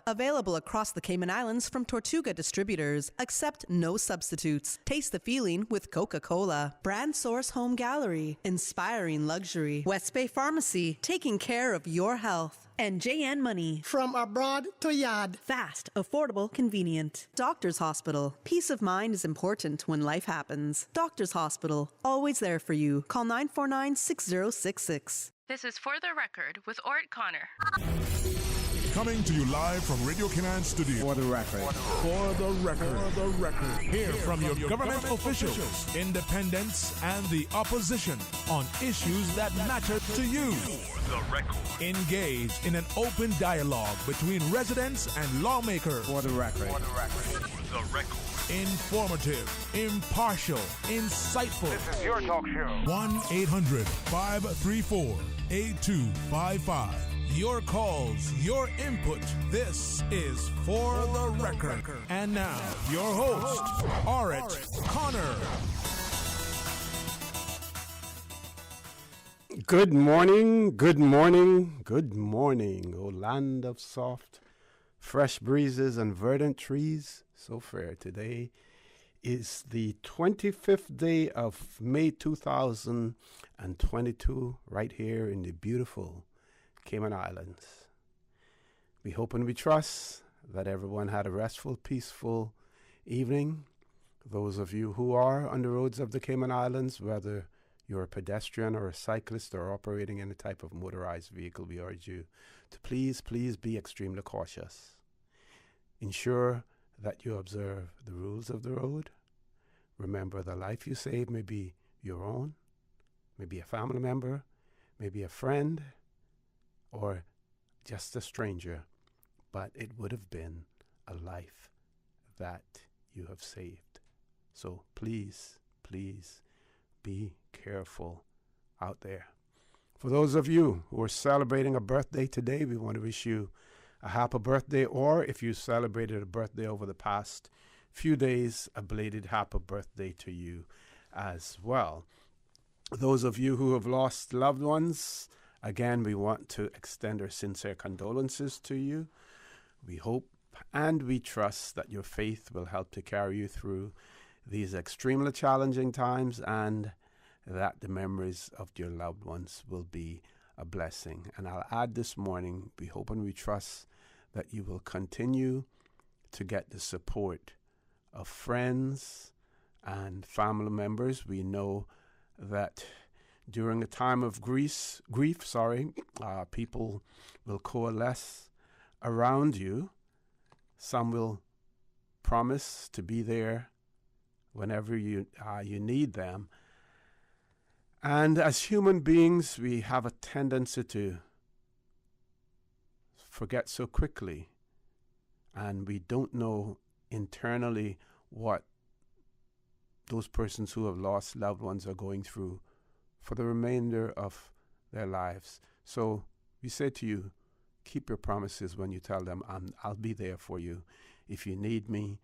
Available across the Cayman Islands from Tortuga Distributors. Accept no substitutes. Taste the feeling with Coca-Cola. Brand Source Home Gallery. Inspiring luxury. West Bay Pharmacy. Taking care of your health. And JN Money. From abroad to yard. Fast, affordable, convenient. Doctor's Hospital. Peace of mind is important when life happens. Doctor's Hospital. Always there for you. Call 949-6066. This is For the Record with Ort Connor. Coming to you live from Radio Cayman Studio. For the record. For the record. For the record. Hear from your government officials, independents, and the opposition on issues that matter to you. For the record. Engage in an open dialogue between residents and lawmakers. For the record. For the record. For the record. Informative, impartial, insightful. This is your talk show. 1-800-534-8255. Your calls, your input. This is For the Record. And now, your host, Ort Connor. Good morning, good morning, good morning, O land of soft, fresh breezes and verdant trees. So fair. Today is the 25th day of May 2022, right here in the beautiful Cayman Islands. We hope and we trust that everyone had a restful, peaceful evening. Those of you who are on the roads of the Cayman Islands, whether you're a pedestrian or a cyclist or operating any type of motorized vehicle, we urge you to please be extremely cautious. Ensure that you observe the rules of the road. Remember, the life you save may be your own, maybe a family member, maybe a friend, or just a stranger, but it would have been a life that you have saved. So please be careful out there. For those of you who are celebrating a birthday today, we want to wish you a happy birthday, or if you celebrated a birthday over the past few days, a belated happy birthday to you as well. Those of you who have lost loved ones, again, we want to extend our sincere condolences to you. We hope and we trust that your faith will help to carry you through these extremely challenging times, and that the memories of your loved ones will be a blessing. And I'll add this morning, we hope and we trust that you will continue to get the support of friends and family members. We know that during a time of grief, people will coalesce around you. Some will promise to be there whenever you need them. And as human beings, we have a tendency to forget so quickly, and we don't know internally what those persons who have lost loved ones are going through for the remainder of their lives. So we say to you, keep your promises when you tell them, I'll be there for you. If you need me,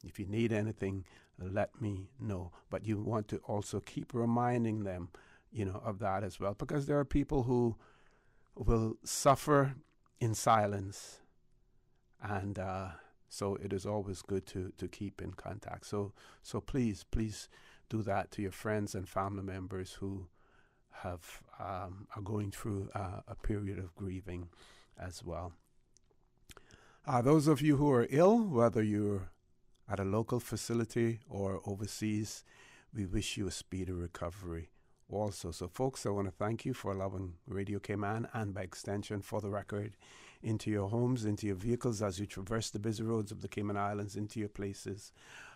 if you need anything, let me know. But you want to also keep reminding them, of that as well, because there are people who will suffer in silence, and so it is always good to keep in contact. So please do that to your friends and family members who are going through a period of grieving as well. Those of you who are ill, whether you're at a local facility or overseas, we wish you a speedy recovery also. So folks, I want to thank you for allowing Radio Cayman, and by extension For the Record, into your homes, into your vehicles as you traverse the busy roads of the Cayman Islands, into your places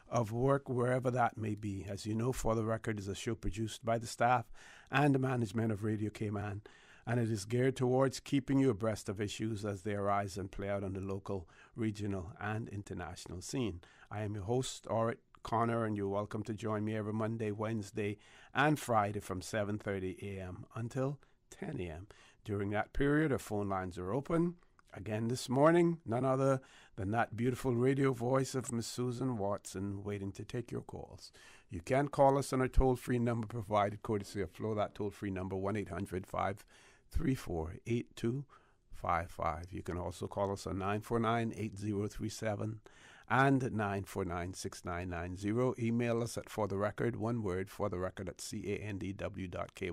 of work, wherever that may be. As you know, For the Record is a show produced by the staff and the management of Radio Cayman, and it is geared towards keeping you abreast of issues as they arise and play out on the local, regional, and international scene. I am your host, Ort Connor, and you're welcome to join me every Monday, Wednesday, and Friday from 7:30 a.m. until 10 a.m. During that period, our phone lines are open. Again this morning, none other than that beautiful radio voice of Miss Susan Watson waiting to take your calls. You can call us on our toll-free number provided courtesy of Flo. That toll-free number, 1-800-534-8255. You can also call us on 949-8037 and 949-6990. Email us at for the record, one word, for the record at candw.ky.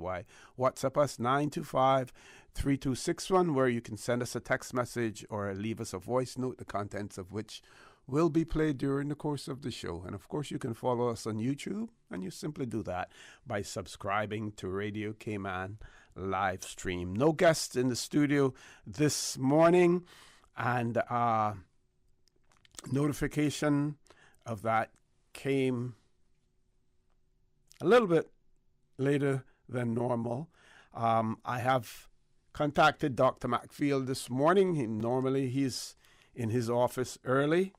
WhatsApp us 925-3261, where you can send us a text message or leave us a voice note, the contents of which will be played during the course of the show. And of course, you can follow us on YouTube, and you simply do that by subscribing to Radio Cayman live stream. No guests in the studio this morning, and notification of that came a little bit later than normal. I have contacted Dr. Macfield this morning. Normally he's in his office early,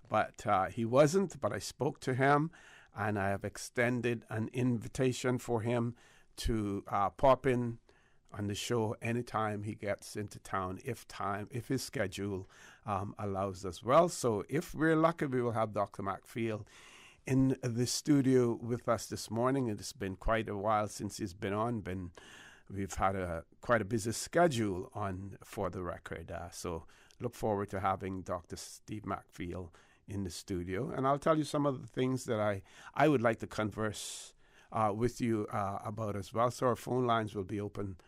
but he wasn't. But I spoke to him, and I have extended an invitation for him to pop in on the show anytime he gets into town, if his schedule allows as well. So if we're lucky, we will have Dr. Macfield in the studio with us this morning. It's been quite a while since he's been on. We've had quite a busy schedule on For the Record. So look forward to having Dr. Steve Macfield in the studio. And I'll tell you some of the things that I would like to converse with you about as well. So our phone lines will be open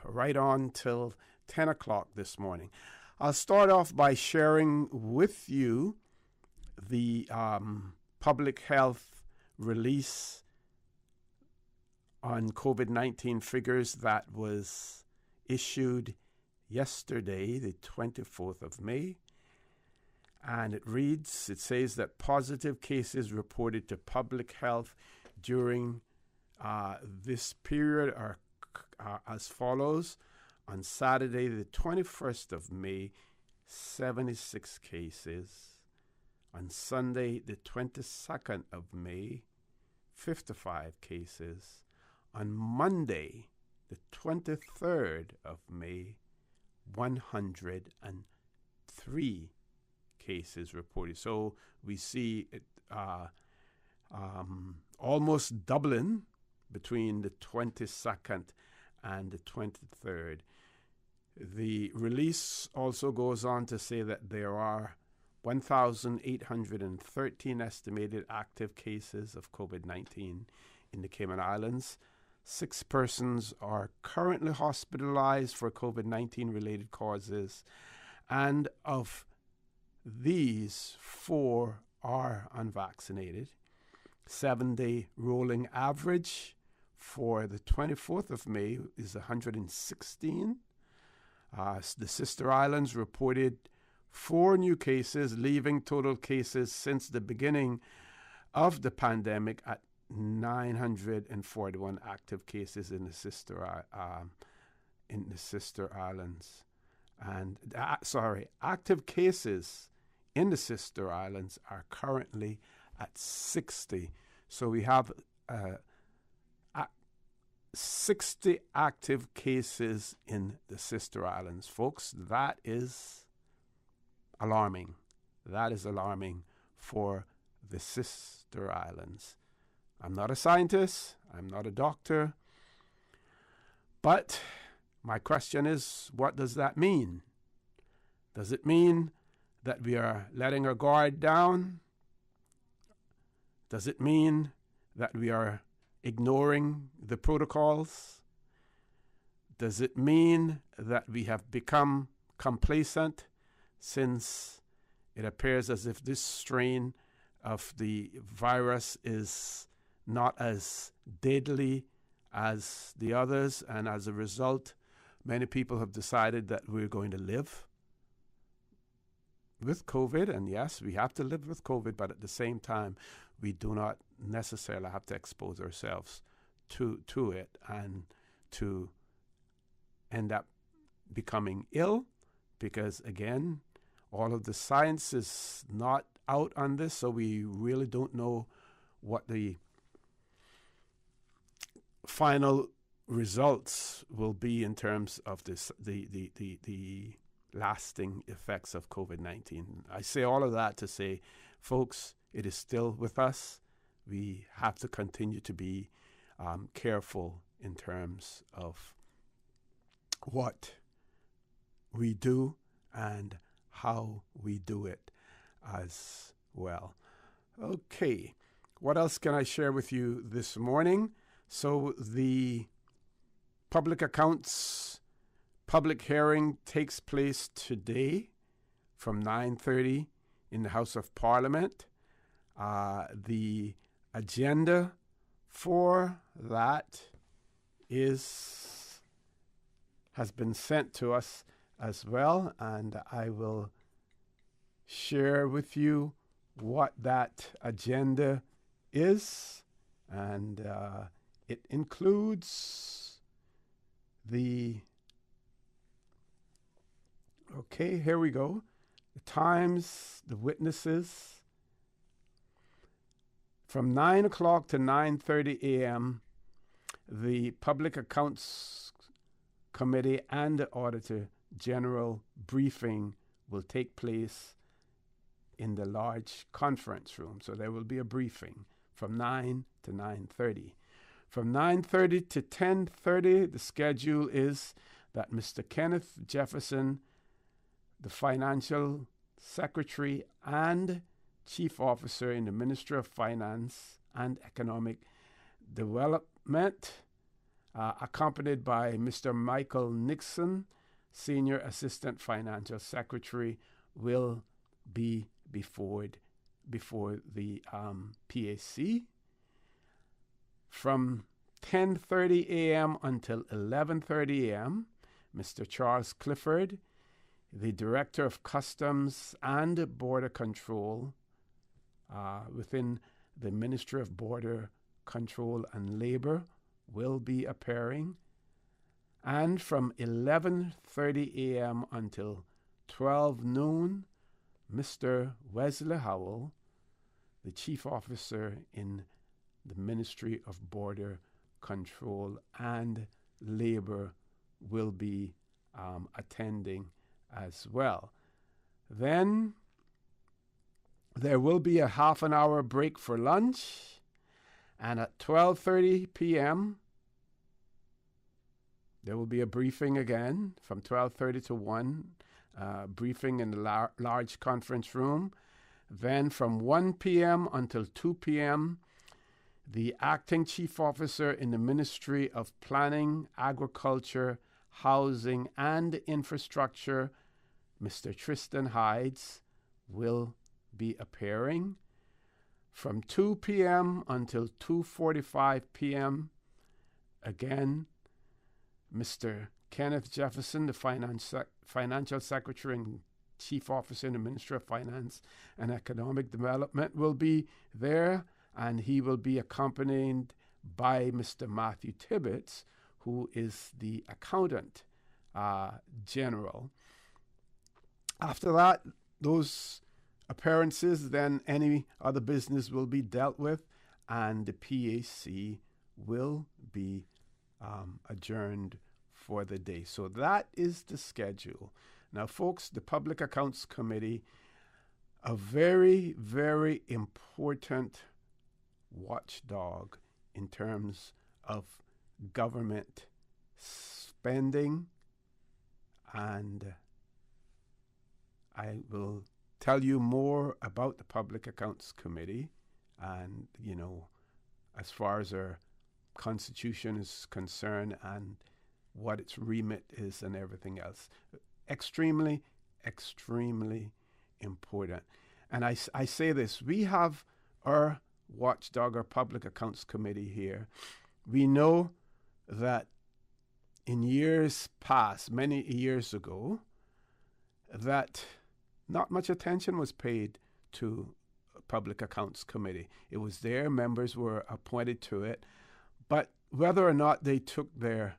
right on till 10 o'clock this morning. I'll start off by sharing with you the public health release on COVID-19 figures that was issued yesterday, the 24th of May. And it says that positive cases reported to public health during this period are as follows. On Saturday, the 21st of May, 76 cases. On Sunday, the 22nd of May, 55 cases. On Monday, the 23rd of May, 103 cases reported. So we see it almost doubling between the 22nd and the 23rd. The release also goes on to say that there are 1,813 estimated active cases of COVID-19 in the Cayman Islands. 6 persons are currently hospitalized for COVID-19 related causes, and of these, 4 are unvaccinated. 7-day rolling average for the 24th of May is 116. The Sister Islands reported 4 new cases, leaving total cases since the beginning of the pandemic at 941 active cases in the Sister Islands. And active cases in the Sister Islands are currently at 60. So we have 60 active cases in the Sister Islands. Folks, that is alarming. That is alarming for the Sister Islands. I'm not a scientist. I'm not a doctor. But my question is, what does that mean? Does it mean that we are letting our guard down? Does it mean that we are ignoring the protocols? Does it mean that we have become complacent, since it appears as if this strain of the virus is not as deadly as the others, and as a result, many people have decided that we're going to live with COVID? And yes, we have to live with COVID, but at the same time, we do not necessarily have to expose ourselves to it and to end up becoming ill, because again, all of the science is not out on this, so we really don't know what the final results will be in terms of this, the lasting effects of COVID-19. I say all of that to say, folks, it is still with us. We have to continue to be careful in terms of what we do and how we do it as well. Okay, what else can I share with you this morning? So the public accounts public hearing takes place today from 9:30 in the House of Parliament. The agenda for that has been sent to us as well, and I will share with you what that agenda is, and it includes okay, here we go. The times, the witnesses. From 9 o'clock to 9:30 a.m., the Public Accounts Committee and the Auditor General briefing will take place in the large conference room. So there will be a briefing from 9 to 9:30. From 9:30 to 10:30, the schedule is that Mr. Kenneth Jefferson, the Financial Secretary and Chief Officer in the Ministry of Finance and Economic Development, accompanied by Mr. Michael Nixon, Senior Assistant Financial Secretary, will be before the PAC. From 10:30 a.m. until 11:30 a.m., Mr. Charles Clifford, the Director of Customs and Border Control within the Ministry of Border Control and Labor, will be appearing. And from 11:30 a.m. until 12 noon, Mr. Wesley Howell, the Chief Officer in the Ministry of Border Control and Labor, will be attending as well. Then there will be a half an hour break for lunch, and at 12:30 p.m. there will be a briefing again from 12:30 to 1, briefing in the large conference room. Then from 1 p.m. until 2 p.m., the Acting Chief Officer in the Ministry of Planning, Agriculture, Housing and Infrastructure, Mr. Tristan Hides, will be appearing. From 2 p.m. until 2:45 p.m., again, Mr. Kenneth Jefferson, the Financial Secretary and Chief Officer in the Ministry of Finance and Economic Development, will be there, and he will be accompanied by Mr. Matthew Tibbetts, who is the Accountant General. After that, those appearances, then any other business will be dealt with, and the PAC will be adjourned for the day. So that is the schedule. Now, folks, the Public Accounts Committee, a very, very important watchdog in terms of government spending, and I will tell you more about the Public Accounts Committee and, as far as our Constitution is concerned and what its remit is and everything else. Extremely, extremely important. And I say this, we have our watchdog, our Public Accounts Committee here. We know that in years past, many years ago, that not much attention was paid to Public Accounts Committee. It was there, members were appointed to it, but whether or not they took their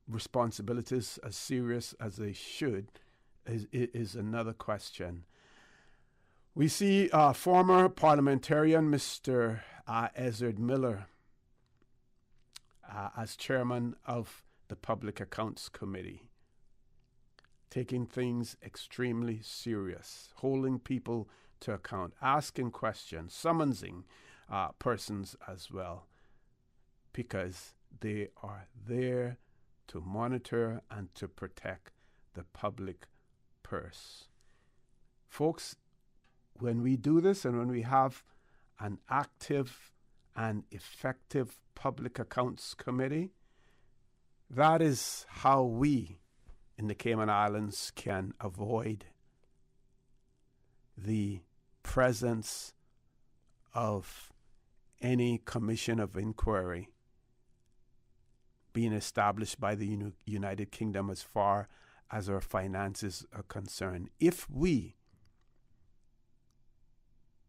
responsibilities as serious as they should is another question. We see former parliamentarian Mr. Ezard Miller as chairman of the Public Accounts Committee, taking things extremely serious, holding people to account, asking questions, summoning persons as well, because they are there to monitor and to protect the the public purse. Folks, when we do this and when we have an active and effective public accounts committee, that is how we in the Cayman Islands can avoid the presence of any commission of inquiry being established by the United Kingdom as far as our finances are concerned. If we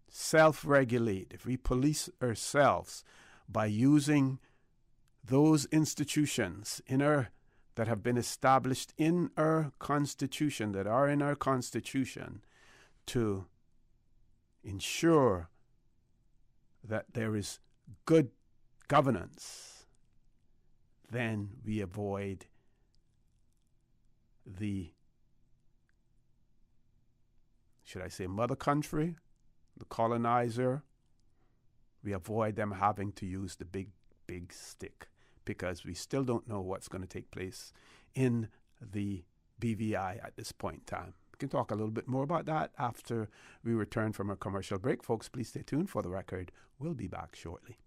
self-regulate, if we police ourselves by using those institutions that have been established in our Constitution, that are in our Constitution, to ensure that there is good governance, then we avoid the, should I say, mother country, the colonizer. We avoid them having to use the big stick, because we still don't know what's going to take place in the BVI at this point in time. We can talk a little bit more about that after we return from our commercial break. Folks, please stay tuned for the record. We'll be back shortly.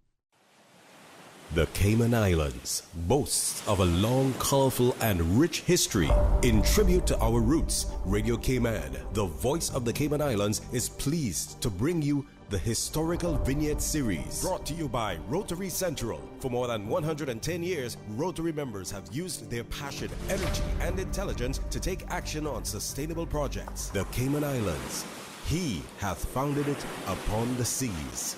The Cayman Islands boasts of a long, colorful, and rich history. In tribute to our roots, Radio Cayman, the voice of the Cayman Islands, is pleased to bring you the Historical Vignette Series, brought to you by Rotary Central. For more than 110 years, Rotary members have used their passion, energy, and intelligence to take action on sustainable projects. The Cayman Islands, He hath founded it upon the seas.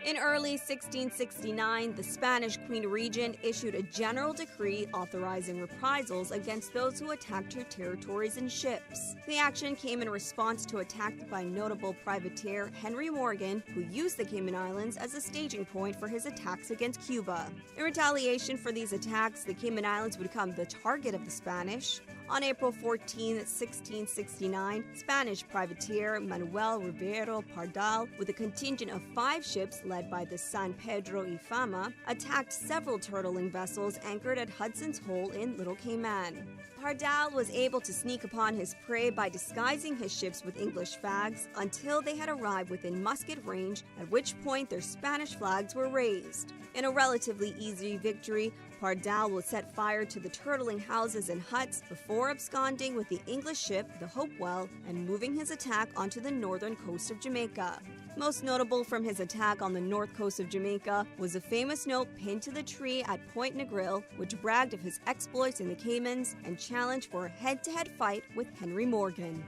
In early 1669, the Spanish Queen Regent issued a general decree authorizing reprisals against those who attacked her territories and ships. The action came in response to attacks by notable privateer Henry Morgan, who used the Cayman Islands as a staging point for his attacks against Cuba. In retaliation for these attacks, the Cayman Islands would become the target of the Spanish. On April 14, 1669, Spanish privateer Manuel Rivero Pardal, with a contingent of 5 ships led by the San Pedro y Fama, attacked several turtling vessels anchored at Hudson's Hole in Little Cayman. Pardal was able to sneak upon his prey by disguising his ships with English flags until they had arrived within musket range, at which point their Spanish flags were raised. In a relatively easy victory, Pardal would set fire to the turtling houses and huts before absconding with the English ship, the Hopewell, and moving his attack onto the northern coast of Jamaica. Most notable from his attack on the north coast of Jamaica was a famous note pinned to the tree at Point Negril, which bragged of his exploits in the Caymans and challenged for a head-to-head fight with Henry Morgan.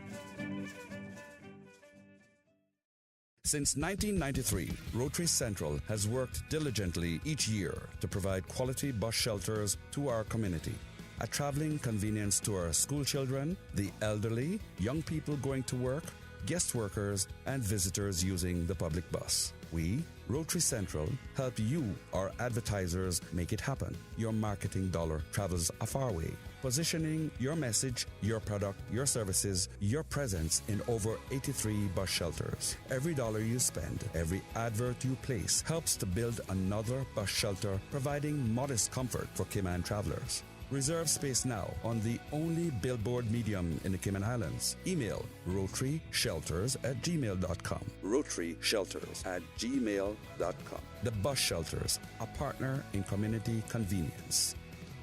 Since 1993, Rotary Central has worked diligently each year to provide quality bus shelters to our community. A traveling convenience to our school children, the elderly, young people going to work, guest workers, and visitors using the public bus. We, Rotary Central, help you, our advertisers, make it happen. Your marketing dollar travels a far way, positioning your message, your product, your services, your presence in over 83 bus shelters. Every dollar you spend, every advert you place helps to build another bus shelter, providing modest comfort for Cayman travelers. Reserve space now on the only billboard medium in the Cayman Islands. Email rotaryshelters@gmail.com. rotaryshelters@gmail.com. The Bus Shelters, a partner in community convenience.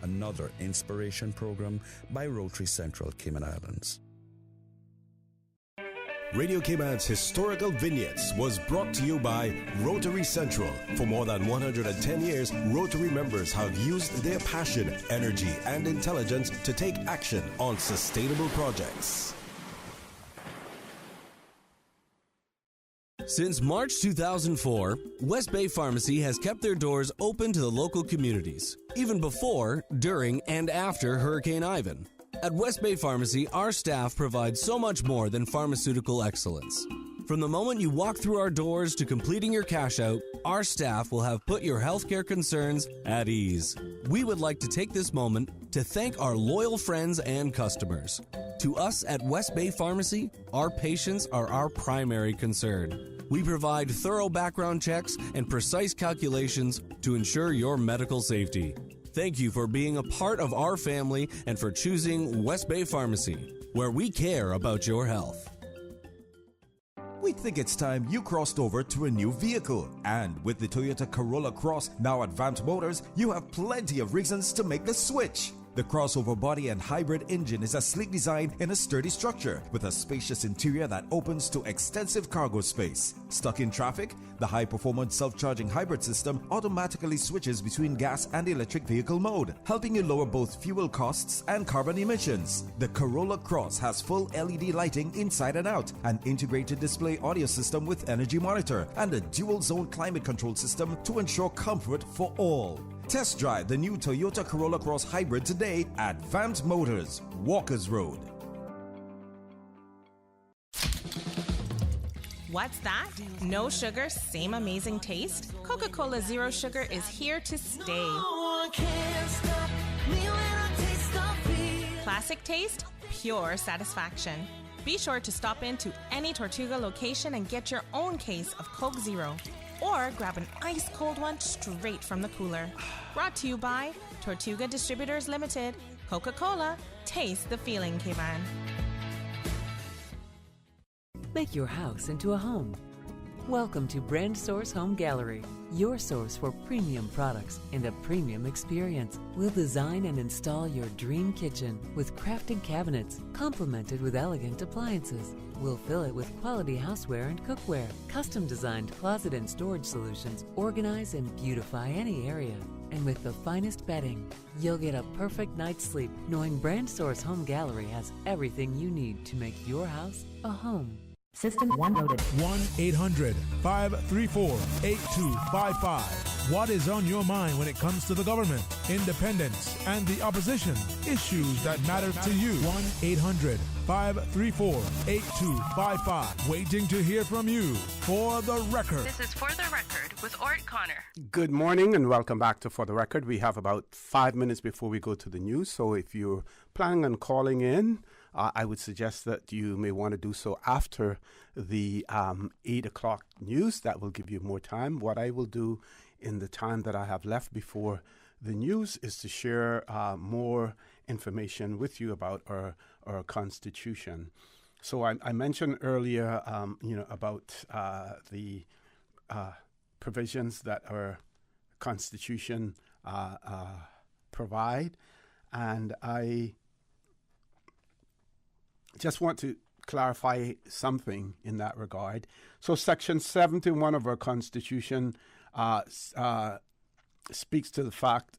Another inspiration program by Rotary Central Cayman Islands. Radio Cayman's Historical Vignettes was brought to you by Rotary Central. For more than 110 years, Rotary members have used their passion, energy, and intelligence to take action on sustainable projects. Since March 2004, West Bay Pharmacy has kept their doors open to the local communities, even before, during, and after Hurricane Ivan. At West Bay Pharmacy, our staff provides so much more than pharmaceutical excellence. From the moment you walk through our doors to completing your cash out, our staff will have put your healthcare concerns at ease. We would like to take this moment to thank our loyal friends and customers. To us at West Bay Pharmacy, our patients are our primary concern. We provide thorough background checks and precise calculations to ensure your medical safety. Thank you for being a part of our family and for choosing West Bay Pharmacy, where we care about your health. We think it's time you crossed over to a new vehicle. And with the Toyota Corolla Cross now at Vamt Motors, you have plenty of reasons to make the switch. The crossover body and hybrid engine is a sleek design in a sturdy structure with a spacious interior that opens to extensive cargo space. Stuck in traffic? The high-performance self-charging hybrid system automatically switches between gas and electric vehicle mode, helping you lower both fuel costs and carbon emissions. The Corolla Cross has full LED lighting inside and out, an integrated display audio system with energy monitor, and a dual-zone climate control system to ensure comfort for all. Test drive the new Toyota Corolla Cross Hybrid today at Vamt Motors, Walkers Road. What's that? No sugar, same amazing taste? Coca-Cola Zero Sugar is here to stay. Classic taste, pure satisfaction. Be sure to stop into any Tortuga location and get your own case of Coke Zero. Or grab an ice-cold one straight from the cooler. Brought to you by Tortuga Distributors Limited. Coca-Cola, taste the feeling, Cayman. Make your house into a home. Welcome to Brand Source Home Gallery, your source for premium products and a premium experience. We'll design and install your dream kitchen with crafted cabinets, complemented with elegant appliances. We'll fill it with quality houseware and cookware. Custom-designed closet and storage solutions organize and beautify any area. And with the finest bedding, you'll get a perfect night's sleep knowing Brand Source Home Gallery has everything you need to make your house a home. System 1 loaded. 1-800-534-8255. What is on your mind when it comes to the government, independence, and the opposition? Issues that matter to you. 1-800-534-8255. Waiting to hear from you. For the Record. This is For the Record with Ort Connor. Good morning and welcome back to For the Record. We have about 5 minutes before we go to the news, so if you're planning on calling in, I would suggest that you may want to do so after the 8 o'clock news. That will give you more time. What I will do in the time that I have left before the news is to share more information with you about our Constitution. So I mentioned earlier, about the provisions that our Constitution provide, and I just want to clarify something in that regard. So Section 71 of our Constitution speaks to the fact,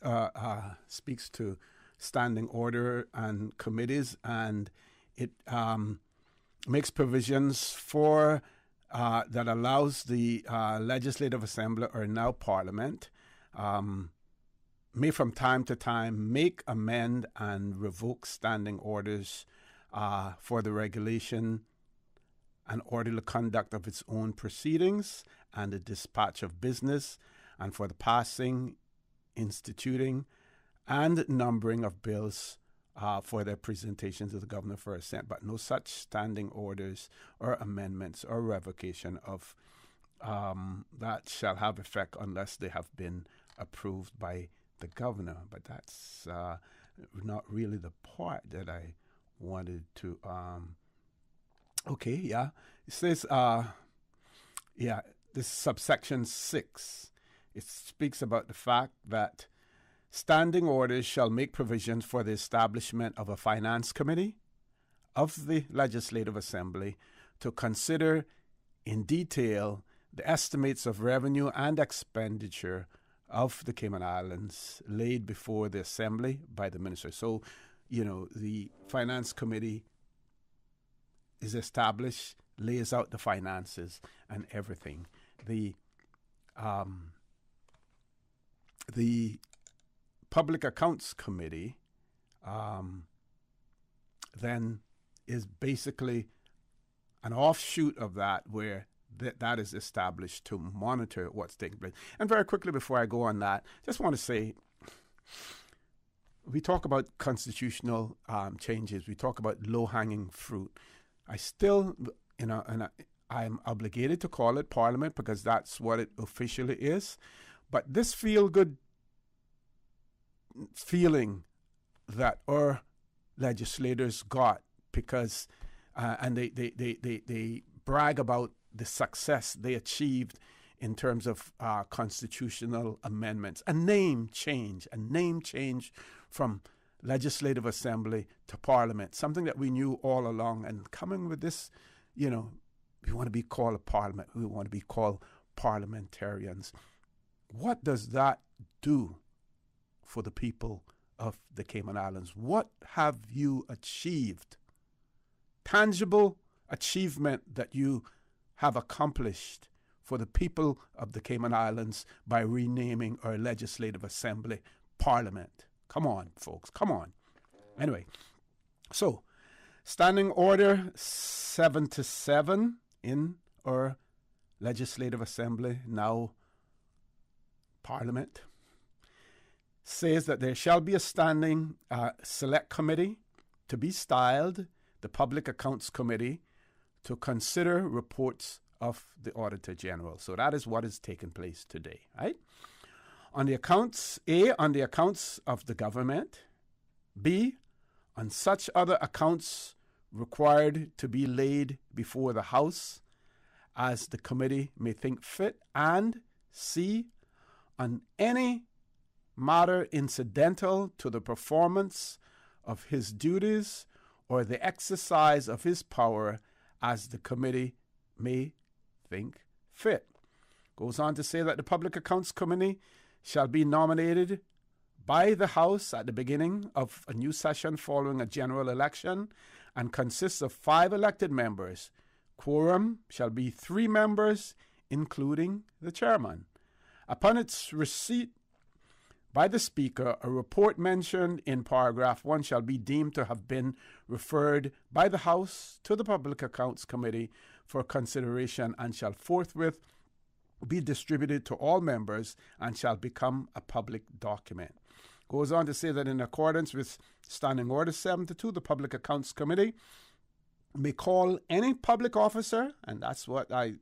speaks to standing order and committees, and it makes provisions for that allows the Legislative Assembly, or now Parliament, may from time to time make, amend, and revoke standing orders for the regulation and orderly conduct of its own proceedings and the dispatch of business, and for the passing, instituting, and numbering of bills for their presentation to the governor for assent, but no such standing orders or amendments or revocation of that shall have effect unless they have been approved by the governor. But that's not really the part that I wanted to it says this subsection 6, it speaks about the fact that standing orders shall make provisions for the establishment of a finance committee of the Legislative Assembly to consider in detail the estimates of revenue and expenditure of the Cayman Islands laid before the Assembly by the minister. So the Finance Committee is established, lays out the finances and everything. The Public Accounts Committee then is basically an offshoot of that, where that is established to monitor what's taking place. And very quickly before I go on that, just want to say, we talk about constitutional changes. We talk about low-hanging fruit. I still, and I'm obligated to call it Parliament because that's what it officially is. But this feel-good feeling that our legislators got because, and they brag about the success they achieved in terms of constitutional amendments, a name change from Legislative Assembly to Parliament, something that we knew all along. And coming with this, we want to be called a parliament. We want to be called parliamentarians. What does that do for the people of the Cayman Islands? What have you achieved? Tangible achievement that you have accomplished for the people of the Cayman Islands by renaming our Legislative Assembly Parliament. Come on, folks, come on. Anyway, so Standing Order 77 in our Legislative Assembly, now Parliament, says that there shall be a standing select committee to be styled the Public Accounts Committee to consider reports of the Auditor General. So that is what is taking place today, right? On the accounts, A, on the accounts of the government, B, on such other accounts required to be laid before the House as the committee may think fit, and C, on any matter incidental to the performance of his duties or the exercise of his power as the committee may think fit. Goes on to say that the Public Accounts Committee shall be nominated by the House at the beginning of a new session following a general election and consists of 5 elected members. Quorum shall be 3 members, including the chairman. Upon its receipt by the Speaker, a report mentioned in paragraph 1 shall be deemed to have been referred by the House to the Public Accounts Committee for consideration and shall forthwith be distributed to all members and shall become a public document. Goes on to say that in accordance with Standing Order 72, the Public Accounts Committee may call any public officer, and that's what I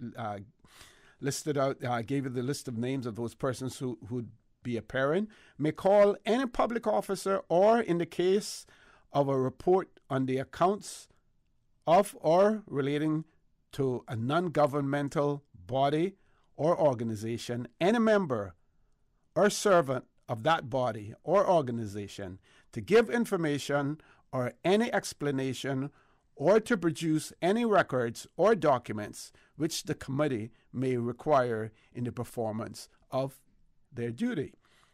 listed out, I gave you the list of names of those persons who would be appearing, may call any public officer, or in the case of a report on the accounts of or relating to a non-governmental body or organization, any member or servant of that body or organization to give information or any explanation or to produce any records or documents which the committee may require in the performance of their duty.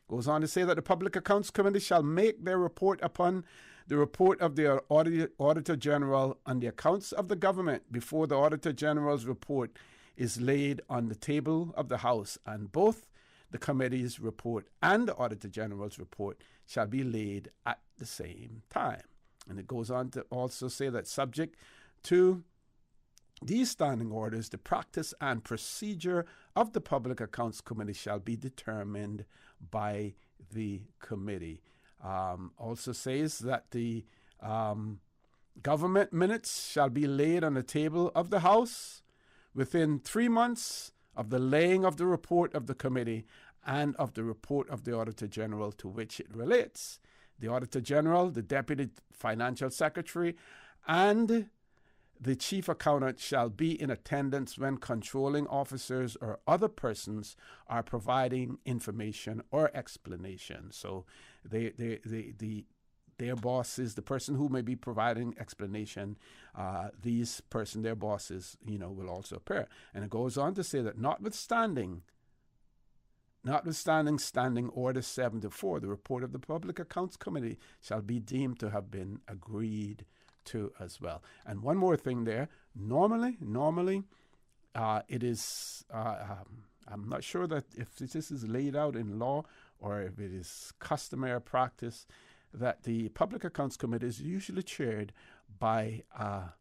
Goes on to say that the Public Accounts Committee shall make their report upon the report of the Auditor General on the accounts of the government before the Auditor General's report is laid on the table of the House, and both the committee's report and the Auditor General's report shall be laid at the same time. And it goes on to also say that subject to these standing orders, the practice and procedure of the Public Accounts Committee shall be determined by the committee. Also says that the government minutes shall be laid on the table of the House within 3 months of the laying of the report of the committee and of the report of the Auditor General to which it relates. The Auditor General, the Deputy Financial Secretary, and the Chief Accountant shall be in attendance when controlling officers or other persons are providing information or explanation. So their bosses, the person who may be providing explanation, their bosses, will also appear. And it goes on to say that notwithstanding Standing Order 74, the report of the Public Accounts Committee shall be deemed to have been agreed to as well. And one more thing there, normally it is, I'm not sure that if this is laid out in law or if it is customary practice, that the Public Accounts Committee is usually chaired by a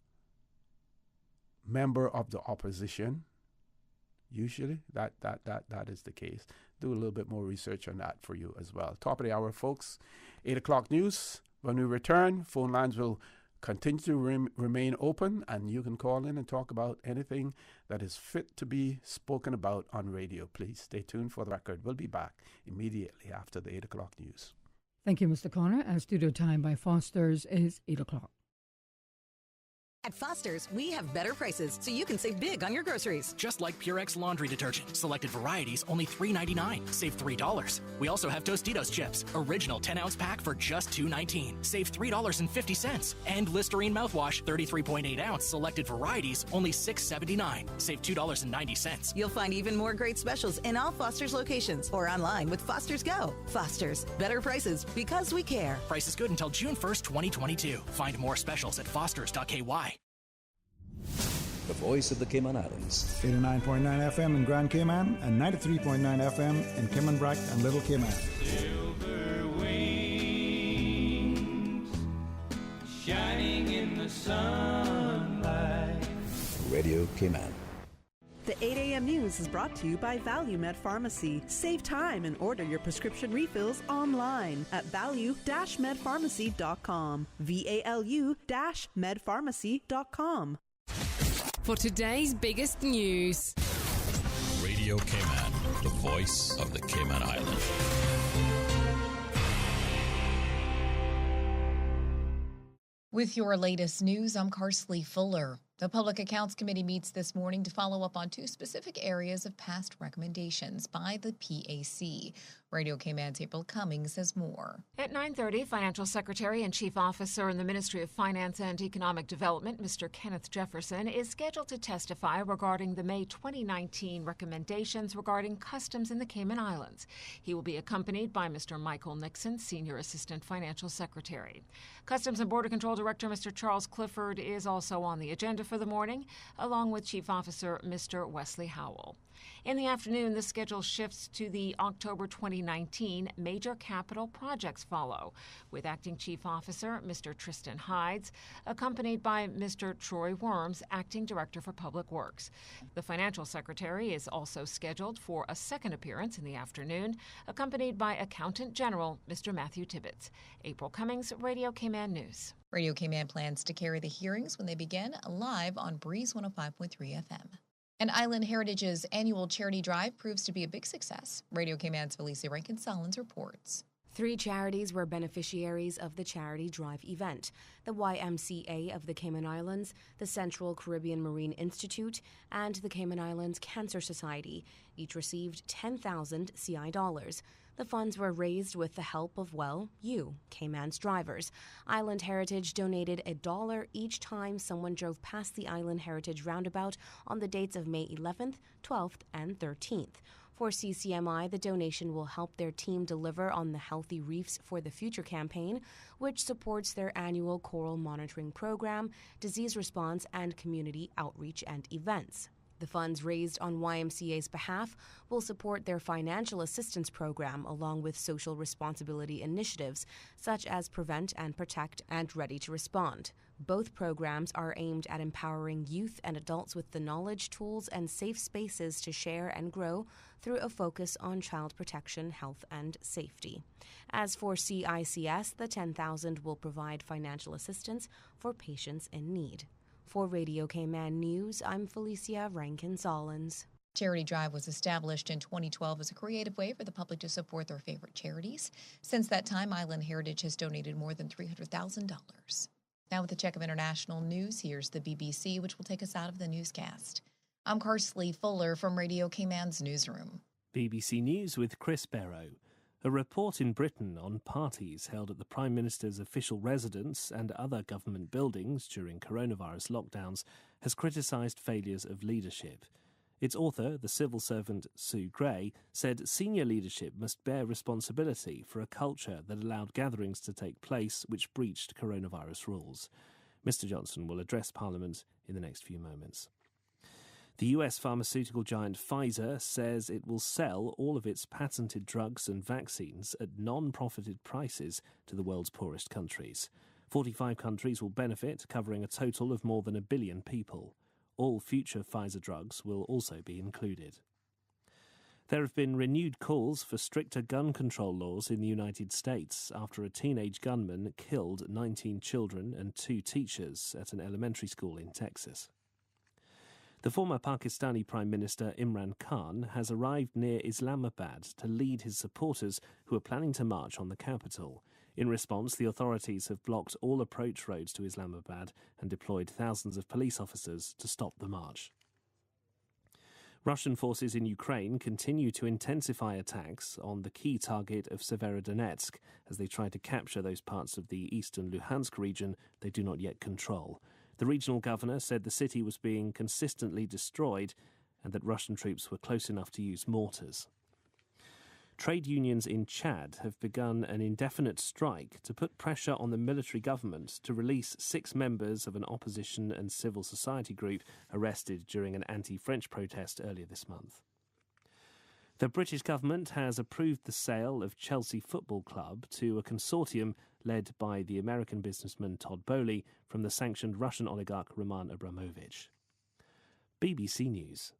member of the opposition. Usually that is the case. Do a little bit more research on that for you as well. Top of the hour, folks. 8 o'clock news. When we return, phone lines will continue to remain open, and you can call in and talk about anything that is fit to be spoken about on radio. Please stay tuned for the record. We'll be back immediately after the 8 o'clock news. Thank you, Mr. Connor. Our studio time by Foster's is 8 o'clock. At Foster's, we have better prices, so you can save big on your groceries. Just like Purex laundry detergent. Selected varieties, only $3.99. Save $3. We also have Tostitos chips. Original 10-ounce pack for just $2.19. Save $3.50. And Listerine mouthwash, 33.8 ounce. Selected varieties, only $6.79. Save $2.90. You'll find even more great specials in all Foster's locations or online with Foster's Go. Foster's, better prices because we care. Price is good until June 1st, 2022. Find more specials at fosters.ky. The voice of the Cayman Islands. 89.9 FM in Grand Cayman and 93.9 FM in Cayman Brac and Little Cayman. Silver wings shining in the sunlight. Radio Cayman. The 8 a.m. news is brought to you by ValueMed Pharmacy. Save time and order your prescription refills online at value-medpharmacy.com. VALU-medpharmacy.com. For today's biggest news. Radio Cayman, the voice of the Cayman Islands. With your latest news, I'm Carsley Fuller. The Public Accounts Committee meets this morning to follow up on two specific areas of past recommendations by the PAC. Radio Cayman's April Cummings has more. At 9:30, Financial Secretary and Chief Officer in the Ministry of Finance and Economic Development, Mr. Kenneth Jefferson, is scheduled to testify regarding the May 2019 recommendations regarding customs in the Cayman Islands. He will be accompanied by Mr. Michael Nixon, Senior Assistant Financial Secretary. Customs and Border Control Director Mr. Charles Clifford is also on the agenda for the morning, along with Chief Officer Mr. Wesley Howell. In the afternoon, the schedule shifts to the October 2019 Major Capital Projects follow, with Acting Chief Officer Mr. Tristan Hides, accompanied by Mr. Troy Worms, Acting Director for Public Works. The Financial Secretary is also scheduled for a second appearance in the afternoon, accompanied by Accountant General Mr. Matthew Tibbetts. April Cummings, Radio Cayman News. Radio Cayman plans to carry the hearings when they begin live on Breeze 105.3 FM. And Island Heritage's annual charity drive proves to be a big success. Radio Cayman's Felicia Rankin-Solins reports. 3 charities were beneficiaries of the charity drive event: the YMCA of the Cayman Islands, the Central Caribbean Marine Institute, and the Cayman Islands Cancer Society. Each received 10,000 CI dollars. The funds were raised with the help of, you, Cayman's drivers. Island Heritage donated $1 each time someone drove past the Island Heritage roundabout on the dates of May 11th, 12th, and 13th. For CCMI, the donation will help their team deliver on the Healthy Reefs for the Future campaign, which supports their annual coral monitoring program, disease response, and community outreach and events. The funds raised on YMCA's behalf will support their financial assistance program along with social responsibility initiatives such as Prevent and Protect and Ready to Respond. Both programs are aimed at empowering youth and adults with the knowledge, tools, and safe spaces to share and grow through a focus on child protection, health, and safety. As for CICS, the $10,000 will provide financial assistance for patients in need. For Radio Cayman News, I'm Felicia Rankin-Solins. Charity Drive was established in 2012 as a creative way for the public to support their favorite charities. Since that time, Island Heritage has donated more than $300,000. Now with a check of international news, here's the BBC, which will take us out of the newscast. I'm Carsley Fuller from Radio Cayman's newsroom. BBC News with Chris Barrow. A report in Britain on parties held at the Prime Minister's official residence and other government buildings during coronavirus lockdowns has criticised failures of leadership. Its author, the civil servant Sue Gray, said senior leadership must bear responsibility for a culture that allowed gatherings to take place which breached coronavirus rules. Mr Johnson will address Parliament in the next few moments. The US pharmaceutical giant Pfizer says it will sell all of its patented drugs and vaccines at non-profited prices to the world's poorest countries. 45 countries will benefit, covering a total of more than 1 billion people. All future Pfizer drugs will also be included. There have been renewed calls for stricter gun control laws in the United States after a teenage gunman killed 19 children and 2 teachers at an elementary school in Texas. The former Pakistani Prime Minister Imran Khan has arrived near Islamabad to lead his supporters who are planning to march on the capital. In response, the authorities have blocked all approach roads to Islamabad and deployed thousands of police officers to stop the march. Russian forces in Ukraine continue to intensify attacks on the key target of Severodonetsk as they try to capture those parts of the eastern Luhansk region they do not yet control. The regional governor said the city was being consistently destroyed and that Russian troops were close enough to use mortars. Trade unions in Chad have begun an indefinite strike to put pressure on the military government to release 6 members of an opposition and civil society group arrested during an anti-French protest earlier this month. The British government has approved the sale of Chelsea Football Club to a consortium led by the American businessman Todd Boehly from the sanctioned Russian oligarch Roman Abramovich. BBC News.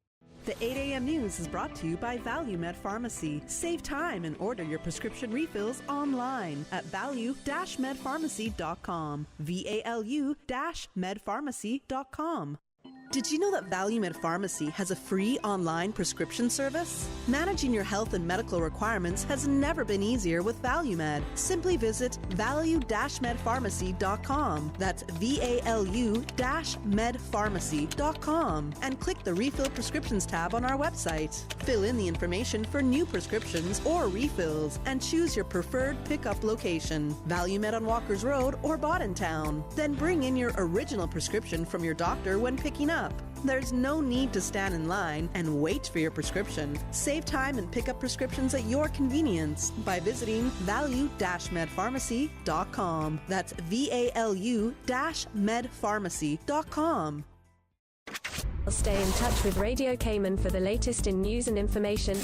The 8 a.m. news is brought to you by ValueMed Pharmacy. Save time and order your prescription refills online at value-medpharmacy.com. VALU-medpharmacy.com. Did you know that ValueMed Pharmacy has a free online prescription service? Managing your health and medical requirements has never been easier with ValueMed. Simply visit value-medpharmacy.com. That's VALU-medpharmacy.com and click the Refill Prescriptions tab on our website. Fill in the information for new prescriptions or refills and choose your preferred pickup location. ValueMed on Walkers Road or Town. Then bring in your original prescription from your doctor when picking up. There's no need to stand in line and wait for your prescription. Save time and pick up prescriptions at your convenience by visiting value-medpharmacy.com. That's VALU-medpharmacy.com. Stay in touch with Radio Cayman for the latest in news and information.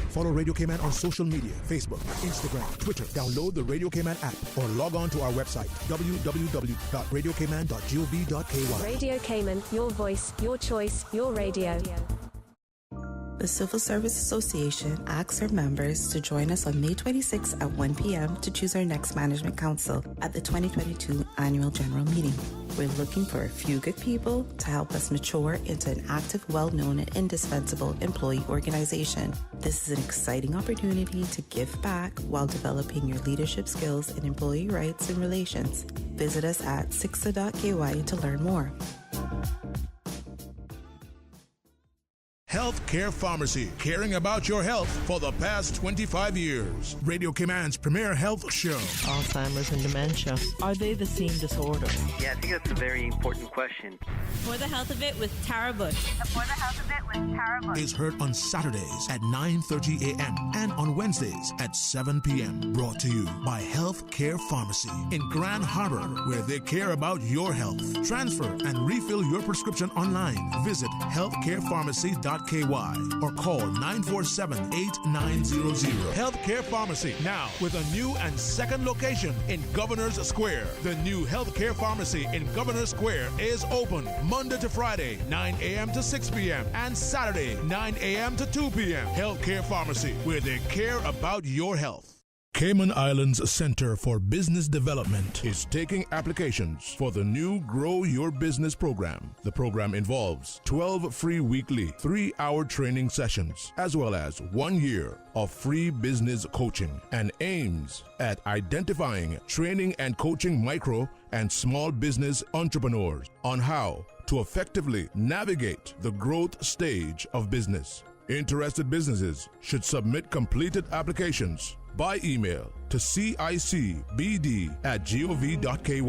Follow Radio Cayman on social media, Facebook, Instagram, Twitter. Download the Radio Cayman app or log on to our website, www.radiocayman.gov.ky. Radio Cayman, your voice, your choice, your radio. The Civil Service Association asks our members to join us on May 26 at 1 p.m. to choose our next Management Council at the 2022 Annual General Meeting. We're looking for a few good people to help us mature into an active, well-known, and indispensable employee organization. This is an exciting opportunity to give back while developing your leadership skills in employee rights and relations. Visit us at sixa.ky to learn more. Healthcare Pharmacy, caring about your health for the past 25 years. Radio Cayman's premier health show. Alzheimer's and dementia, are they the same disorder? Yeah, I think that's a very important question. For the Health of It with Tara Bush. For the Health of It with Tara Bush. Is heard on Saturdays at 9:30 a.m. and on Wednesdays at 7 p.m. Brought to you by Healthcare Pharmacy in Grand Harbor, where they care about your health. Transfer and refill your prescription online. Visit healthcarepharmacy.ky or call 947-8900. Healthcare Pharmacy, now with a new and second location in Governor's Square. The new Healthcare Pharmacy in Governor's Square is open Monday to Friday, 9 a.m. to 6 p.m. and Saturday, 9 a.m. to 2 p.m. Healthcare Pharmacy, where they care about your health. Cayman Islands Center for Business Development is taking applications for the new Grow Your Business program. The program involves 12 free weekly 3-hour training sessions, as well as 1 year of free business coaching, and aims at identifying, training, and coaching micro and small business entrepreneurs on how to effectively navigate the growth stage of business. Interested businesses should submit completed applications by email to cicbd@gov.ky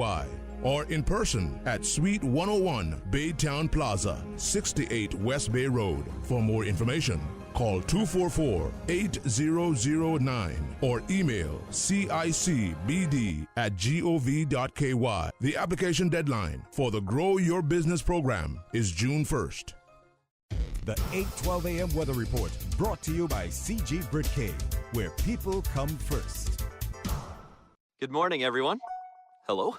or in person at Suite 101 Baytown Plaza, 68 West Bay Road. For more information, call 244-8009 or email cicbd@gov.ky. The application deadline for the Grow Your Business program is June 1st. The 8:12 a.m. weather report brought to you by CG Britcay, where people come first. Good morning, everyone. Hello?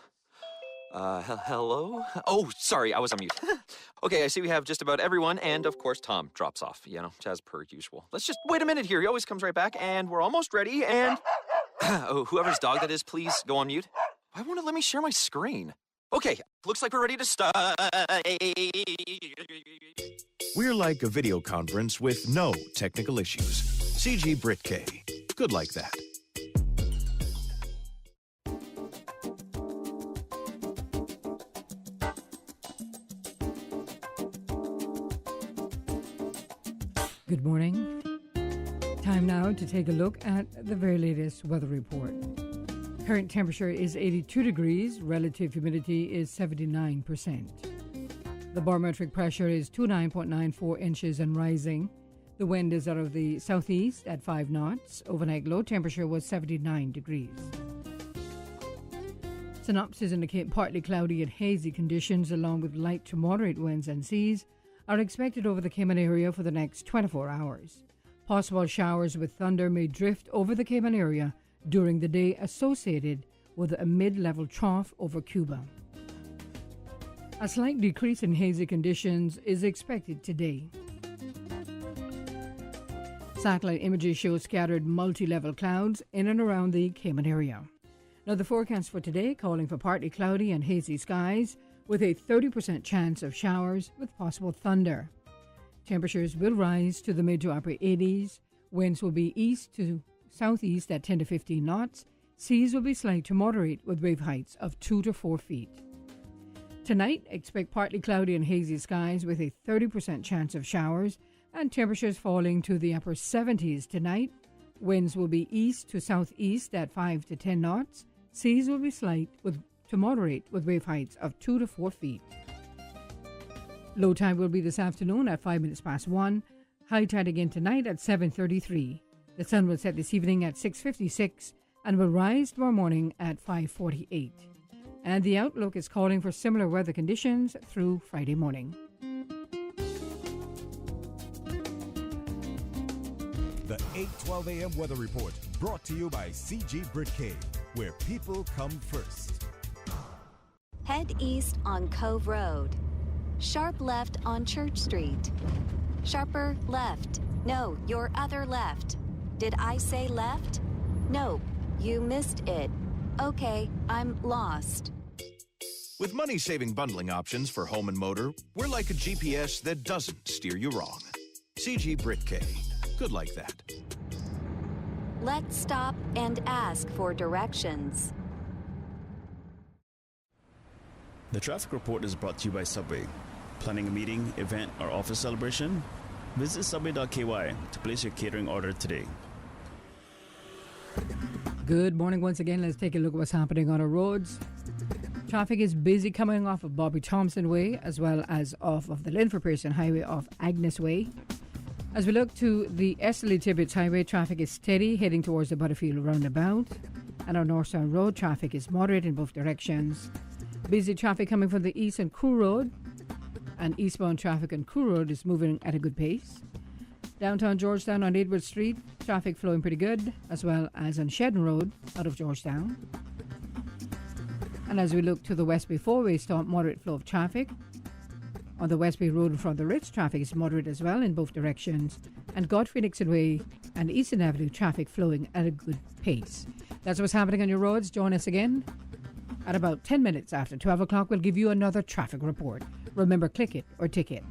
Hello? Oh, sorry, I was on mute. Okay, I see we have just about everyone, and of course Tom drops off, as per usual. Let's just wait a minute here. He always comes right back, and we're almost ready, and... oh, whoever's dog that is, please go on mute. Why won't it let me share my screen? Okay, looks like we're ready to start. We're like a video conference with no technical issues. CG Brit-K. Good like that. Good morning. Time now to take a look at the very latest weather report. Current temperature is 82 degrees, relative humidity is 79%. The barometric pressure is 29.94 inches and rising. The wind is out of the southeast at 5 knots. Overnight low temperature was 79 degrees. Synopsis indicate partly cloudy and hazy conditions along with light to moderate winds and seas are expected over the Cayman area for the next 24 hours. Possible showers with thunder may drift over the Cayman area during the day associated with a mid-level trough over Cuba. A slight decrease in hazy conditions is expected today. Satellite images show scattered multi-level clouds in and around the Cayman area. Now the forecast for today calling for partly cloudy and hazy skies with a 30% chance of showers with possible thunder. Temperatures will rise to the mid to upper 80s. Winds will be east to southeast at 10 to 15 knots. Seas will be slight to moderate with wave heights of 2 to 4 feet. Tonight, expect partly cloudy and hazy skies with a 30% chance of showers and temperatures falling to the upper 70s tonight. Winds will be east to southeast at 5 to 10 knots. Seas will be slight to moderate with wave heights of 2 to 4 feet. Low tide will be this afternoon at 5 minutes past 1. High tide again tonight at 7:33. The sun will set this evening at 6:56 and will rise tomorrow morning at 5:48. And the outlook is calling for similar weather conditions through Friday morning. The 8:12 a.m. weather report brought to you by CG Brit-K, where people come first. Head east on Cove Road. Sharp left on Church Street. Sharper left. No, your other left. Did I say left? Nope, you missed it. Okay, I'm lost. With money-saving bundling options for home and motor, we're like a GPS that doesn't steer you wrong. CG Brit-K. Good like that. Let's stop and ask for directions. The traffic report is brought to you by Subway. Planning a meeting, event, or office celebration? Visit subway.ky to place your catering order today. Good morning once again. Let's take a look at what's happening on our roads. Traffic is busy coming off of Bobby Thompson Way as well as off of the Linford Pearson Highway off Agnes Way. As we look to the Esterly Tibbetts Highway, traffic is steady heading towards the Butterfield roundabout. And on Northstown Road, traffic is moderate in both directions. Busy traffic coming from the east on Crew Road. And eastbound traffic on Crew Road is moving at a good pace. Downtown Georgetown on Edward Street, traffic flowing pretty good, as well as on Shedden Road out of Georgetown. And as we look to the West Bay four-way stop, moderate flow of traffic. On the West Bay Road in front of the Ritz, traffic is moderate as well in both directions. And Godfrey Nixon Way and Eastern Avenue, traffic flowing at a good pace. That's what's happening on your roads. Join us again at about 10 minutes after 12 o'clock. We'll give you another traffic report. Remember, click it or ticket.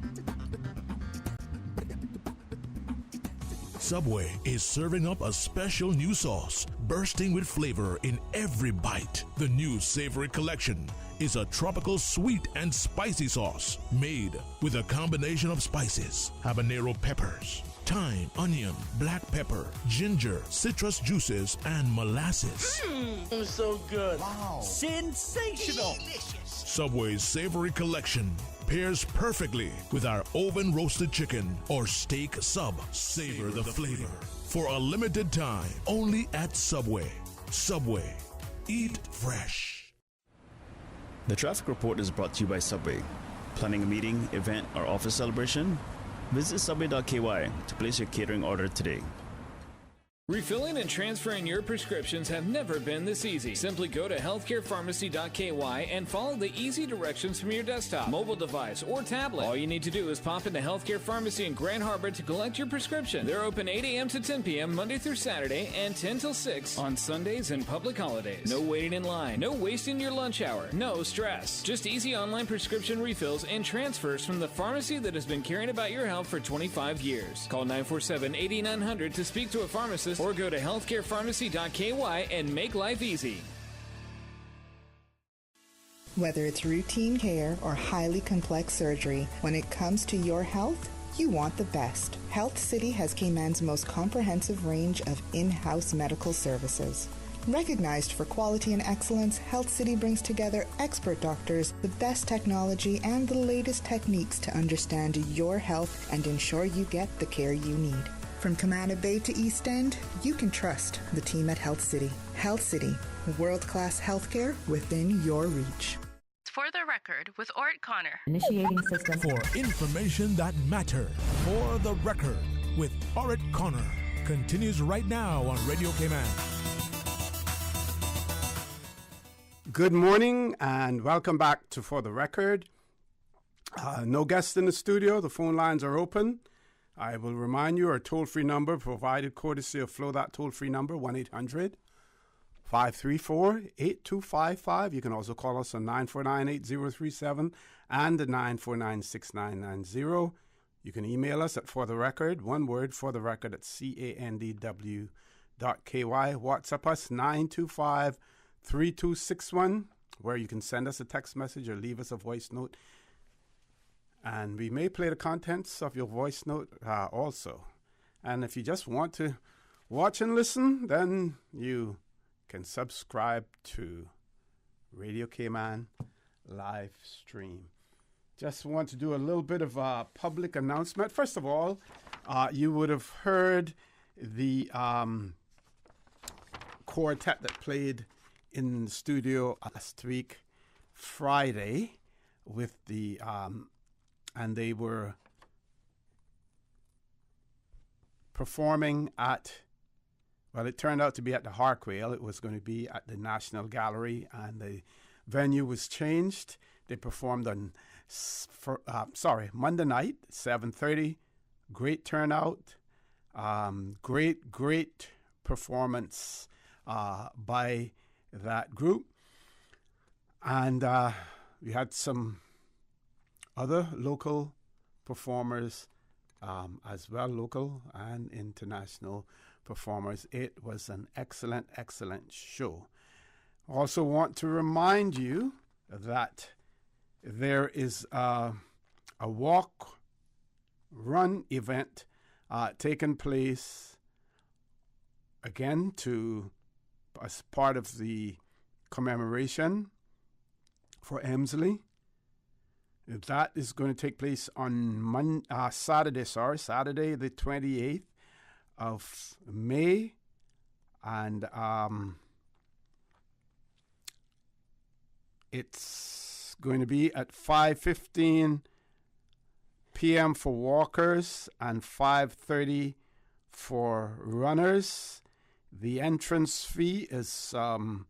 Subway is serving up a special new sauce, bursting with flavor in every bite. The new Savory Collection is a tropical sweet and spicy sauce made with a combination of spices, habanero peppers, thyme, onion, black pepper, ginger, citrus juices, and molasses. So good. Wow. Sensational. Delicious. Subway's Savory Collection pairs perfectly with our oven roasted chicken or steak sub. Savor the flavor. For a limited time, only at Subway. Subway. Eat fresh. The traffic report is brought to you by Subway. Planning a meeting, event, or office celebration? Visit subway.ky to place your catering order today. Refilling and transferring your prescriptions have never been this easy. Simply go to healthcarepharmacy.ky and follow the easy directions from your desktop, mobile device, or tablet. All you need to do is pop into Healthcare Pharmacy in Grand Harbor to collect your prescription. They're open 8 a.m. to 10 p.m. Monday through Saturday and 10 till 6 on Sundays and public holidays. No waiting in line, no wasting your lunch hour, no stress. Just easy online prescription refills and transfers from the pharmacy that has been caring about your health for 25 years. Call 947-8900 to speak to a pharmacist or go to healthcarepharmacy.ky and make life easy. Whether it's routine care or highly complex surgery, when it comes to your health, you want the best. Health City has Cayman's most comprehensive range of in-house medical services. Recognized for quality and excellence, Health City brings together expert doctors, the best technology, and the latest techniques to understand your health and ensure you get the care you need. From Camana Bay to East End, you can trust the team at Health City. Health City, world-class healthcare within your reach. For the record, with Ort Connor. Initiating system. For information that matters. For the record, with Ort Connor. Continues right now on Radio Cayman. Good morning and welcome back to For the Record. No guests in the studio. The phone lines are open. I will remind you our toll-free number provided courtesy of Flow, that toll-free number, 1-800-534-8255. You can also call us on 949-8037 and 949-6990. You can email us at fortherecord, one word, fortherecord at candw.ky. WhatsApp us 925-3261, where you can send us a text message or leave us a voice note. And we may play the contents of your voice note also. And if you just want to watch and listen, then you can subscribe to Radio Cayman live stream. Just want to do a little bit of a public announcement. First of all, you would have heard the quartet that played in the studio last week, Friday, with the... and they were performing at, well, it turned out to be at the Harquail. It was going to be at the National Gallery, and the venue was changed. They performed on, Monday night, 7:30. Great turnout. Great performance by that group. And we had some other local performers as well, local and international performers. It was an excellent show. Also want to remind you that there is a walk-run event taking place again as part of the commemoration for Emsley. That is going to take place on Saturday the 28th of May. And it's going to be at 5:15 p.m. for walkers and 5:30 for runners. The entrance fee is going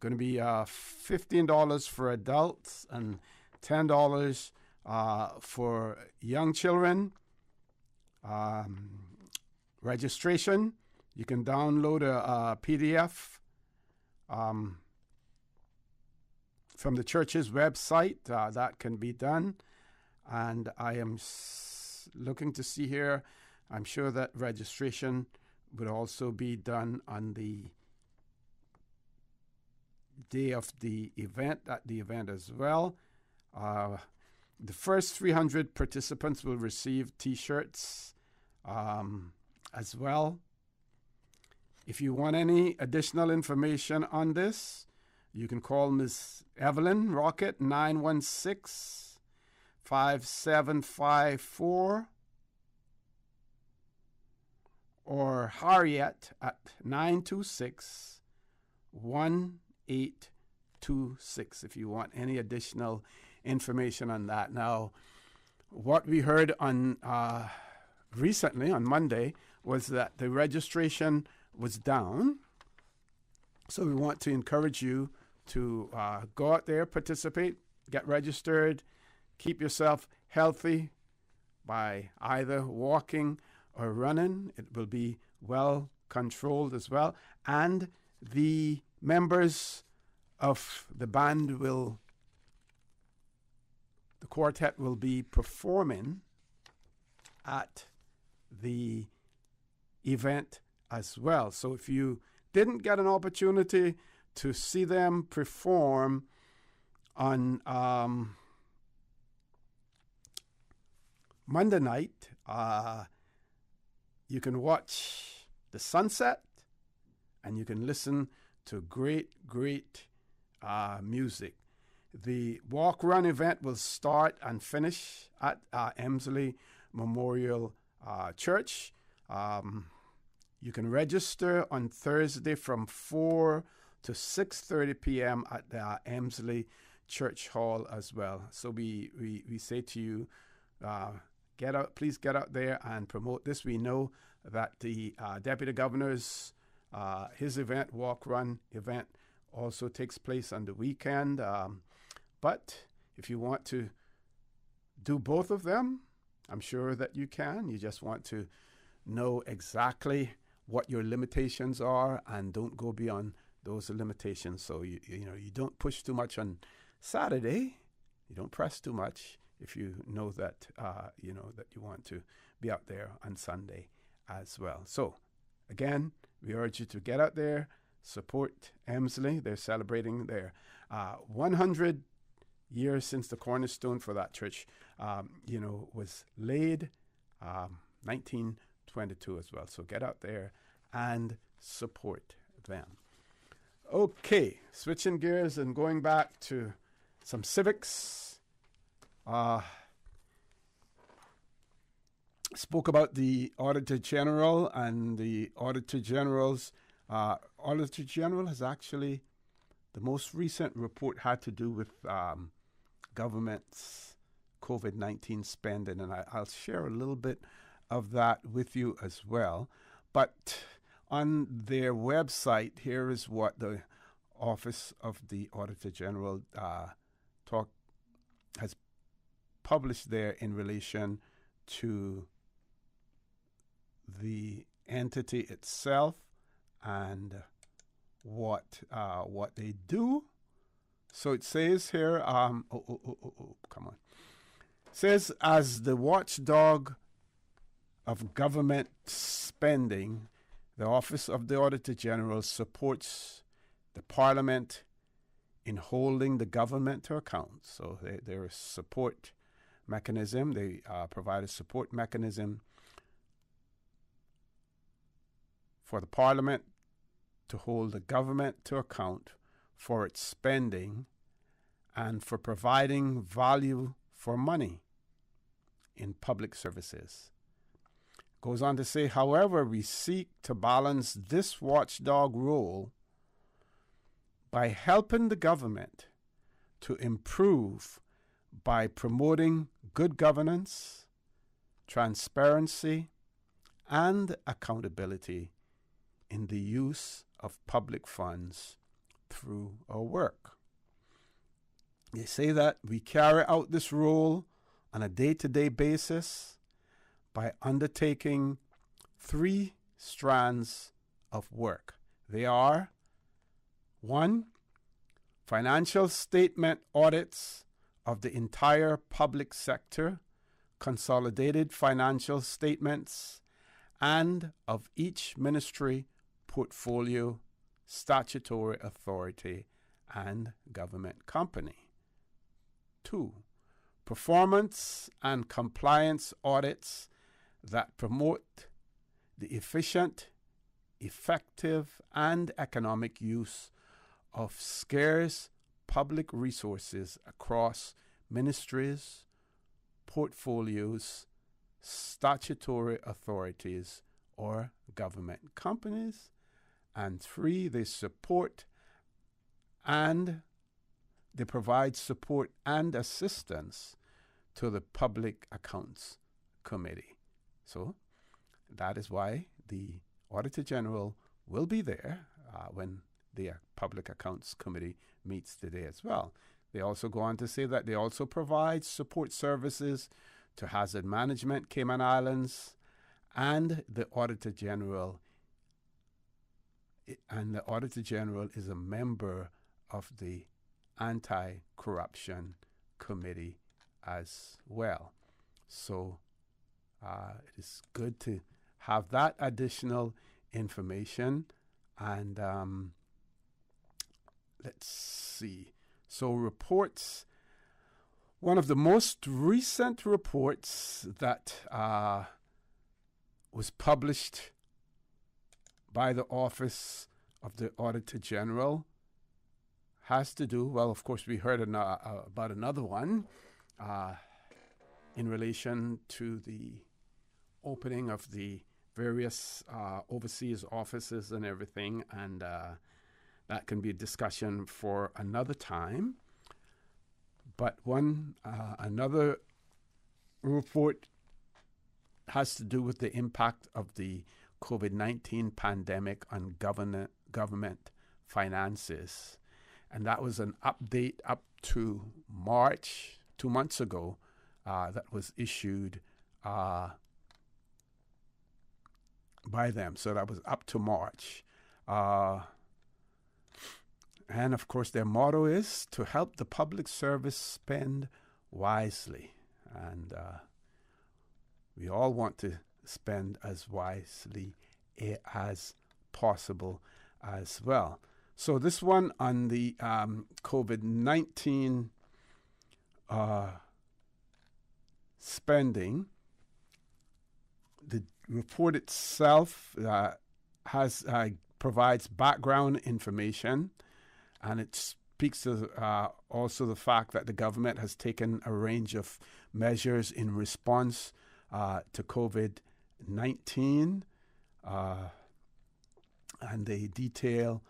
to be $15 for adults and $10 for young children. Registration, you can download a PDF from the church's website. That can be done. And I am looking to see here, I'm sure that registration would also be done on the day of the event, at the event as well. The first 300 participants will receive T-shirts as well. If you want any additional information on this, you can call Ms. Evelyn Rocket, 916-5754, or Harriet at 926-1826 if you want any additional information on that. Now, what we heard on recently on Monday was that the registration was down. So we want to encourage you to go out there, participate, get registered, keep yourself healthy by either walking or running. It will be well controlled as well. And the members of the band the quartet will be performing at the event as well. So if you didn't get an opportunity to see them perform on Monday night, you can watch the sunset and you can listen to great music. The walk-run event will start and finish at Emsley Memorial Church. You can register on Thursday from 4 to 6:30 p.m. at the Emsley Church Hall as well. So we say to you, please get out there and promote this. We know that the Deputy Governor's his event, walk-run event, also takes place on the weekend. But if you want to do both of them, I'm sure that you can. You just want to know exactly what your limitations are and don't go beyond those limitations. So you don't push too much on Saturday. You don't press too much if you know that that you want to be out there on Sunday as well. So again, we urge you to get out there, support Emsley. They're celebrating their 100 years since the cornerstone for that church was laid, 1922 as well. So get out there and support them. Okay, switching gears and going back to some civics. Spoke about the Auditor General and the Auditor General's. Auditor General has actually, the most recent report had to do with government's COVID-19 spending, and I'll share a little bit of that with you as well. But on their website, here is what the Office of the Auditor General has published there in relation to the entity itself and what they do. So it says here, come on. It says, as the watchdog of government spending, the Office of the Auditor General supports the Parliament in holding the government to account. So they're a support mechanism. They provide a support mechanism for the Parliament to hold the government to account for its spending and for providing value for money in public services. Goes on to say, however, we seek to balance this watchdog role by helping the government to improve by promoting good governance, transparency, and accountability in the use of public funds through our work. They say that we carry out this role on a day-to-day basis by undertaking 3 strands of work. They are: 1, financial statement audits of the entire public sector, consolidated financial statements, and of each ministry, portfolio, statutory authority, and government company. 2, performance and compliance audits that promote the efficient, effective, and economic use of scarce public resources across ministries, portfolios, statutory authorities, or government companies. And 3, they support and they provide support and assistance to the Public Accounts Committee. So that is why the Auditor General will be there when the Public Accounts Committee meets today as well. They also go on to say that they also provide support services to Hazard Management Cayman Islands and the Auditor General. And the Auditor General is a member of the Anti-Corruption Committee as well. So it is good to have that additional information. And let's see. So reports, one of the most recent reports that was published by the Office of the Auditor General has to do, well, of course, we heard about another one in relation to the opening of the various overseas offices and everything, and that can be a discussion for another time. But another report has to do with the impact of the COVID-19 pandemic on government finances. And that was an update up to March, 2 months ago, that was issued by them. So that was up to March. And of course, their motto is to help the public service spend wisely. And we all want to spend as wisely as possible as well. So this one on the COVID-19 spending, the report itself provides background information, and it speaks to also the fact that the government has taken a range of measures in response to COVID-19, and they detail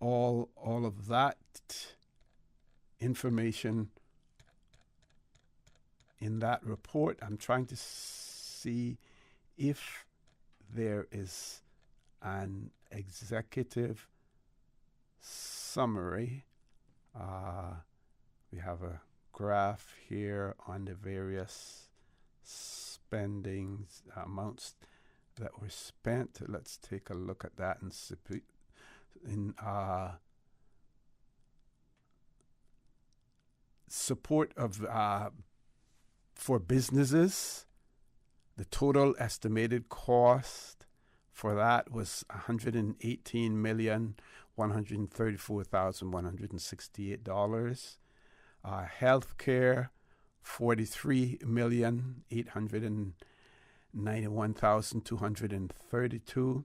all of that information in that report. I'm trying to see if there is an executive summary. We have a graph here on the various spendings amounts that were spent. Let's take a look at that and in support of for businesses. The total estimated cost for that was $118,134,168. Healthcare, $43,891,232.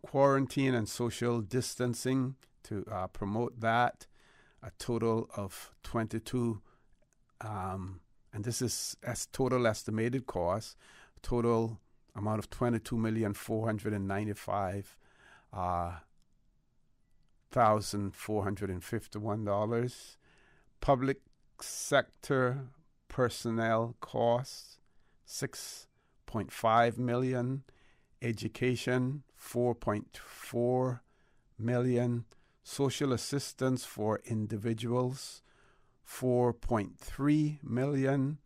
Quarantine and social distancing to promote that, a total of 22, and this is as total estimated cost, total amount of $22,495,451. Public sector personnel costs, $6.5 million. Education, $4.4 million. Social assistance for individuals, $4.3 million.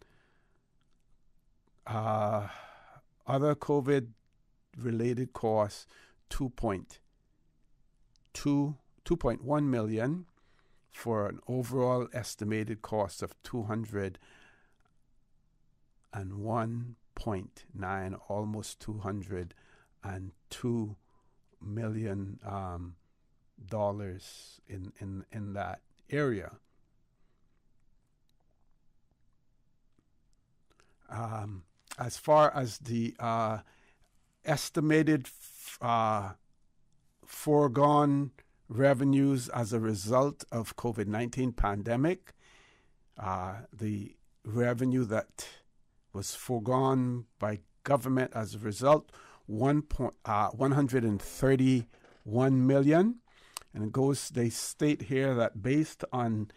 Other COVID-related costs, $2.1 million, for an overall estimated cost of $201.9, almost $202 million dollars in that area. As far as the estimated foregone revenues as a result of COVID-19 pandemic, the revenue that was foregone by government as a result, $131 million. And they state here that based on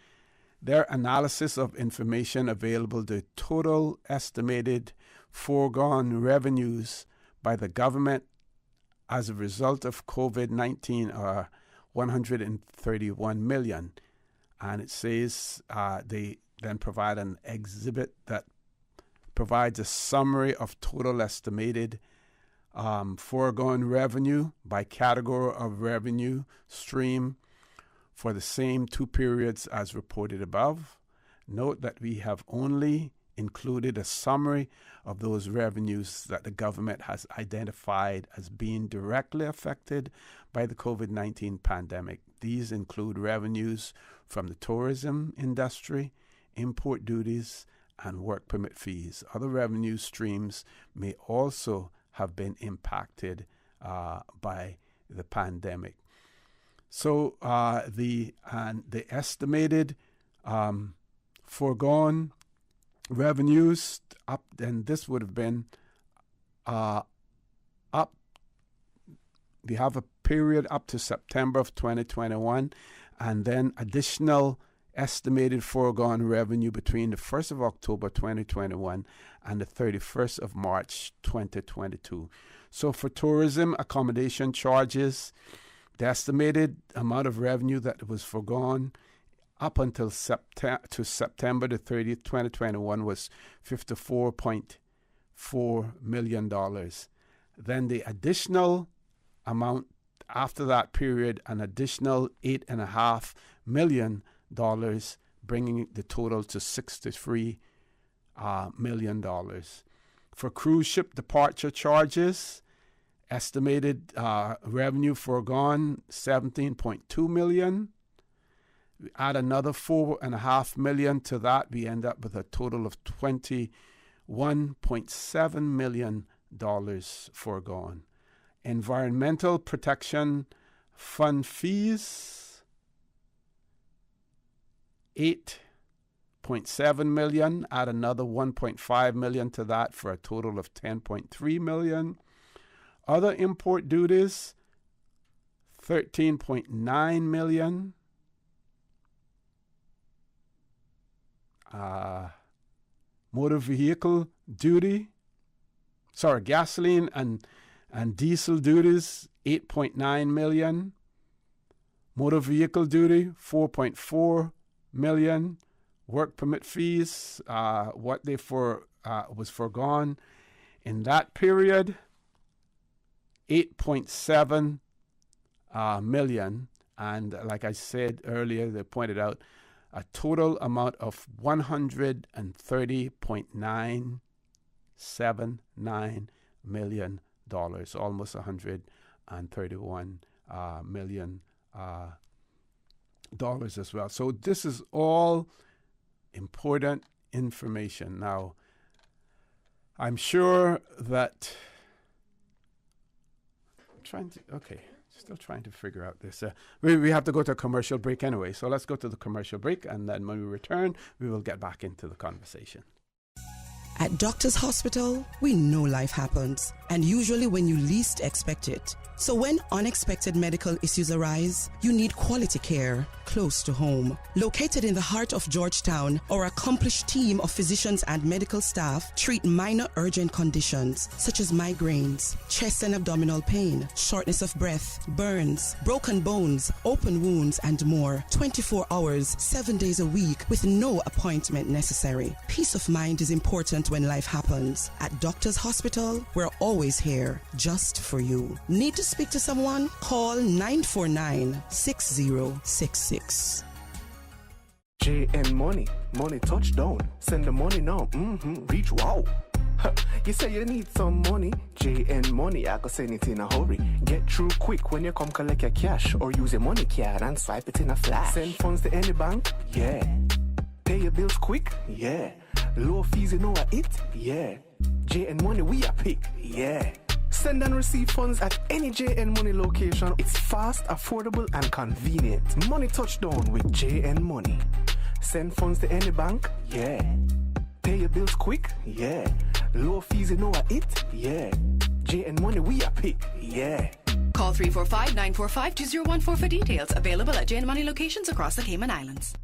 their analysis of information available, the total estimated foregone revenues by the government as a result of COVID-19 are 131 million. And it says they then provide an exhibit that provides a summary of total estimated foregone revenue by category of revenue stream for the same 2 periods as reported above. Note that we have only included a summary of those revenues that the government has identified as being directly affected by the COVID-19 pandemic. These include revenues from the tourism industry, import duties, and work permit fees. Other revenue streams may also have been impacted by the pandemic. So the estimated foregone revenues up, and this would have been up. We have a period up to September of 2021, and then additional estimated foregone revenue between the 1st of October 2021 and the 31st of March 2022. So for tourism accommodation charges, the estimated amount of revenue that was foregone up until September the 30th, 2021 was $54.4 million. Then the additional amount after that period, an additional $8.5 million, bringing the total to $63 million. For cruise ship departure charges, estimated revenue foregone $17.2 million. We add another $4.5 million to that, we end up with a total of $21.7 million foregone. Environmental Protection Fund fees, $8.7 million. Add another $1.5 million to that for a total of $10.3 million. Other import duties, $13.9 million. Motor vehicle duty, gasoline and diesel duties, $8.9 million. Motor vehicle duty, $4.4 million. Work permit fees, what they was foregone in that period, $8.7 million. And like I said earlier, they pointed out a total amount of $130.979 million, almost $131 million as well. So this is all important information. Now, I'm sure that still trying to figure out this. We have to go to a commercial break anyway, so let's go to the commercial break, and then when we return, we will get back into the conversation. At Doctors Hospital, we know life happens, and usually when you least expect it. So when unexpected medical issues arise, you need quality care close to home. Located in the heart of Georgetown, our accomplished team of physicians and medical staff treat minor urgent conditions such as migraines, chest and abdominal pain, shortness of breath, burns, broken bones, open wounds, and more. 24 hours, 7 days a week with no appointment necessary. Peace of mind is important when life happens. At Doctors Hospital, we're always here just for you. Need to speak to someone? Call 949-6066. JN Money touchdown. Send the money now. Reach wow. You say you need some money. JN Money, I can send it in a hurry. Get through quick when you come collect your cash, or use a money card and swipe it in a flash. Send funds to any bank, yeah. Pay your bills quick, yeah. Low fees, you know what it, yeah. JN Money, we are pick, yeah. Send and receive funds at any JN Money location. It's fast, affordable, and convenient. Money touchdown with JN Money. Send funds to any bank, yeah. Pay your bills quick, yeah. Low fees, you know what it, yeah. JN Money, we are pick, yeah. Call 345-945-2014 for details. Available at JN Money locations across the Cayman Islands.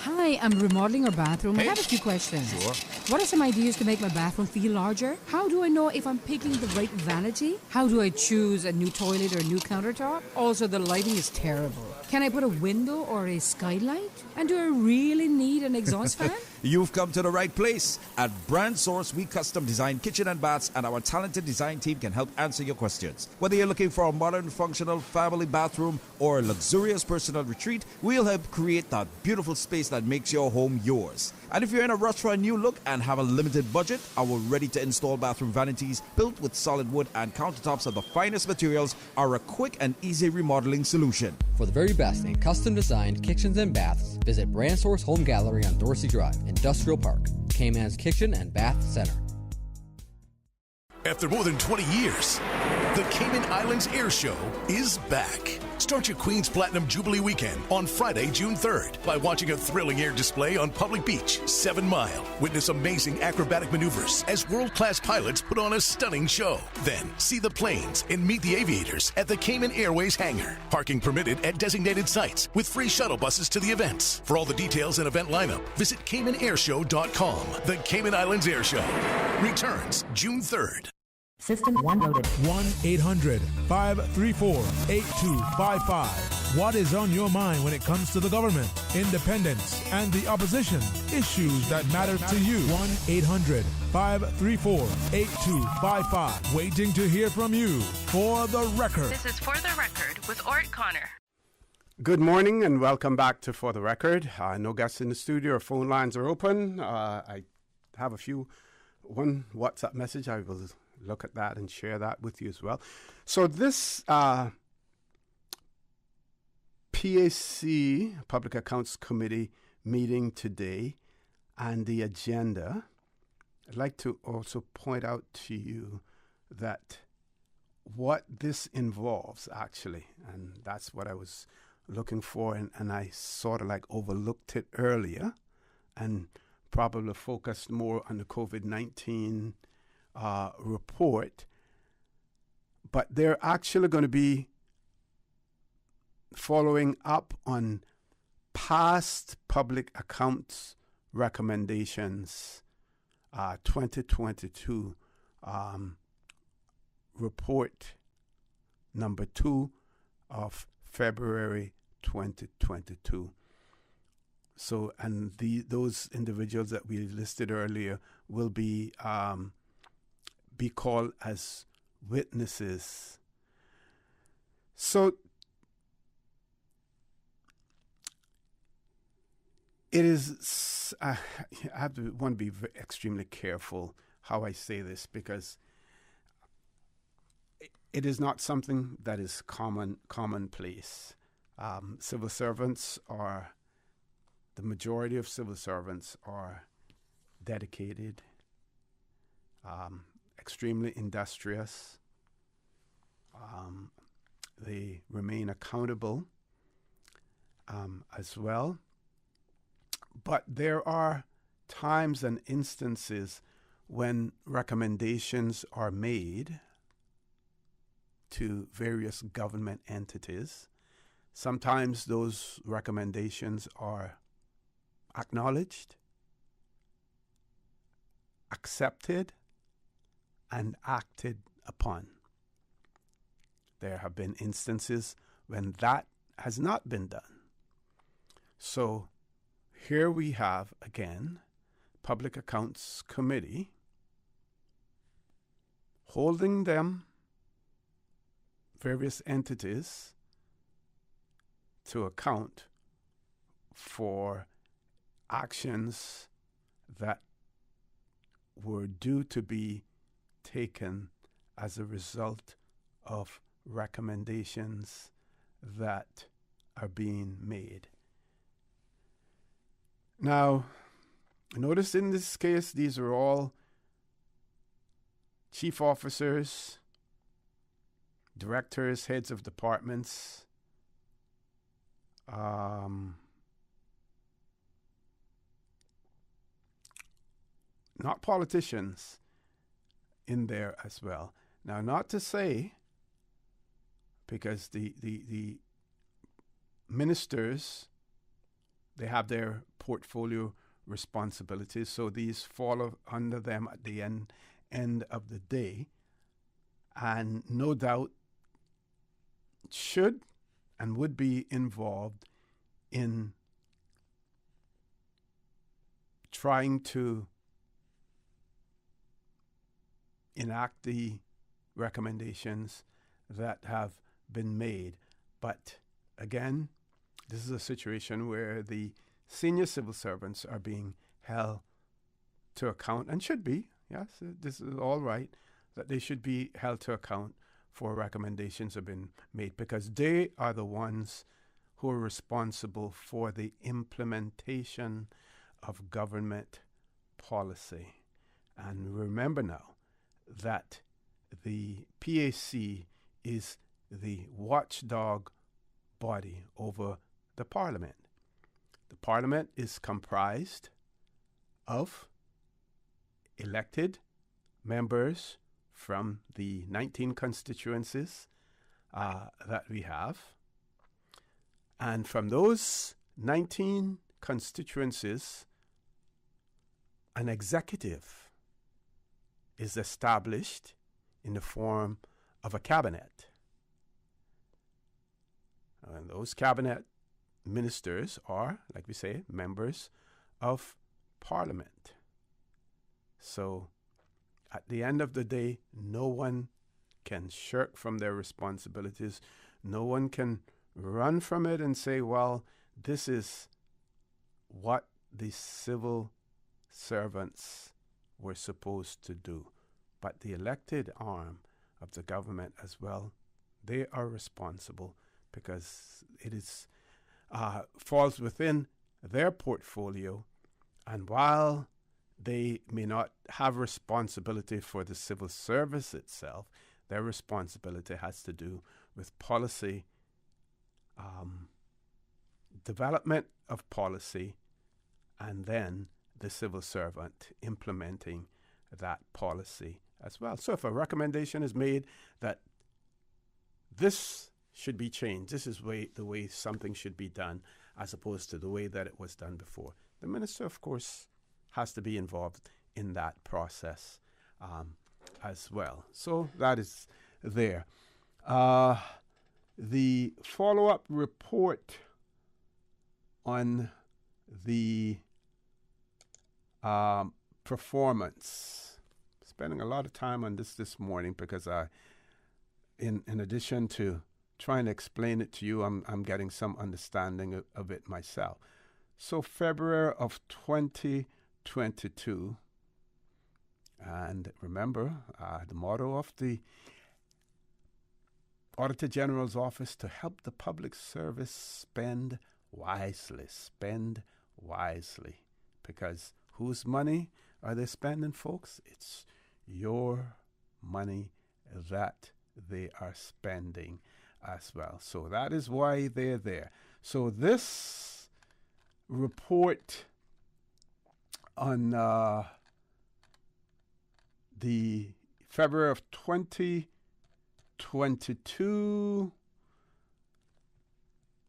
Hi, I'm remodeling our bathroom. I have a few questions. Sure. What are some ideas to make my bathroom feel larger? How do I know if I'm picking the right vanity? How do I choose a new toilet or a new countertop? Also, the lighting is terrible. Can I put a window or a skylight? And do I really need an exhaust fan? You've come to the right place. At Brand Source, we custom design kitchen and baths, and our talented design team can help answer your questions. Whether you're looking for a modern, functional family bathroom or a luxurious personal retreat, we'll help create that beautiful space that makes your home yours. And if you're in a rush for a new look and have a limited budget, our ready-to-install bathroom vanities, built with solid wood and countertops of the finest materials, are a quick and easy remodeling solution. For the very best in custom-designed kitchens and baths, visit Brand Source Home Gallery on Dorsey Drive, Industrial Park, Cayman's Kitchen and Bath Center. After more than 20 years, the Cayman Islands Air Show is back. Start your Queen's Platinum Jubilee weekend on Friday, June 3rd by watching a thrilling air display on Public Beach, 7 Mile. Witness amazing acrobatic maneuvers as world-class pilots put on a stunning show. Then see the planes and meet the aviators at the Cayman Airways hangar. Parking permitted at designated sites with free shuttle buses to the events. For all the details and event lineup, visit CaymanAirShow.com. The Cayman Islands Air Show returns June 3rd. System 1 loaded. 1-800-534-8255. What is on your mind when it comes to the government, independence, and the opposition? Issues that matter to you. 1-800-534-8255. Waiting to hear from you. For the record. This is For the Record with Ort Connor. Good morning and welcome back to For the Record. No guests in the studio. Our phone lines are open. I have one WhatsApp message. I will look at that and share that with you as well. So this PAC, Public Accounts Committee meeting today, and the agenda, I'd like to also point out to you that what this involves actually, and that's what I was looking for, and I sort of like overlooked it earlier and probably focused more on the COVID-19 report, but they're actually going to be following up on past public accounts recommendations, 2022 report number 2 of February 2022. So, and those individuals that we listed earlier will be called as witnesses. So it is, I want to be extremely careful how I say this, because it is not something that is commonplace. Civil servants are, the majority of civil servants are dedicated, extremely industrious. They remain accountable as well. But there are times and instances when recommendations are made to various government entities. Sometimes those recommendations are acknowledged, accepted, and acted upon. There have been instances when that has not been done. So here we have, again, Public Accounts Committee holding them, various entities, to account for actions that were due to be taken as a result of recommendations that are being made. Now, notice in this case, these are all chief officers, directors, heads of departments, not politicians in there as well. Now, not to say, because the ministers, they have their portfolio responsibilities. So these fall under them at the end of the day. And no doubt should and would be involved in trying to enact the recommendations that have been made. But again, this is a situation where the senior civil servants are being held to account, and should be, yes, this is all right, that they should be held to account for recommendations have been made, because they are the ones who are responsible for the implementation of government policy. And remember now that the PAC is the watchdog body over the Parliament. The Parliament is comprised of elected members from the 19 constituencies that we have. And from those 19 constituencies, an executive is established in the form of a cabinet. And those cabinet ministers are, like we say, members of Parliament. So at the end of the day, no one can shirk from their responsibilities. No one can run from it and say, well, this is what the civil servants were supposed to do. But the elected arm of the government as well, they are responsible because it is falls within their portfolio. And while they may not have responsibility for the civil service itself, their responsibility has to do with policy, development of policy, and then the civil servant implementing that policy as well. So if a recommendation is made that this should be changed, this is the way something should be done, as opposed to the way that it was done before, the minister, of course, has to be involved in that process as well. So that is there. The follow-up report on the performance. Spending a lot of time on this morning because in addition to trying to explain it to you, I'm getting some understanding of it myself. So February of 2022, and remember, the motto of the Auditor General's office: to help the public service spend wisely, because whose money are they spending, folks? It's your money that they are spending as well. So that is why they're there. So this report on the February of 2022,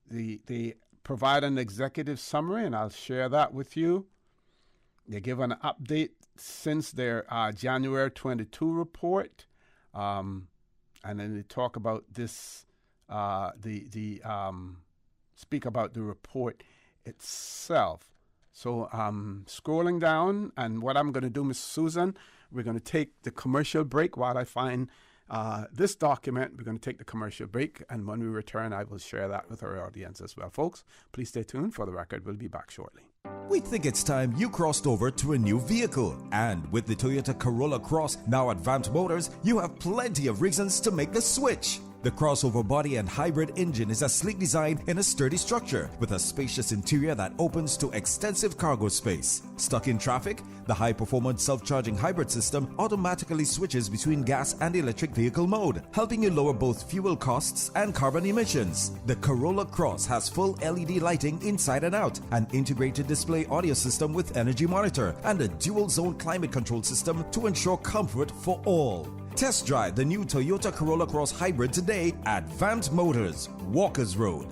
they provide an executive summary, and I'll share that with you. They give an update since their January 22 report, and then they talk about this, speak about the report itself. So scrolling down, and what I'm going to do, Ms. Susan, we're going to take the commercial break while I find this document. We're going to take the commercial break, and when we return, I will share that with our audience as well. Folks, please stay tuned. For the record, we'll be back shortly. We think it's time you crossed over to a new vehicle. And with the Toyota Corolla Cross now at Vant Motors, you have plenty of reasons to make the switch. The crossover body and hybrid engine is a sleek design in a sturdy structure with a spacious interior that opens to extensive cargo space. Stuck in traffic? The high-performance self-charging hybrid system automatically switches between gas and electric vehicle mode, helping you lower both fuel costs and carbon emissions. The Corolla Cross has full LED lighting inside and out, an integrated display audio system with energy monitor, and a dual-zone climate control system to ensure comfort for all. Test drive the new Toyota Corolla Cross Hybrid today at Vant Motors, Walkers Road.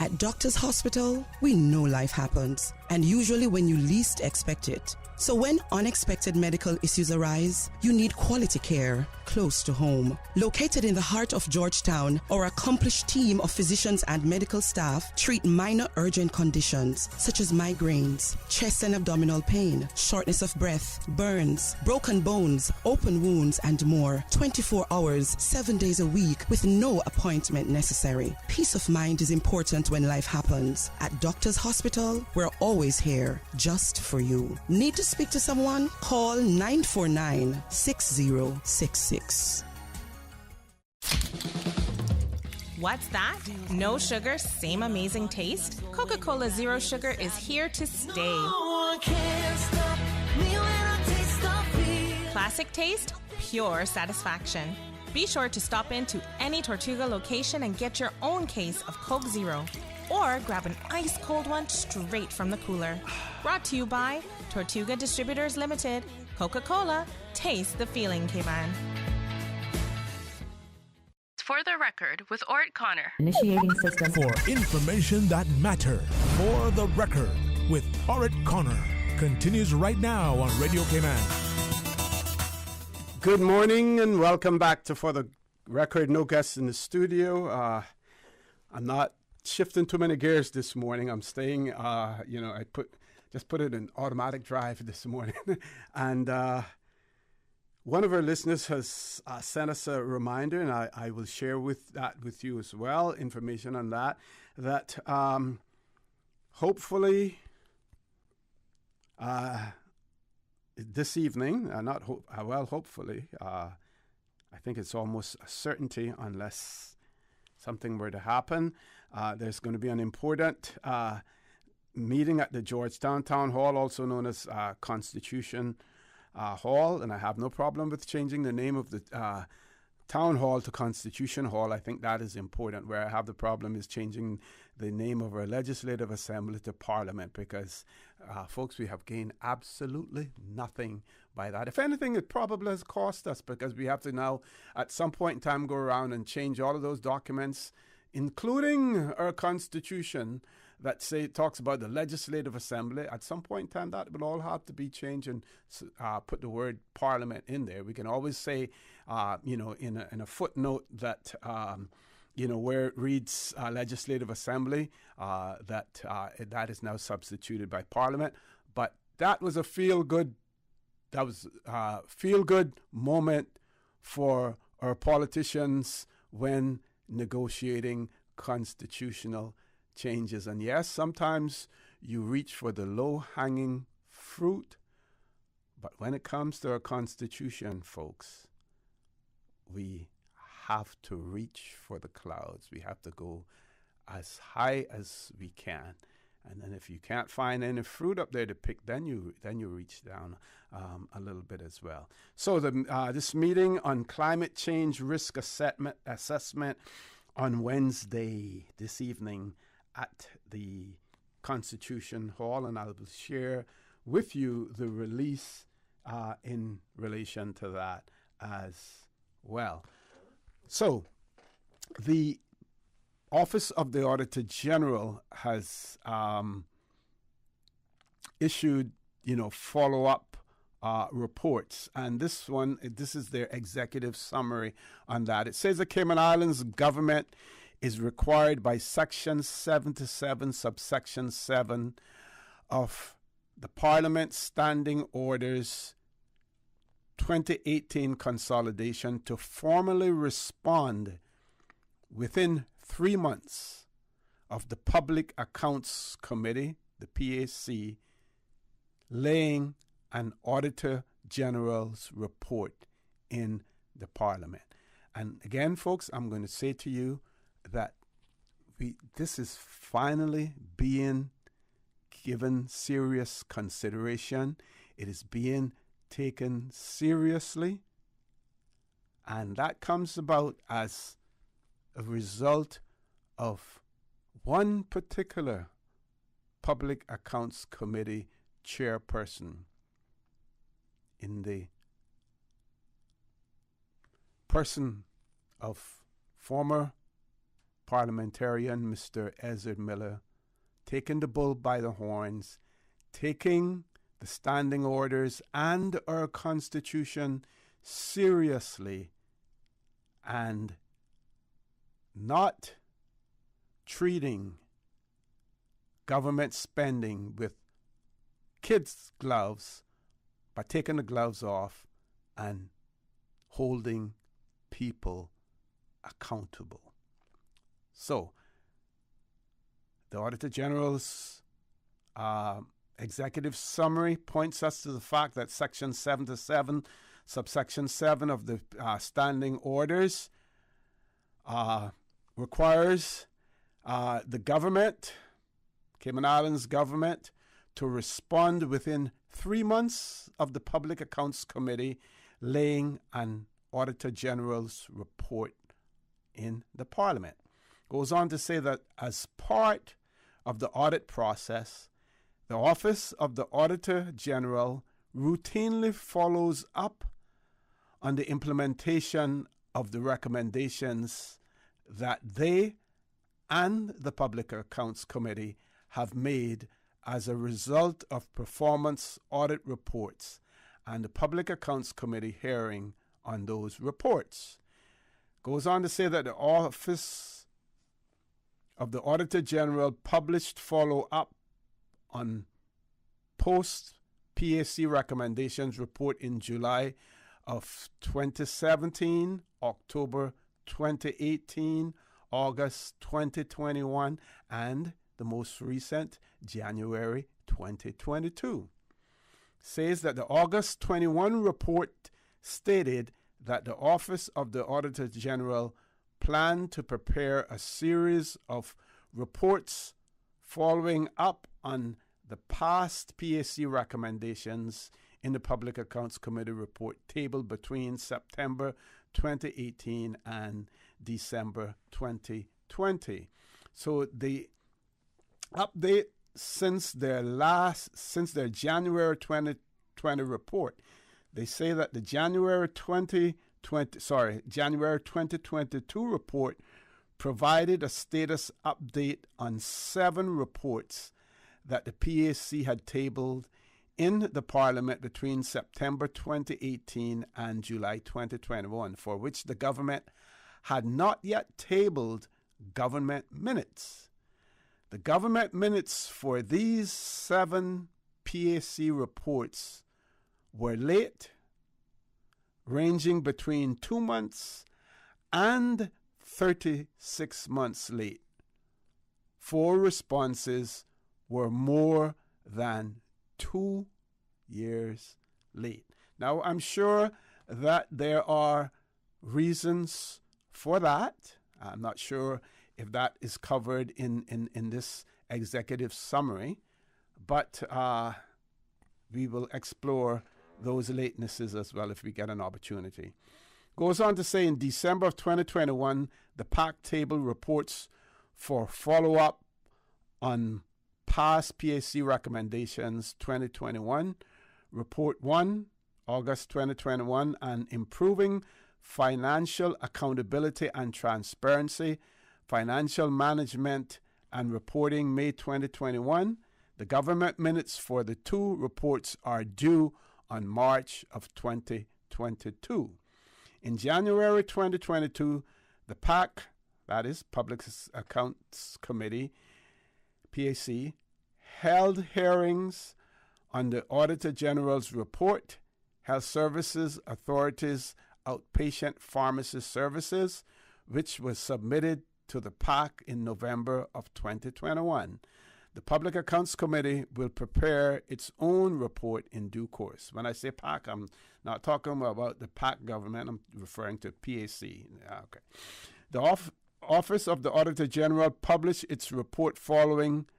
At Doctors Hospital, we know life happens, and usually when you least expect it. So when unexpected medical issues arise, you need quality care close to home. Located in the heart of Georgetown, our accomplished team of physicians and medical staff treat minor urgent conditions such as migraines, chest and abdominal pain, shortness of breath, burns, broken bones, open wounds, and more. 24 hours, 7 days a week with no appointment necessary. Peace of mind is important when life happens. At Doctors Hospital, we're always here just for you. Need to speak to someone? Call 949-6066. What's that? No sugar, same amazing taste? Coca-Cola Zero Sugar is here to stay. Classic taste, pure satisfaction. Be sure to stop into any Tortuga location and get your own case of Coke Zero. Or grab an ice-cold one straight from the cooler. Brought to you by Tortuga Distributors Limited. Coca-Cola, taste the feeling, Cayman. For the record, with Ort Connor. Initiating system. For information that matter. For the record, with Auditor General. Continues right now on Radio Cayman. Good morning and welcome back to For the Record. No guests in the studio. I'm not shifting too many gears this morning. I'm staying, I just put it in automatic drive this morning. And one of our listeners has sent us a reminder, and I will share with you as well, information on that hopefully this evening, hopefully, I think it's almost a certainty unless something were to happen. There's going to be an important meeting at the Georgetown Town Hall, also known as Constitution Hall, and I have no problem with changing the name of the Town Hall to Constitution Hall. I think that is important. Where I have the problem is changing the name of our Legislative Assembly to Parliament, because, folks, we have gained absolutely nothing by that. If anything, it probably has cost us, because we have to now, at some point in time, go around and change all of those documents, including our Constitution, that talks about the Legislative Assembly. At some point in time, that will all have to be changed and put the word Parliament in there. We can always say, in a footnote that, where it reads Legislative Assembly, that is now substituted by Parliament. But that was a feel-good moment for our politicians when negotiating constitutional changes. And yes, sometimes you reach for the low-hanging fruit, but when it comes to our Constitution, folks, we have to reach for the clouds. We have to go as high as we can. And then if you can't find any fruit up there to pick, then you reach down a little bit as well. So this meeting on climate change risk assessment on Wednesday, this evening, at the Constitution Hall, and I will share with you the release in relation to that as well. So, the Office of the Auditor General has issued, follow-up reports, and this is their executive summary on that. It says the Cayman Islands government is required by Section 77, subsection 7 of the Parliament Standing Orders 2018 consolidation to formally respond within 3 months of the Public Accounts Committee, the PAC, laying an Auditor General's report in the Parliament. And again, folks, I'm going to say to you that this is finally being given serious consideration. It is being taken seriously, and that comes about as a result of one particular Public Accounts Committee chairperson in the person of former parliamentarian, Mr. Ezra Miller, taking the bull by the horns, taking the standing orders and our Constitution seriously, and not treating government spending with kids' gloves, by taking the gloves off and holding people accountable. So, the Auditor General's executive summary points us to the fact that Section 77, subsection 7 of the standing orders requires the government, Cayman Islands government, to respond within 3 months of the Public Accounts Committee laying an Auditor General's report in the Parliament. Goes on to say that as part of the audit process, the Office of the Auditor General routinely follows up on the implementation of the recommendations that they and the Public Accounts Committee have made as a result of performance audit reports and the Public Accounts Committee hearing on those reports. Goes on to say that the Office of the Auditor General published follow-up on post-PAC recommendations report in July of 2017, October 2018, August 2021, and the most recent, January 2022. Says that the August 21 report stated that the Office of the Auditor General planned to prepare a series of reports following up on the past PAC recommendations in the Public Accounts Committee report tabled between September 2018 and December 2020. So the update since their January 2020 report, they say that the January 2022 report provided a status update on 7 reports that the PAC had tabled in the Parliament between September 2018 and July 2021, for which the government had not yet tabled government minutes. The government minutes for these 7 PAC reports were late, ranging between 2 months and 36 months late. 4 responses were more than 2 years late. Now, I'm sure that there are reasons for that. I'm not sure if that is covered in this executive summary, but we will explore those latenesses as well if we get an opportunity. Goes on to say in December of 2021, the PAC table reports for follow-up on past PAC recommendations 2021, Report 1, August 2021, and Improving Financial Accountability and Transparency, Financial Management and Reporting, May 2021. The government minutes for the 2 reports are due on March of 2022. In January 2022, the PAC, that is Public Accounts Committee, PAC, held hearings on the Auditor General's report, Health Services Authorities Outpatient Pharmacy Services, which was submitted to the PAC in November of 2021. The Public Accounts Committee will prepare its own report in due course. When I say PAC, I'm not talking about the PAC government, I'm referring to PAC. Okay. The Office of the Auditor General published its report follow-up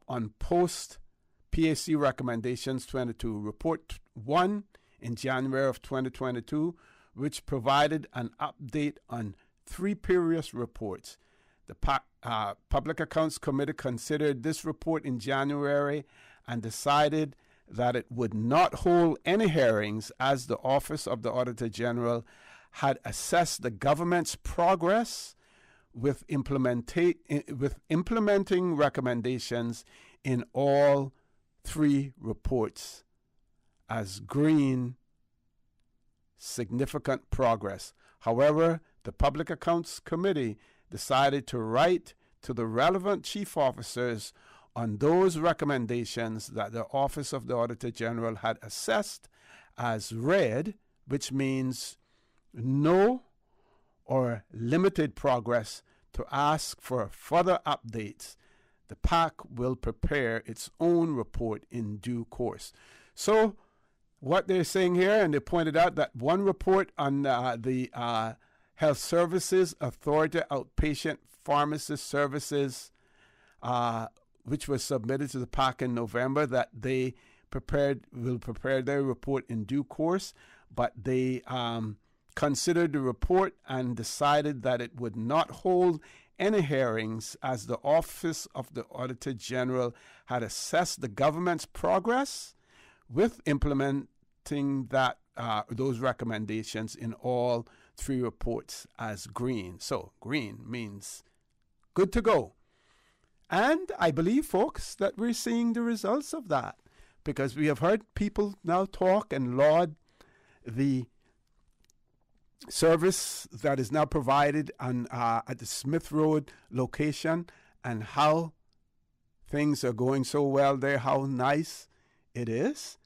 on post-PAC recommendations 22. Report 1 in January of 2022, which provided an update on 3 previous reports. The Public Accounts Committee considered this report in January and decided that it would not hold any hearings as the Office of the Auditor General had assessed the government's progress with implementing recommendations in all 3 reports as green, significant progress. However, the Public Accounts Committee decided to write to the relevant chief officers on those recommendations that the Office of the Auditor General had assessed as red, which means no or limited progress, to ask for further updates. The PAC will prepare its own report in due course. So what they're saying here, and they pointed out that one report on the Health Services Authority Outpatient Pharmacist Services, which was submitted to the PAC in November, that they will prepare their report in due course, but they considered the report and decided that it would not hold any hearings as the Office of the Auditor General had assessed the government's progress with implementing those recommendations in all 3 reports as green. So green means good to go. And I believe, folks, that we're seeing the results of that, because we have heard people now talk and laud the service that is now provided at the Smith Road location and how things are going so well there, how nice it is.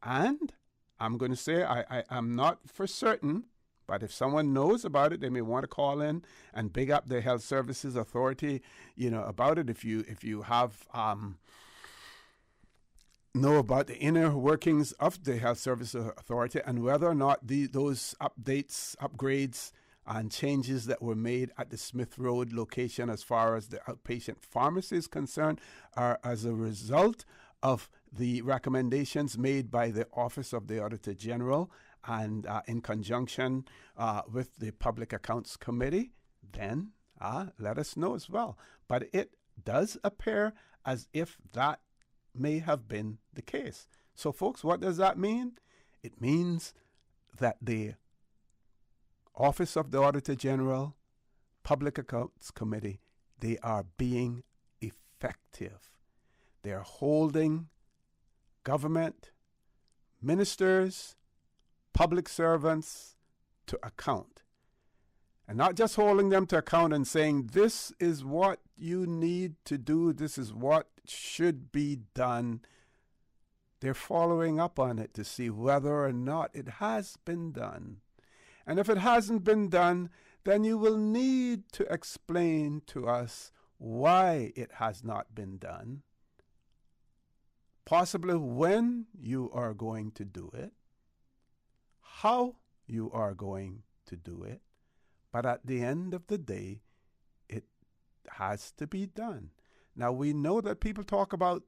And I'm going to say I'm not for certain, but if someone knows about it, they may want to call in and big up the Health Services Authority, about it. If you have know about the inner workings of the Health Services Authority and whether or not those updates, upgrades, and changes that were made at the Smith Road location as far as the outpatient pharmacy is concerned are as a result of the recommendations made by the Office of the Auditor General and in conjunction with the Public Accounts Committee, then let us know as well. But it does appear as if that may have been the case. So, folks, what does that mean? It means that the Office of the Auditor General, Public Accounts Committee, they are being effective. They're holding government, ministers, public servants to account. And not just holding them to account and saying, this is what you need to do, this is what should be done. They're following up on it to see whether or not it has been done. And if it hasn't been done, then you will need to explain to us why it has not been done, possibly when you are going to do it, how you are going to do it. But at the end of the day, it has to be done. Now, we know that people talk about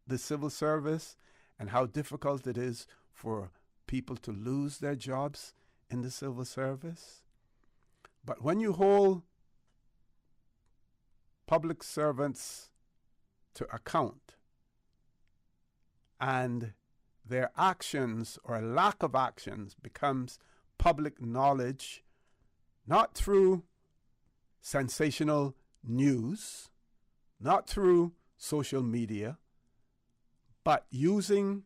the civil service and how difficult it is for people to lose their jobs in the civil service. But when you hold public servants to account and their actions or lack of actions becomes public knowledge, not through sensational news, not through social media, but using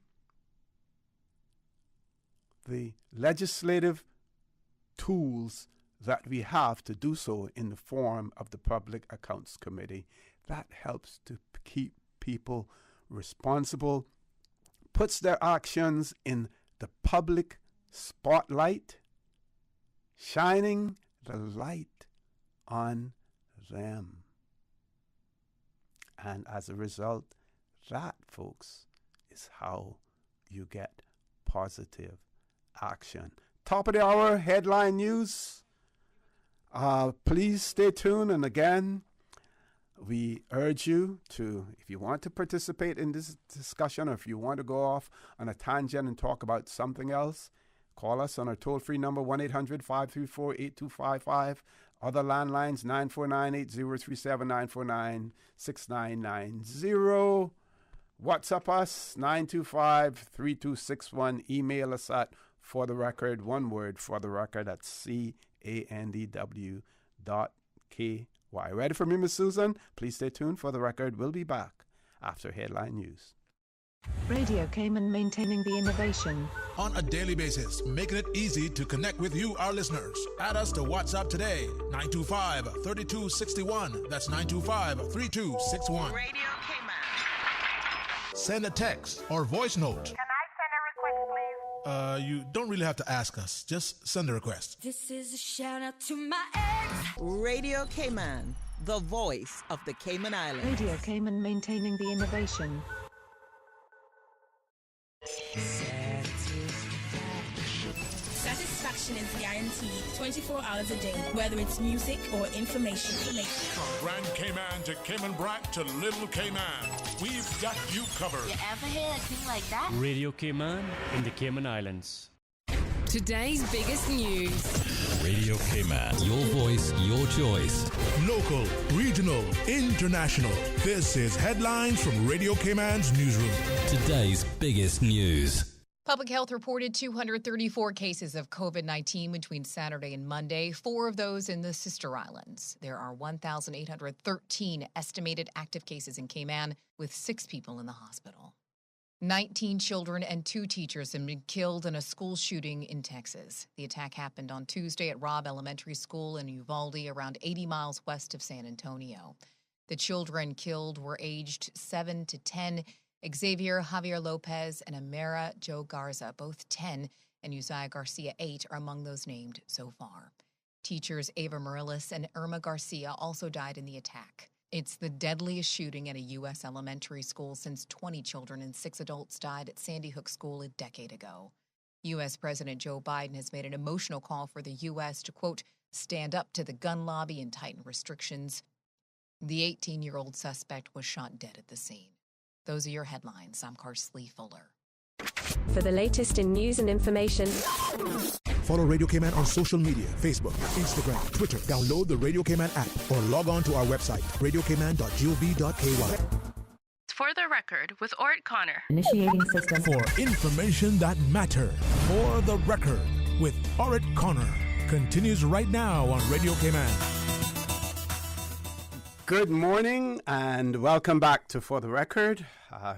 the legislative tools that we have to do so in the form of the Public Accounts Committee, that helps to keep people responsible, puts their actions in the public spotlight, shining the light on them. And as a result, that, folks, is how you get positive action. Top of the hour, headline news. Please stay tuned. And again, we urge you to, if you want to participate in this discussion or if you want to go off on a tangent and talk about something else, call us on our toll-free number, 1-800-534-8255. Other landlines, 949-8037, 949-6990. WhatsApp us, 925-3261. Email us at for the record, one word, for the record, at candew.ca. Ready for me, Miss Susan? Please stay tuned. For the record, we'll be back after headline news. Radio Cayman, maintaining the innovation. On a daily basis, making it easy to connect with you, our listeners. Add us to WhatsApp today, 925-3261. That's 925-3261. Radio Cayman. Send a text or voice note. Can I send a request, please? You don't really have to ask us. Just send a request. This is a shout out to my ex. Radio Cayman, the voice of the Cayman Islands. Radio Cayman, maintaining the innovation. Satisfaction is guaranteed 24 hours a day, whether it's music or information. From Grand Cayman to Cayman Brac to Little Cayman, we've got you covered. You ever hear a thing like that? Radio Cayman in the Cayman Islands. Today's biggest news. Radio Cayman. Your voice, your choice. Local, regional, international. This is Headlines from Radio Cayman's newsroom. Today's biggest news. Public Health reported 234 cases of COVID-19 between Saturday and Monday, 4 of those in the sister islands. There are 1,813 estimated active cases in Cayman, with 6 people in the hospital. 19 children and 2 teachers have been killed in a school shooting in Texas. The attack happened on Tuesday at Robb Elementary School in Uvalde, around 80 miles west of San Antonio. The children killed were aged 7 to 10. Xavier Javier Lopez and Amara Joe Garza, both 10, and Uzziah Garcia, 8, are among those named so far. Teachers Ava Morales and Irma Garcia also died in the attack. It's the deadliest shooting at a U.S. elementary school since 20 children and 6 adults died at Sandy Hook School a decade ago. U.S. President Joe Biden has made an emotional call for the U.S. to, quote, stand up to the gun lobby and tighten restrictions. The 18-year-old suspect was shot dead at the scene. Those are your headlines. I'm Carsley Fuller. For the latest in news and information, follow Radio Cayman on social media, Facebook, Instagram, Twitter. Download the Radio Cayman app or log on to our website, radiocayman.gov.ky. For the record, with Ort Connor. Initiating system. For information that matter. For the record, with Ort Connor. Continues right now on Radio Cayman. Good morning and welcome back to For the Record.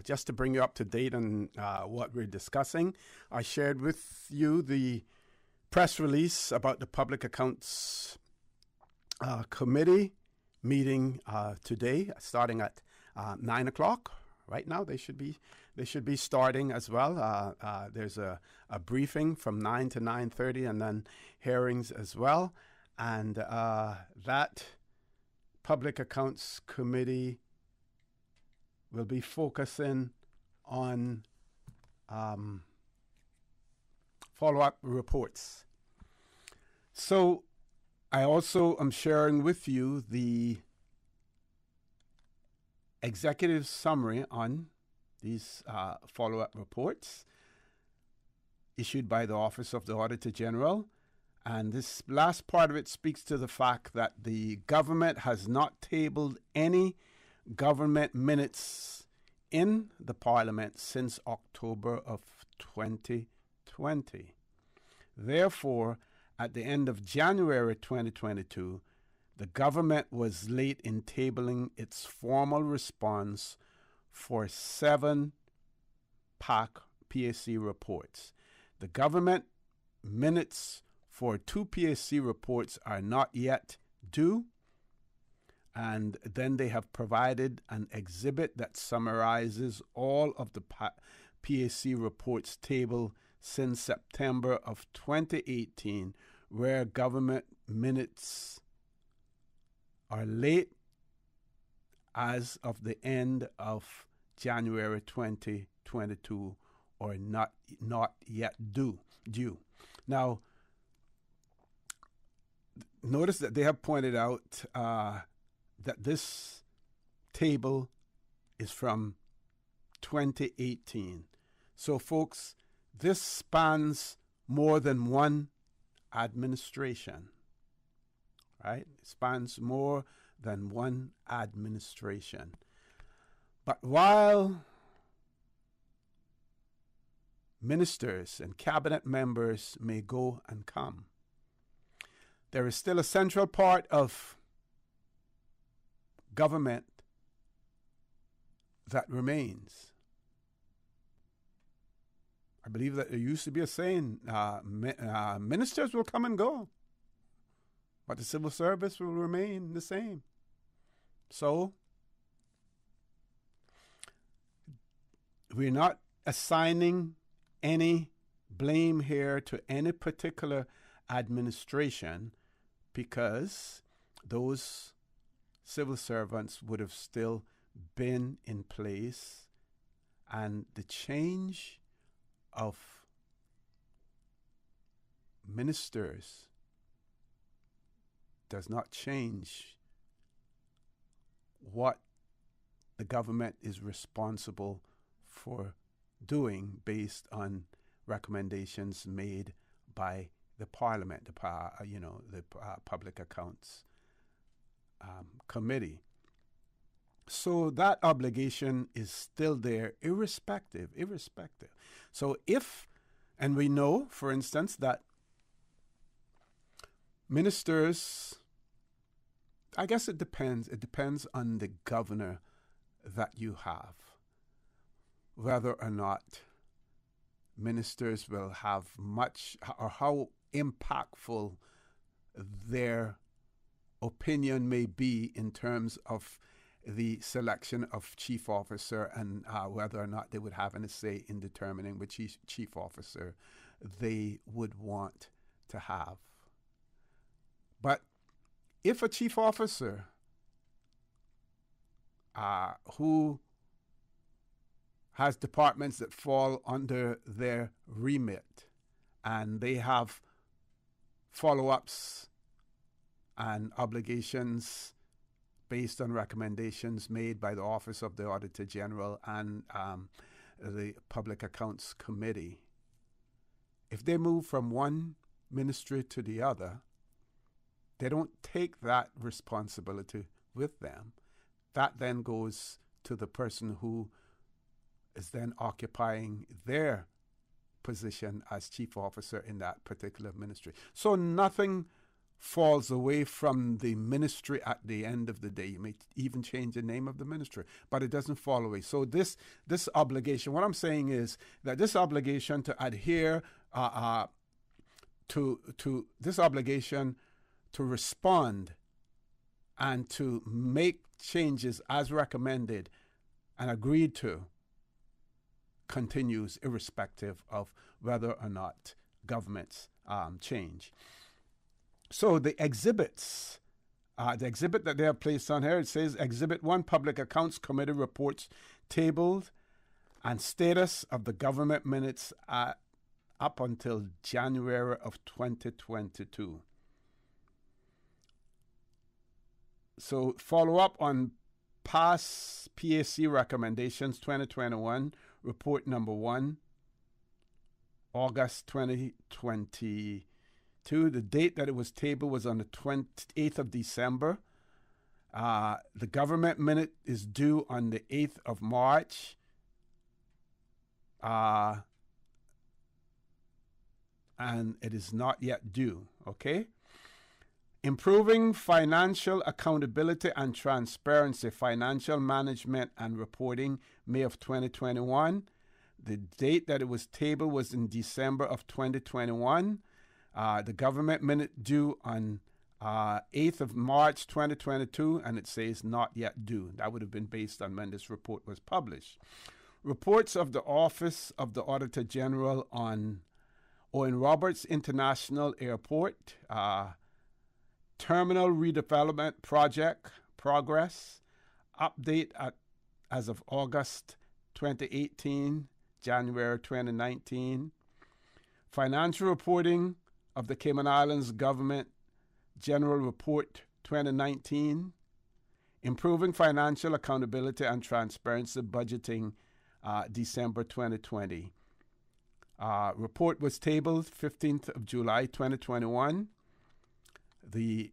Just to bring you up to date on what we're discussing, I shared with you the press release about the Public Accounts Committee meeting today, starting at 9 o'clock. Right now, they should be starting as well. There's a briefing from 9 to 9:30, and then hearings as well. And that Public Accounts Committee will be focusing on follow-up reports. So I also am sharing with you the executive summary on these follow-up reports issued by the Office of the Auditor General. And this last part of it speaks to the fact that the government has not tabled any government minutes in the Parliament since October of 2020. Therefore, at the end of January 2022, the government was late in tabling its formal response for 7 PAC reports. The government minutes for 2 PAC reports are not yet due, and then they have provided an exhibit that summarizes all of the PAC reports tabled since September of 2018, where government minutes are late as of the end of January 2022 or not yet due. Now, notice that they have pointed out that this table is from 2018. So, folks, this spans more than one administration, right? It spans more than one administration. But while ministers and cabinet members may go and come, there is still a central part of government that remains. I believe that there used to be a saying, ministers will come and go, but the civil service will remain the same. So, we're not assigning any blame here to any particular administration, because those civil servants would have still been in place, and the change of ministers does not change what the government is responsible for doing based on recommendations made by the Parliament, the Public Accounts Committee. So that obligation is still there, irrespective. So and we know, for instance, that ministers, I guess it depends. It depends on the governor that you have, whether or not ministers will have much, or how impactful their opinion may be in terms of the selection of chief officer, and whether or not they would have any say in determining which chief officer they would want to have. But if a chief officer who has departments that fall under their remit, and they have follow-ups and obligations based on recommendations made by the Office of the Auditor General and the Public Accounts Committee, if they move from one ministry to the other, they don't take that responsibility with them. That then goes to the person who is then occupying their position as chief officer in that particular ministry. So nothing falls away from the ministry at the end of the day. You may even change the name of the ministry, but it doesn't fall away. So this obligation, what I'm saying is that this obligation to adhere to this obligation to respond and to make changes as recommended and agreed to continues irrespective of whether or not governments change. So the exhibits, the exhibit that they have placed on here, it says Exhibit 1, Public Accounts Committee Reports Tabled and Status of the Government Minutes up until January of 2022. So follow up on past PAC recommendations, 2021, report number 1, August 2022. The date that it was tabled was on the 28th of December. The government minute is due on the 8th of March. And it is not yet due, okay? Improving financial accountability and transparency, financial management and reporting, May of 2021. The date that it was tabled was in December of 2021. The government minute due on 8th of March 2022, and it says not yet due. That would have been based on when this report was published. Reports of the Office of the Auditor General on Owen Roberts International Airport, Terminal Redevelopment Project Progress, update as of August 2018, January 2019. Financial reporting of the Cayman Islands Government General Report 2019, Improving Financial Accountability and Transparency Budgeting, December 2020. Report was tabled 15th of July 2021. The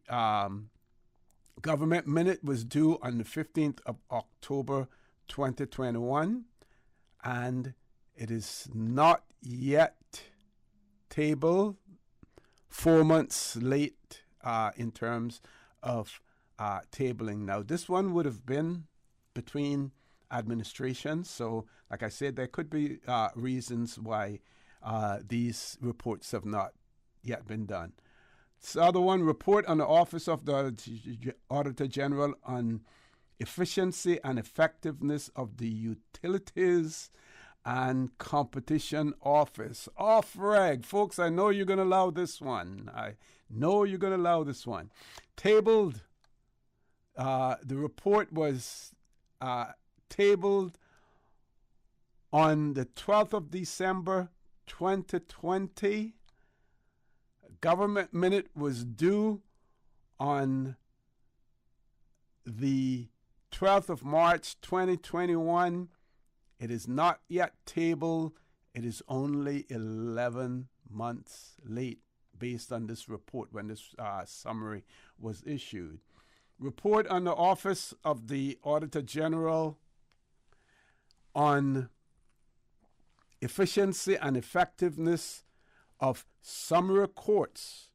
government minute was due on the 15th of October 2021, and it is not yet tabled, 4 months late in terms of tabling. Now, this one would have been between administrations. So, like I said, there could be reasons why these reports have not yet been done. This other one, report on the Office of the Auditor General on efficiency and effectiveness of the Utilities and Competition Office. Off reg. Folks, I know you're going to allow this one. Tabled. The report was tabled on the 12th of December, 2020. Government minute was due on the 12th of March, 2021. It is not yet tabled. It is only 11 months late based on this report when this summary was issued. Report on the Office of the Auditor General on efficiency and effectiveness of summary courts,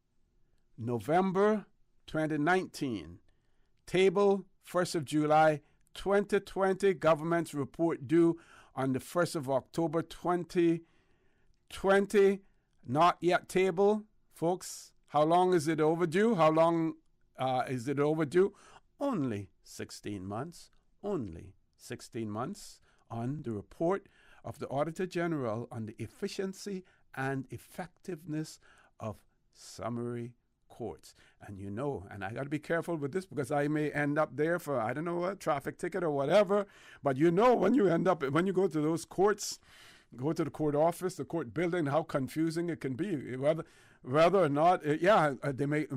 November 2019. Table 1st of July 2020. Government's report due on the 1st of October 2020. Not yet table. Folks, how long is it overdue? How long is it overdue? Only 16 months. Only 16 months on the report of the Auditor General on the efficiency and effectiveness of summary courts. And you know, and I got to be careful with this because I may end up there for, I don't know, a traffic ticket or whatever. But you know, when you go to those courts, go to the court office, the court building, how confusing it can be. Whether or not, they may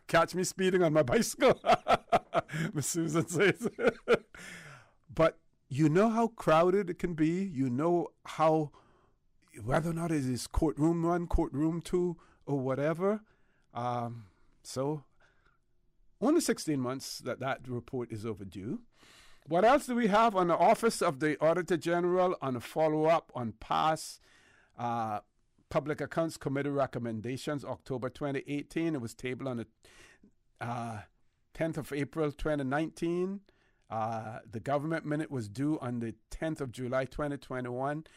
catch me speeding on my bicycle, Miss Susan says. But you know how crowded it can be. You know how, whether or not it is courtroom 1, courtroom 2, or whatever. So only 16 months that report is overdue. What else do we have on the Office of the Auditor General on a follow-up on past Public Accounts Committee recommendations, October 2018. It was tabled on the 10th of April 2019. The government minute was due on the 10th of July 2021.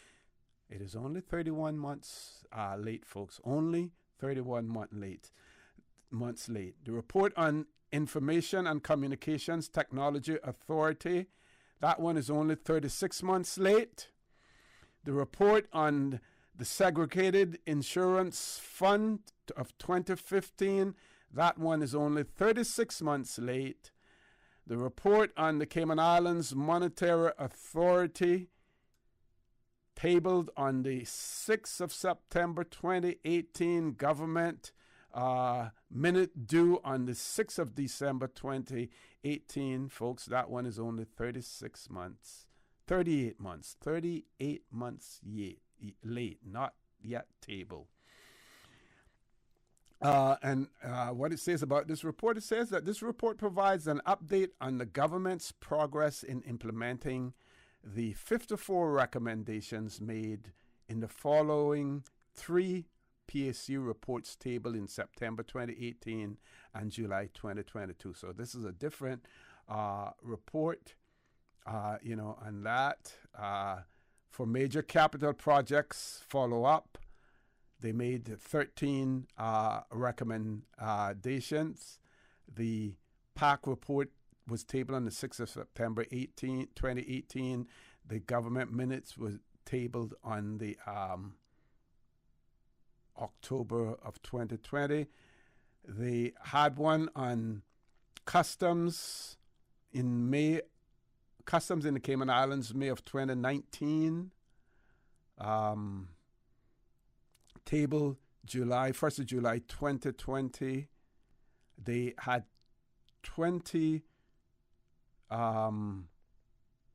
It is only 31 months late, folks. Only 31 months late. The report on Information and Communications Technology Authority, that one is only 36 months late. The report on the Segregated Insurance Fund of 2015, that one is only 36 months late. The report on the Cayman Islands Monetary Authority, tabled on the 6th of September 2018, government minute due on the 6th of December 2018. Folks, that one is only 38 months late, not yet tabled. And what it says about this report, it says that this report provides an update on the government's progress in implementing the 54 recommendations made in the following 3 PSU reports tabled in September 2018 and July 2022. So this is a different report, and that for major capital projects follow-up, they made 13 recommendations. The PAC report was tabled on the 6th of September 2018. The government minutes was tabled on the October of 2020. They had one on customs in May, customs in the Cayman Islands, May of 2019. Table July, 1st of July 2020. They had 20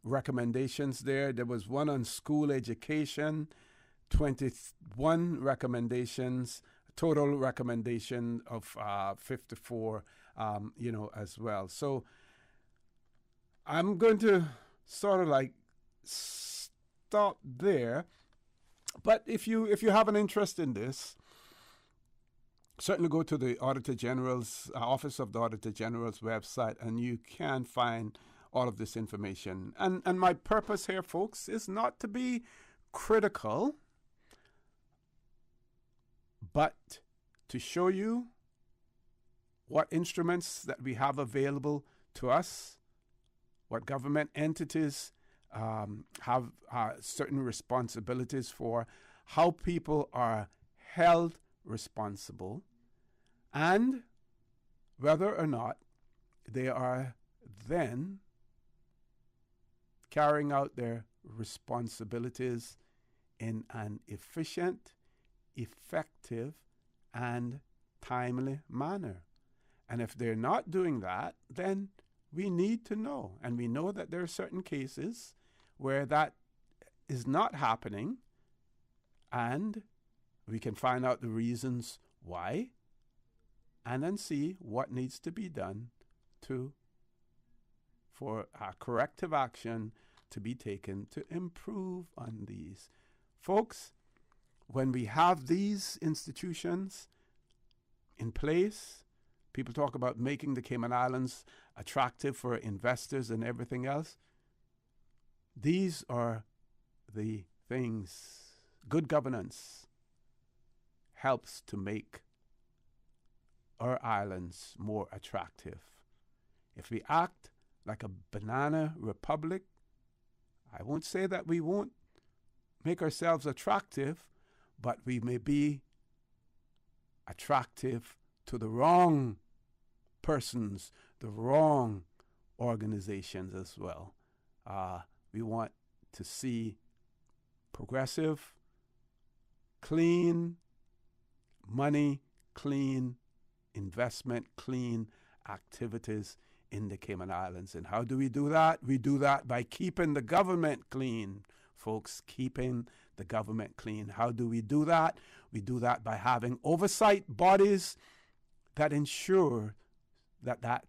recommendations there. There was one on school education, 21 recommendations, total recommendation of 54, as well. So I'm going to sort of like stop there. But if you have an interest in this, certainly go to the Auditor General's Office of the Auditor General's website, and you can find all of this information. And my purpose here, folks, is not to be critical, but to show you what instruments that we have available to us, what government entities have certain responsibilities for, how people are held responsible, and whether or not they are then carrying out their responsibilities in an efficient, effective, and timely manner. And if they're not doing that, then we need to know. And we know that there are certain cases where that is not happening, and we can find out the reasons why, and then see what needs to be done for corrective action to be taken to improve on these. Folks, when we have these institutions in place, people talk about making the Cayman Islands attractive for investors and everything else. These are the things. Good governance helps to make our islands more attractive. If we act like a banana republic, I won't say that we won't make ourselves attractive, but we may be attractive to the wrong persons, the wrong organizations as well. We want to see progressive, clean money, clean investment, clean activities in the Cayman Islands. And how do we do that? We do that by keeping the government clean, folks, keeping the government clean. How do we do that? We do that by having oversight bodies that ensure that that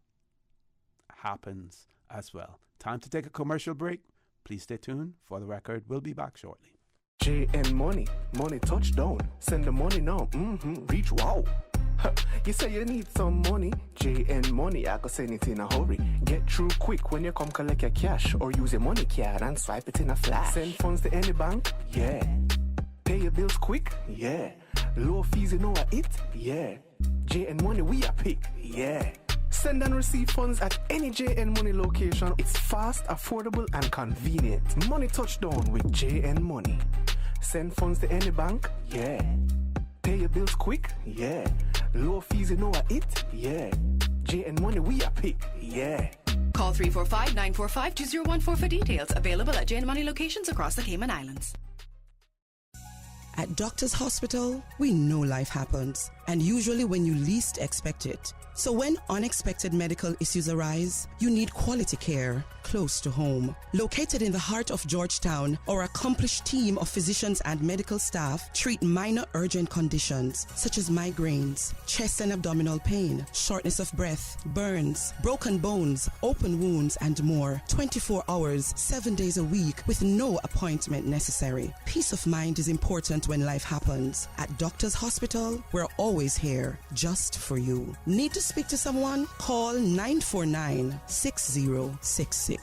happens as well. Time to take a commercial break. Please stay tuned. For the record, we'll be back shortly. JN Money, money touchdown. Send the money now. Reach wow. You say you need some money, JN Money, I can send it in a hurry. Get through quick when you come collect your cash, or use your money card and swipe it in a flash. Send funds to any bank, yeah. Pay your bills quick, yeah. Low fees, you know what it, yeah. JN Money, we are pick, yeah. Send and receive funds at any JN Money location. It's fast, affordable, and convenient. Money touchdown with JN Money. Send funds to any bank, yeah. Pay your bills quick, yeah. Low fees, you know what it, yeah. JN Money, we are pick, yeah. Call 345-945-2014 for details. Available at JN Money locations across the Cayman Islands. At Doctor's Hospital, we know life happens, and usually when you least expect it. So when unexpected medical issues arise, you need quality care close to home. Located in the heart of Georgetown, our accomplished team of physicians and medical staff treat minor urgent conditions such as migraines, chest and abdominal pain, shortness of breath, burns, broken bones, open wounds, and more. 24 hours, 7 days a week with no appointment necessary. Peace of mind is important when life happens. At Doctor's Hospital, we're always here just for you. Need to speak to someone? Call 949-6066.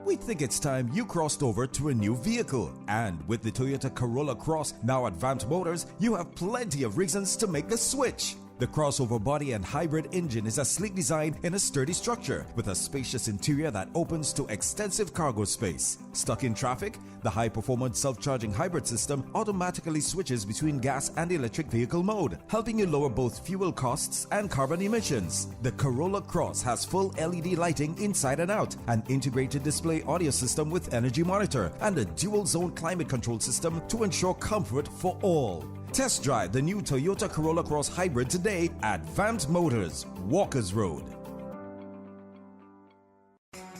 We think it's time you crossed over to a new vehicle. And with the Toyota Corolla Cross now at Vamped Motors, you have plenty of reasons to make the switch. The crossover body and hybrid engine is a sleek design in a sturdy structure with a spacious interior that opens to extensive cargo space. Stuck in traffic? The high-performance self-charging hybrid system automatically switches between gas and electric vehicle mode, helping you lower both fuel costs and carbon emissions. The Corolla Cross has full LED lighting inside and out, an integrated display audio system with energy monitor, and a dual-zone climate control system to ensure comfort for all. Test drive the new Toyota Corolla Cross Hybrid today at Vamped Motors, Walkers Road.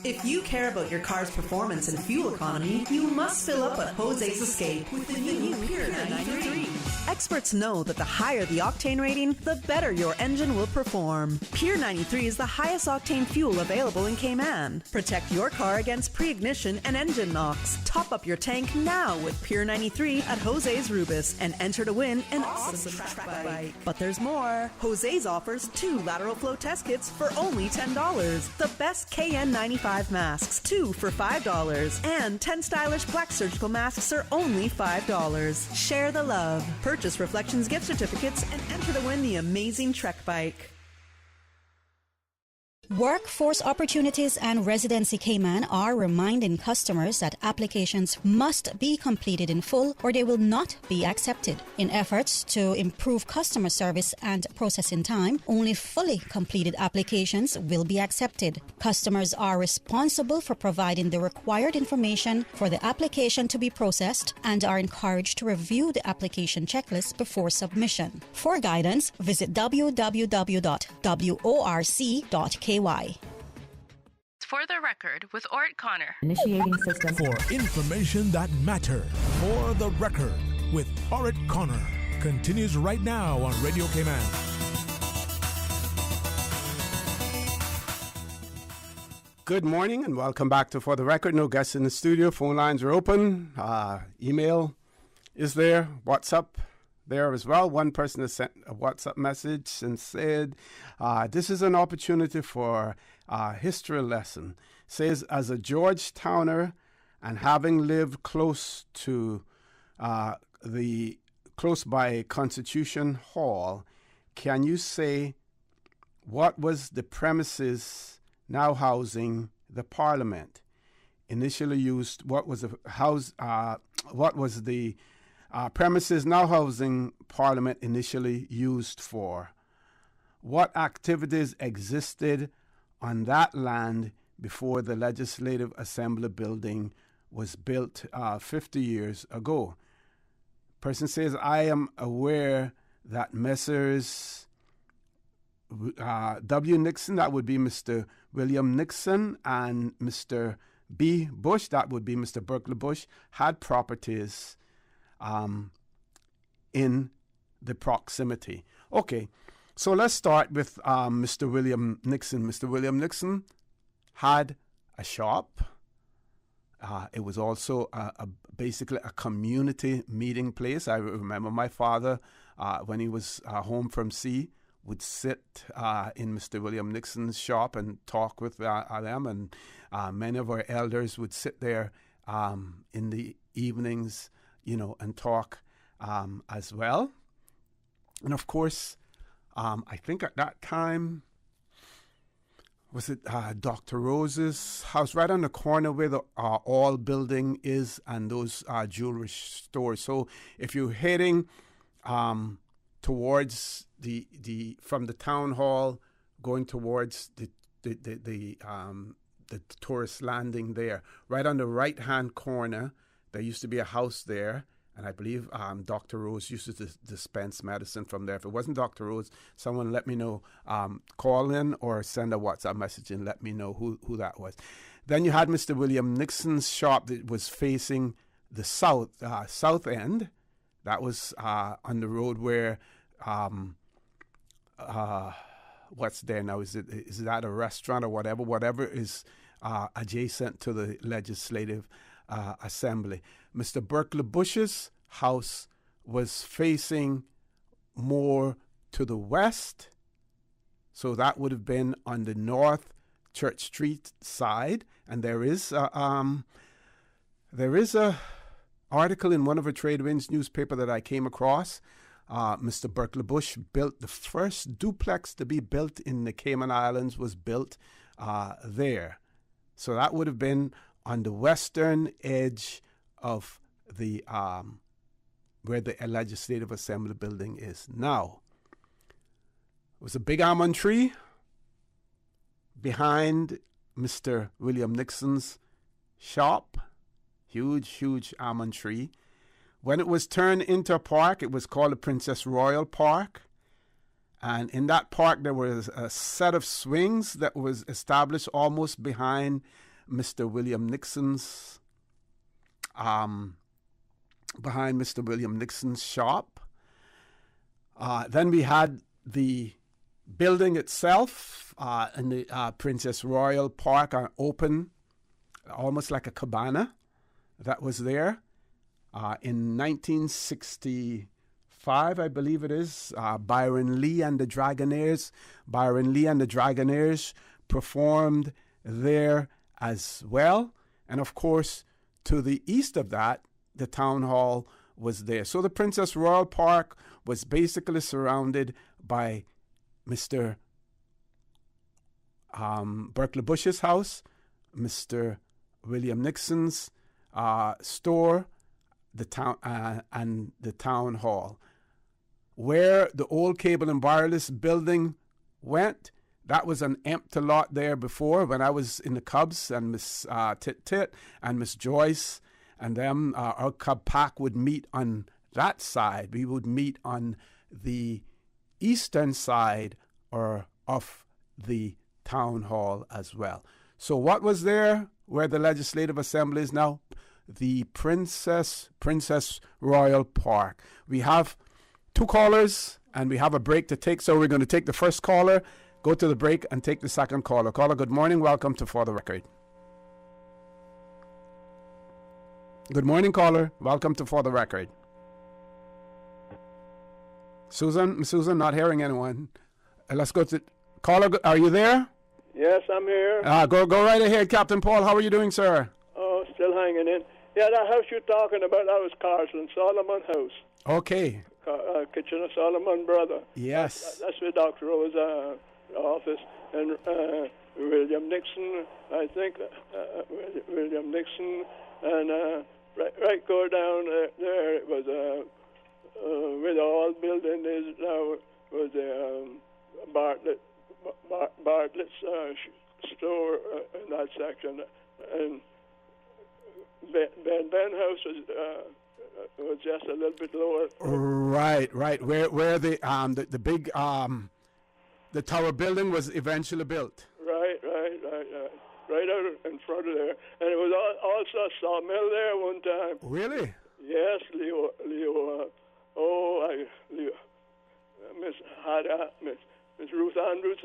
If you care about your car's performance and fuel economy, you must fill up at Jose's Escape with the new Pure 93. Experts know that the higher the octane rating, the better your engine will perform. Pure 93 is the highest octane fuel available in Cayman. Protect your car against pre-ignition and engine knocks. Top up your tank now with Pure 93 at Jose's Rubis and enter to win an awesome track bike. But there's more. Jose's offers 2 lateral flow test kits for only $10. The best KN95 masks, 2 for $5. And 10 stylish black surgical masks are only $5. Share the love. Purchase Reflections gift certificates and enter to win the amazing Trek bike. Workforce Opportunities and Residency Cayman are reminding customers that applications must be completed in full or they will not be accepted. In efforts to improve customer service and processing time, only fully completed applications will be accepted. Customers are responsible for providing the required information for the application to be processed and are encouraged to review the application checklist before submission. For guidance, visit www.worc.ky. For the record, with Ort Connor. Initiating system. For information that matter. For the record, with Ort Connor. Continues right now on Radio Cayman. Good morning and welcome back to For the Record. No guests in the studio. Phone lines are open. Email is there. WhatsApp there as well. One person has sent a WhatsApp message and said, this is an opportunity for a history lesson. Says, as a Georgetowner and having lived close to close by Constitution Hall, can you say what was the premises now housing the Parliament initially used? What was the premises now housing Parliament initially used for? What activities existed on that land before the Legislative Assembly building was built 50 years ago? Person says, I am aware that Messrs. W. Nixon, that would be Mr. William Nixon, and Mr. B. Bush, that would be Mr. Berkeley Bush, had properties in the proximity. Okay, so let's start with Mr. William Nixon. Mr. William Nixon had a shop. It was also basically a community meeting place. I remember my father, when he was home from sea, would sit in Mr. William Nixon's shop and talk with them, and many of our elders would sit there in the evenings, and talk as well. And of course, I think at that time, was it Dr. Rose's house, right on the corner where the All building is and those jewelry stores. So if you're heading towards from the town hall, going towards the tourist landing there, right on the right-hand corner, there used to be a house there, and I believe Dr. Rose used to dispense medicine from there. If it wasn't Dr. Rose, someone let me know. Call in or send a WhatsApp message and let me know who that was. Then you had Mr. William Nixon's shop that was facing the south end. That was on the road where, what's there now? Is that a restaurant or whatever? Whatever is adjacent to the Legislative Assembly. Mr. Berkeley Bush's house was facing more to the west, so that would have been on the North Church Street side. And there is a article in one of our Trade Winds newspaper that I came across. Mr. Berkeley Bush built the first duplex to be built in the Cayman Islands, was built there. So that would have been on the western edge of the where the Legislative Assembly building is now. It was a big almond tree behind Mr. William Nixon's shop. Huge almond tree. When it was turned into a park, it was called the Princess Royal Park. And in that park, there was a set of swings that was established almost behind Mr. William Nixon's shop. Then we had the building itself in the Princess Royal Park open, almost like a cabana that was there. In 1965, I believe it is, Byron Lee and the Dragonaires performed there as well. And of course, to the east of that, the town hall was there. So the Princess Royal Park was basically surrounded by Mr. Berkeley Bush's house, Mr. William Nixon's store, the town and the town hall. Where the old Cable and Wireless building went, that was an empty lot there before when I was in the Cubs, and Miss Tit and Miss Joyce and them, our Cub pack would meet on that side. We would meet on the eastern side or of the town hall as well. So what was there where the Legislative Assembly is now? The Princess Royal Park. We have 2 callers and we have a break to take. So we're going to take the first caller, go to the break, and take the second caller. Caller, good morning. Welcome to For the Record. Good morning, caller. Welcome to For the Record. Susan, not hearing anyone. Let's go to caller. Are you there? Yes, I'm here. Go right ahead, Captain Paul. How are you doing, sir? Oh, still hanging in. Yeah, that house you're talking about, that was Carson Solomon House. Okay. Kitchener Solomon brother. Yes. That's where Dr. Rowe's office. And William Nixon, I think, William Nixon, and right go down there, it was where the old building is now, was Bartlett's store in that section, and Ben House was just a little bit lower. Right. Where the big the tower building was eventually built. Right out in front of there, and it was also a sawmill there one time. Really? Yes, Leo. Miss Ruth Andrews'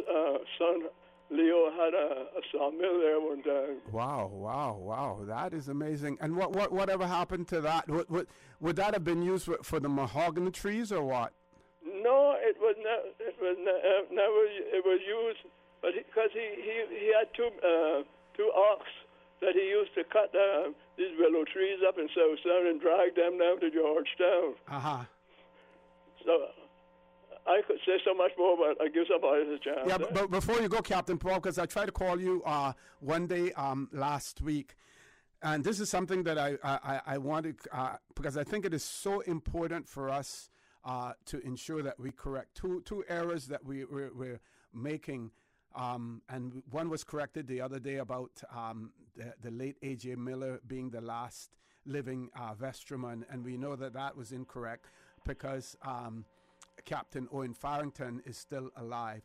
son Leo had a sawmill there one time. Wow! That is amazing. And whatever happened to that? Would that have been used for the mahogany trees or what? No, it was never. It was used, but because he had two ox that he used to cut these willow trees up in South Sound and drag them down to Georgetown. So I could say so much more, but I give somebody a chance. Yeah, but before you go, Captain Paul, because I tried to call you one day last week, and this is something that I wanted, because I think it is so important for us to ensure that we correct two errors that we're making. And one was corrected the other day about the late A.J. Miller being the last living vestryman, and we know that was incorrect because Captain Owen Farrington is still alive.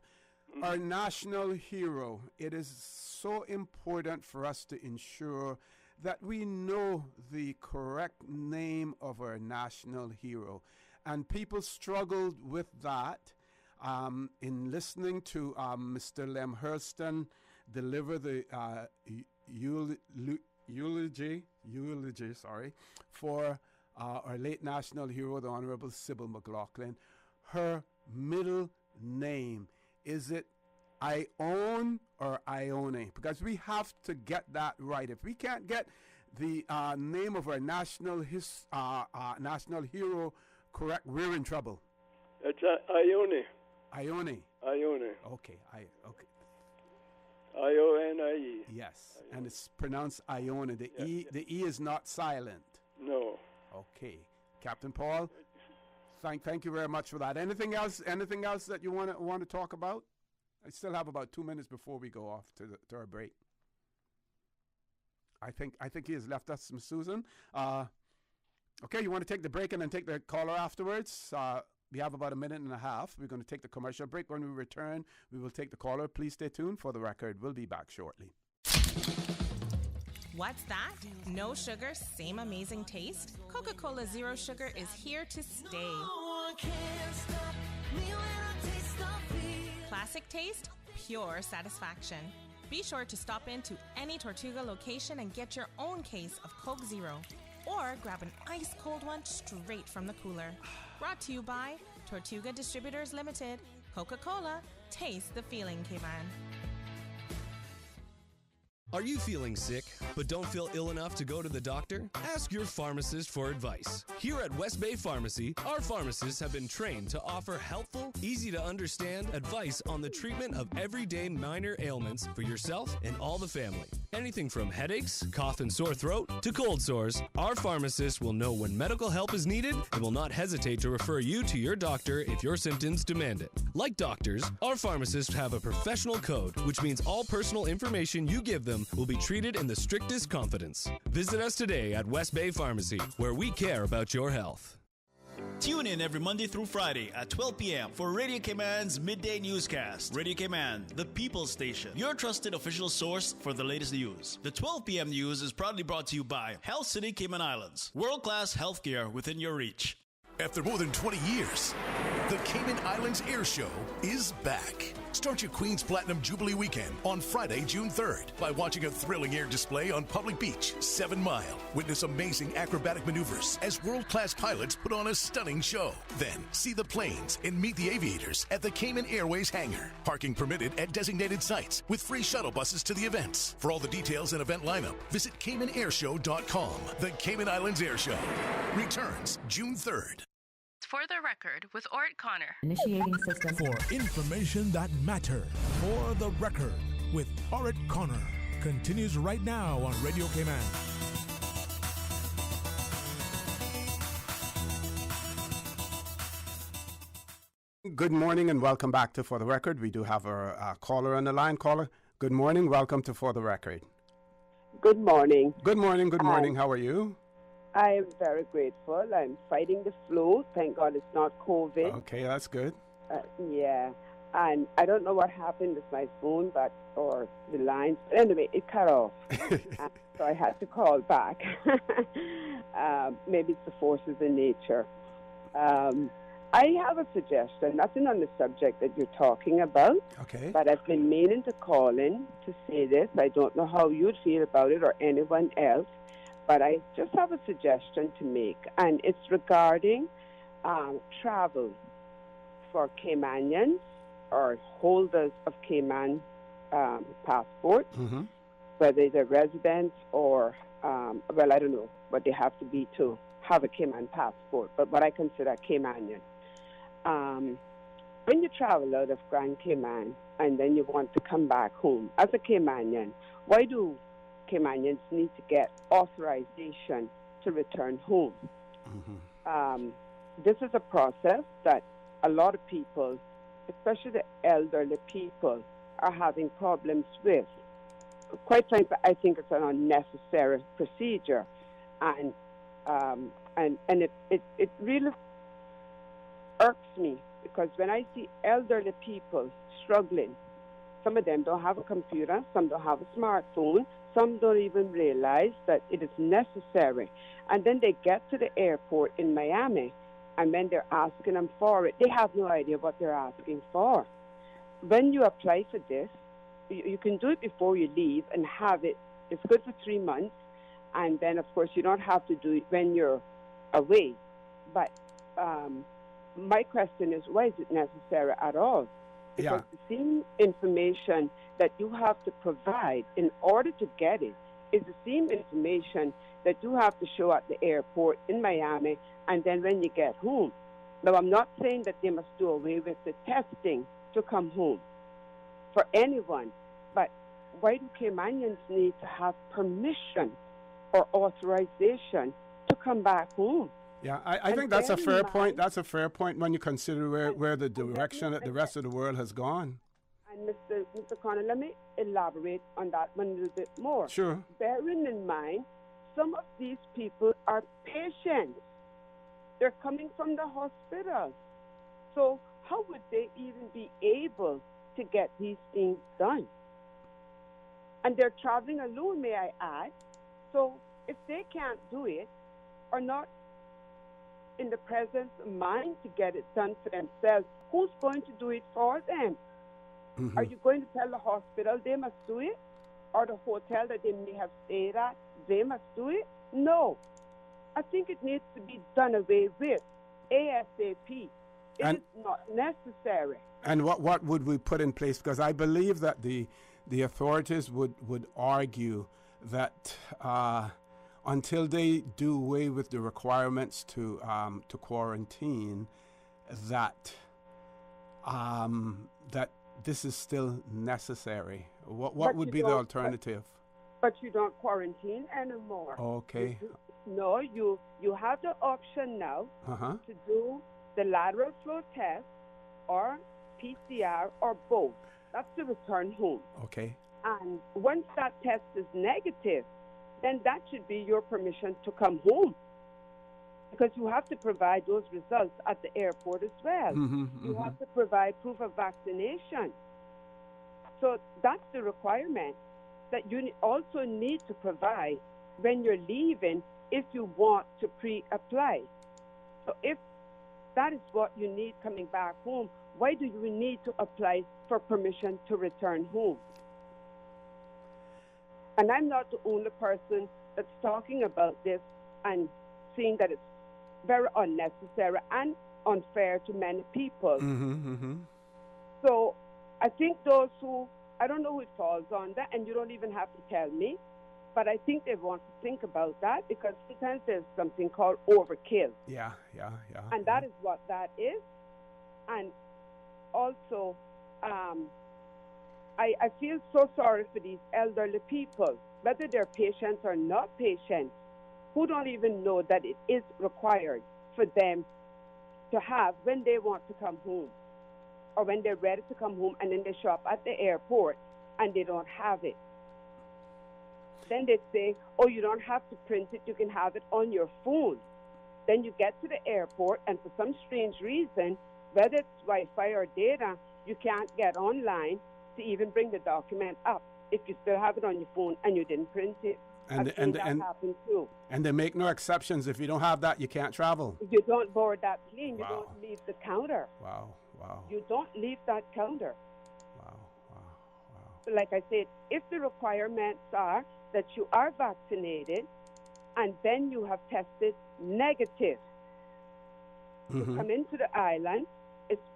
Our national hero, it is so important for us to ensure that we know the correct name of our national hero. And people struggled with that in listening to Mr. Lem Hurston deliver the eulogy for our late national hero, the Honorable Sybil McLaughlin. Her middle name, is it Ione or Ione? Because we have to get that right. If we can't get the name of our national hero correct, we're in trouble. It's Ione. Ione. Okay. I-O-N-I-E. Yes, Ione. And it's pronounced Ione. The E is not silent. No. Okay, Captain Paul. Thank you very much for that. Anything else that you want to talk about? I still have about 2 minutes before we go off to our break. I think he has left us, Miss Susan. Okay, you want to take the break and then take the caller afterwards? We have about a minute and a half. We're going to take the commercial break. When we return, we will take the caller. Please stay tuned for the record. We'll be back shortly. What's that? No sugar, same amazing taste? Coca-Cola Zero Sugar is here to stay. Classic taste, pure satisfaction. Be sure to stop into any Tortuga location and get your own case of Coke Zero. Or grab an ice-cold one straight from the cooler. Brought to you by Tortuga Distributors Limited. Coca-Cola, taste the feeling, Cayman. Are you feeling sick, but don't feel ill enough to go to the doctor? Ask your pharmacist for advice. Here at West Bay Pharmacy, our pharmacists have been trained to offer helpful, easy-to-understand advice on the treatment of everyday minor ailments for yourself and all the family. Anything from headaches, cough and sore throat, to cold sores, our pharmacists will know when medical help is needed and will not hesitate to refer you to your doctor if your symptoms demand it. Like doctors, our pharmacists have a professional code, which means all personal information you give them will be treated in the strictest confidence. Visit us today at West Bay Pharmacy, where we care about your health. Tune in every Monday through Friday at 12 p.m. for Radio Cayman's Midday Newscast. Radio Cayman, the people's station, your trusted official source for the latest news. The 12 p.m. news is proudly brought to you by Health City Cayman Islands. World-class healthcare within your reach. After more than 20 years, the Cayman Islands Air Show is back. Start your Queen's Platinum Jubilee weekend on Friday, June 3rd by watching a thrilling air display on Public Beach, 7 Mile. Witness amazing acrobatic maneuvers as world-class pilots put on a stunning show. Then see the planes and meet the aviators at the Cayman Airways hangar. Parking permitted at designated sites with free shuttle buses to the events. For all the details and event lineup, visit CaymanAirShow.com. The Cayman Islands Air Show returns June 3rd. For the record, with Ort Connor. Initiating system. For information that matter. For the record, with Ort Connor. Continues right now on Radio Cayman. Good morning and welcome back to For the Record. We do have a caller on the line. Caller, good morning. Welcome to For the Record. Good morning. Good morning. Good morning. How are you? I am very grateful. I'm fighting the flu. Thank God it's not COVID. Okay, that's good. Yeah. And I don't know what happened with my phone, or the lines. But anyway, it cut off. So I had to call back. Maybe it's the forces in nature. I have a suggestion, nothing on the subject that you're talking about. Okay. But I've been meaning to call in to say this. I don't know how you'd feel about it or anyone else. But I just have a suggestion to make, and it's regarding travel for Caymanians or holders of Cayman passports, whether they're residents or, well, I don't know what they have to be to have a Cayman passport, but what I consider Caymanian. When you travel out of Grand Cayman and then you want to come back home as a Caymanian, why do Caymanians need to get authorization to return home? This is a process that a lot of people, especially the elderly people, are having problems with. Quite frankly, I think it's an unnecessary procedure, and it really irks me because when I see elderly people struggling, some of them don't have a computer, some don't have a smartphone, some don't even realize that it is necessary. And then they get to the airport in Miami, and when they're asking them for it, they have no idea what they're asking for. When you apply for this, you can do it before you leave and have it. It's good for 3 months, and then, of course, you don't have to do it when you're away. But my question is, why is it necessary at all? Because the same information that you have to provide in order to get it is the same information that you have to show at the airport in Miami and then when you get home. Now, I'm not saying that they must do away with the testing to come home for anyone, but why do Caymanians need to have permission or authorization to come back home? Yeah, I think that's a fair point. That's a fair point when you consider where the direction that the rest of the world has gone. And Mr. Connor, let me elaborate on that one a little bit more. Sure. Bearing in mind, some of these people are patients. They're coming from the hospitals. So how would they even be able to get these things done? And they're traveling alone, may I add. So if they can't do it, or not in the present mind to get it done for themselves, who's going to do it for them? Are you going to tell the hospital they must do it? Or the hotel that they may have stayed at, they must do it? No. I think it needs to be done away with ASAP. It is not necessary. And what would we put in place? Because I believe that the authorities would argue that until they do away with the requirements to quarantine, that that this is still necessary. What would be the alternative? But you don't quarantine anymore. Okay. No, you have the option now to do the lateral flow test or PCR or both. That's the return home. Okay. And once that test is negative, then that should be your permission to come home. Because you have to provide those results at the airport as well. You have to provide proof of vaccination. So that's the requirement that you also need to provide when you're leaving if you want to pre-apply. So if that is what you need coming back home, why do you need to apply for permission to return home? And I'm not the only person that's talking about this and seeing that it's very unnecessary and unfair to many people. So I think those who, I don't know who it falls under, and you don't even have to tell me, but I think they want to think about that because sometimes there's something called overkill. Yeah. And that is what that is. And also, I feel so sorry for these elderly people, whether they're patients or not patients, who don't even know that it is required for them to have when they want to come home or when they're ready to come home, and then they show up at the airport and they don't have it. Then they say, oh, you don't have to print it, you can have it on your phone. Then you get to the airport, and for some strange reason, whether it's Wi-Fi or data, you can't get online to even bring the document up if you still have it on your phone and you didn't print it. And that happened too. And they make no exceptions. If you don't have that, you can't travel. You don't board that plane. You don't leave the counter. Wow. You don't leave that counter. Wow. Like I said, if the requirements are that you are vaccinated and then you have tested negative to come into the island,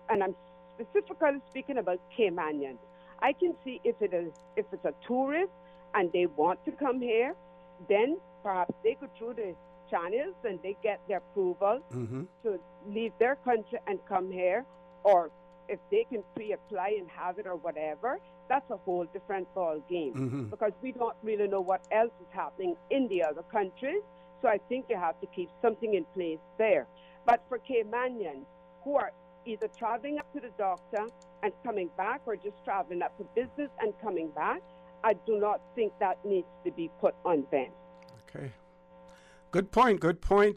and I'm specifically speaking about Caymanians. I can see if it's a tourist and they want to come here, then perhaps they go through the channels and they get their approval to leave their country and come here, or if they can pre-apply and have it or whatever, that's a whole different ball game because we don't really know what else is happening in the other countries. So I think you have to keep something in place there. But for Caymanians who are either traveling up to the doctor and coming back or just traveling up for business and coming back, I do not think that needs to be put on them. Okay. Good point.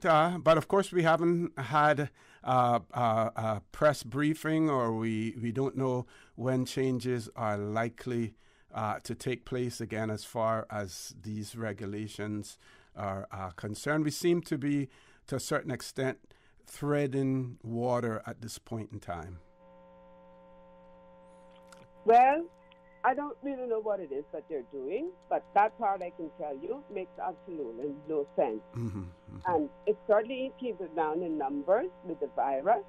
But of course, we haven't had a press briefing, or we don't know when changes are likely to take place again as far as these regulations are concerned. We seem to be, to a certain extent, treading water at this point in time. Well, I don't really know what it is that they're doing, but that part I can tell you makes absolutely no sense. And it's certainly keeping down in numbers with the virus.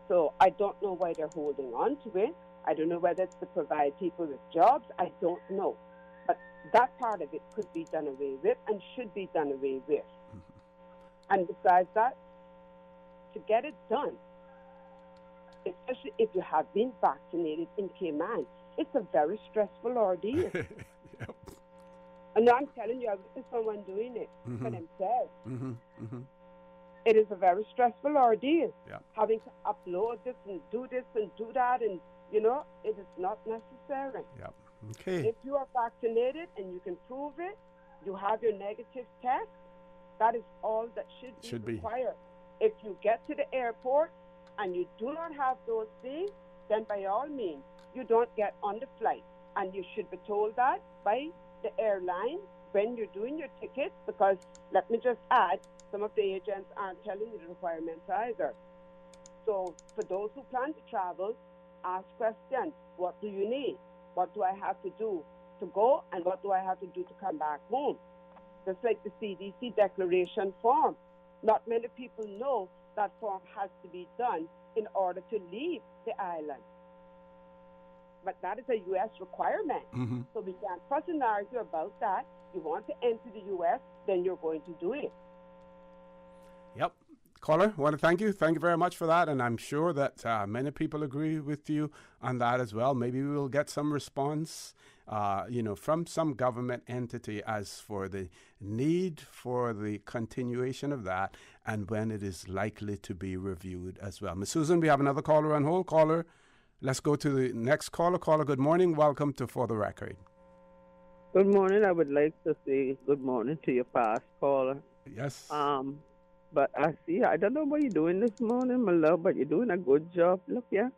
So I don't know why they're holding on to it. I don't know whether it's to provide people with jobs. I don't know. But that part of it could be done away with and should be done away with. And besides that, to get it done, especially if you have been vaccinated in Cayman, it's a very stressful ordeal. And I'm telling you, I witnessed someone doing it for themselves. It is a very stressful ordeal. Having to upload this and do that, and it is not necessary. Okay. If you are vaccinated and you can prove it, you have your negative test, that is all that should be required. If you get to the airport and you do not have those things, then by all means, you don't get on the flight. And you should be told that by the airline when you're doing your tickets, because let me just add, some of the agents aren't telling you the requirements either. So for those who plan to travel, ask questions. What do you need? What do I have to do to go, and what do I have to do to come back home? Just like the CDC declaration form. Not many people know that form has to be done in order to leave the island. But that is a U.S. requirement. Mm-hmm. So we can't fuss and argue about that. You want to enter the U.S., then you're going to do it. Yep. Caller, want to thank you. Thank you very much for that. And I'm sure that many people agree with you on that as well. Maybe we will get some response, from some government entity as for the need for the continuation of that and when it is likely to be reviewed as well. Ms. Susan, we have another caller on hold. Caller, let's go to the next caller. Caller, good morning. Welcome to For the Record. Good morning. I would like to say good morning to your past caller. Yes. But I don't know what you're doing this morning, my love, but you're doing a good job. Look, yeah.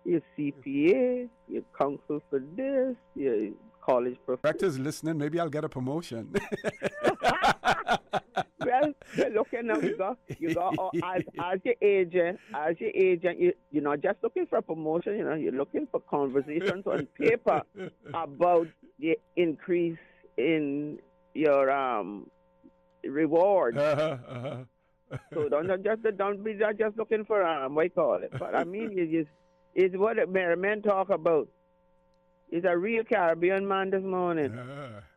You're CPA, you're counsel for this, you're college professor. Director's listening. Maybe I'll get a promotion. Well, look, now you got as your agent, you're not just looking for a promotion, you're looking for conversations on paper about the increase in your reward. So don't be just looking for what you call it. But I mean, it's what men talk about. He's a real Caribbean man this morning.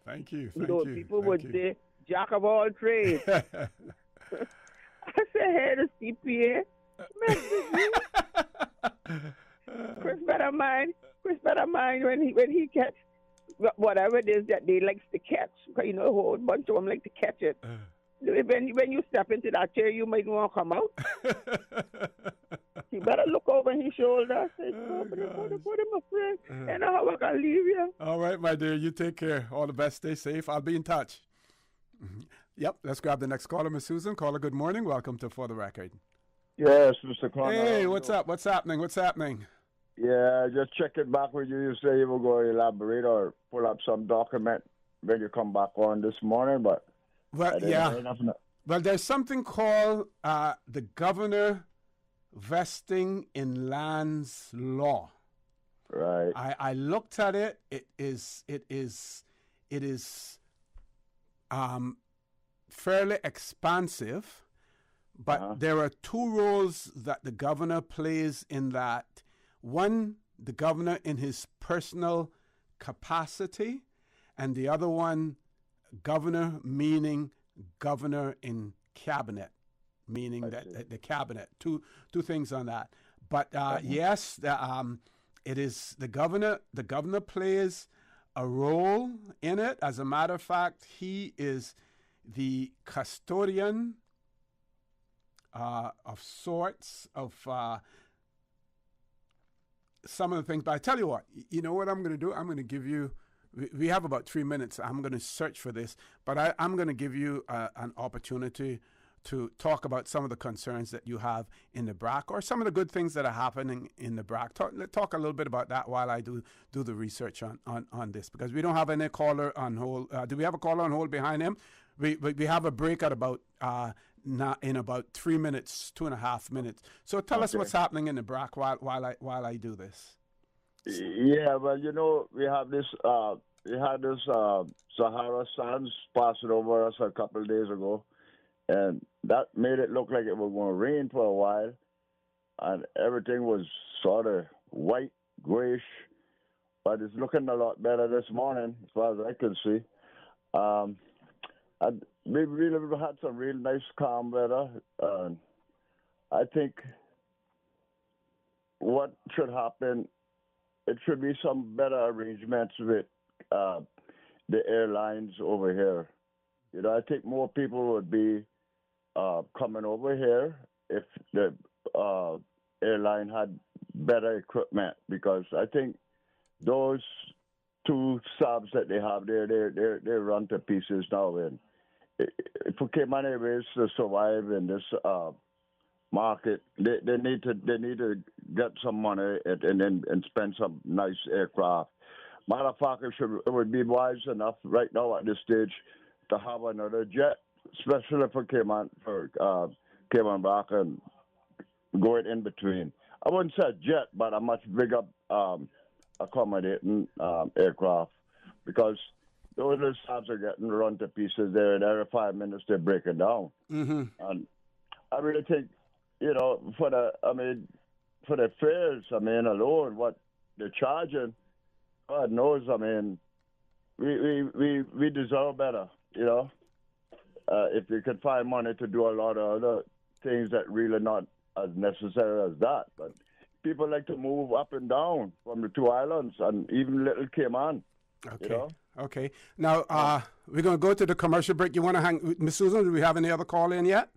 Thank you. People would say, jack of all trades. I say, hey, the CPA. Chris better mind when he catch whatever it is that they likes to catch. Because, a whole bunch of them like to catch it. When you step into that chair, you might want to come out. You better look over his shoulder. Say, put him, my friend. You know how I can leave you. All right, my dear. You take care. All the best. Stay safe. I'll be in touch. Yep. Let's grab the next caller, Miss Susan. Caller, good morning. Welcome to For the Record. Yes, Mr. Connor. Hey, what's up? What's happening? Yeah, just checking back with you. You say you were going to elaborate or pull up some document when you come back on this morning, but... Well, yeah. Well, there's something called the Governor Vesting in Lands Law. Right. I looked at it. It is fairly expansive, but there are two roles that the governor plays in that. One, the governor in his personal capacity, and the other one, governor meaning governor in cabinet, meaning that the cabinet. Two things on that. But yes, it is the governor. The governor plays a role in it. As a matter of fact, he is the custodian of sorts of some of the things. But I tell you what, you know what I'm going to do? I'm going to give you. We have about 3 minutes. I'm going to search for this, but I'm going to give you an opportunity to talk about some of the concerns that you have in the BRAC or some of the good things that are happening in the BRAC. Talk a little bit about that while I do the research on this, because we don't have any caller on hold. Do we have a caller on hold behind him? We have a break at about in about 3 minutes, 2.5 minutes. So tell us what's happening in the BRAC while I do this. Yeah, well, we have this. We had this Sahara sands passing over us a couple of days ago, and that made it look like it was going to rain for a while, and everything was sort of white, grayish, but it's looking a lot better this morning, as far as I can see. We really had some real nice, calm weather. I think what should happen, it should be some better arrangements with the airlines over here. I think more people would be coming over here if the airline had better equipment, because I think those two subs that they have there, they're run to pieces now. And for Cayman Airways to survive in this market, they need to get some money and spend some nice aircraft. Matter of fact, it would be wise enough right now at this stage to have another jet, especially for Cayman back and going in between. I wouldn't say a jet, but a much bigger accommodating aircraft, because those little slabs are getting run to pieces there, and every 5 minutes they're breaking down. Mm-hmm. And I really think, for the fares, alone, what they're charging, God knows, we deserve better, if we could find money to do a lot of other things that really not as necessary as that. But people like to move up and down from the two islands and even little Cayman. Okay. Okay. Now, we're going to go to the commercial break. You want to hang, Miss Susan, do we have any other call in yet?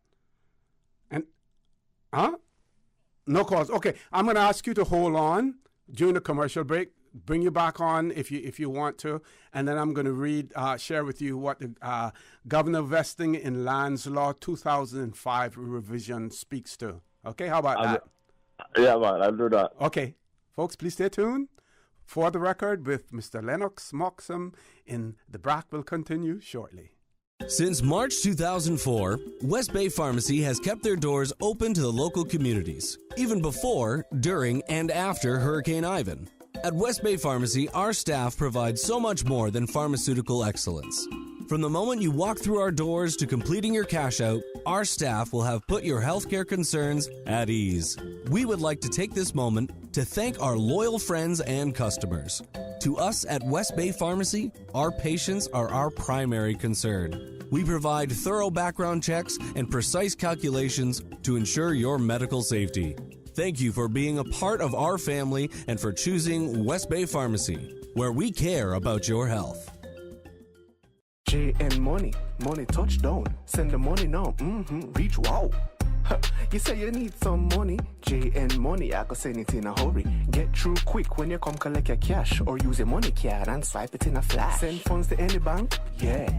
No calls. Okay. I'm going to ask you to hold on during the commercial break. Bring you back on if you want to, and then I'm going to share with you what the Governor Vesting in Lands Law 2005 revision speaks to. Okay, how about that? Yeah, man, I'll do that. Okay, folks, please stay tuned. For the record, with Mr. Lennox Moxham in the BRAC will continue shortly. Since March 2004, West Bay Pharmacy has kept their doors open to the local communities, even before, during, and after Hurricane Ivan. At West Bay Pharmacy, our staff provides so much more than pharmaceutical excellence. From the moment you walk through our doors to completing your cash out, our staff will have put your healthcare concerns at ease. We would like to take this moment to thank our loyal friends and customers. To us at West Bay Pharmacy, our patients are our primary concern. We provide thorough background checks and precise calculations to ensure your medical safety. Thank you for being a part of our family and for choosing West Bay Pharmacy, where we care about your health. JN money touchdown. Send the money now. Reach wow. You say you need some money. JN money, I can send it in a hurry. Get through quick when you come collect your cash, or use a money card and swipe it in a flash. Send funds to any bank, yeah.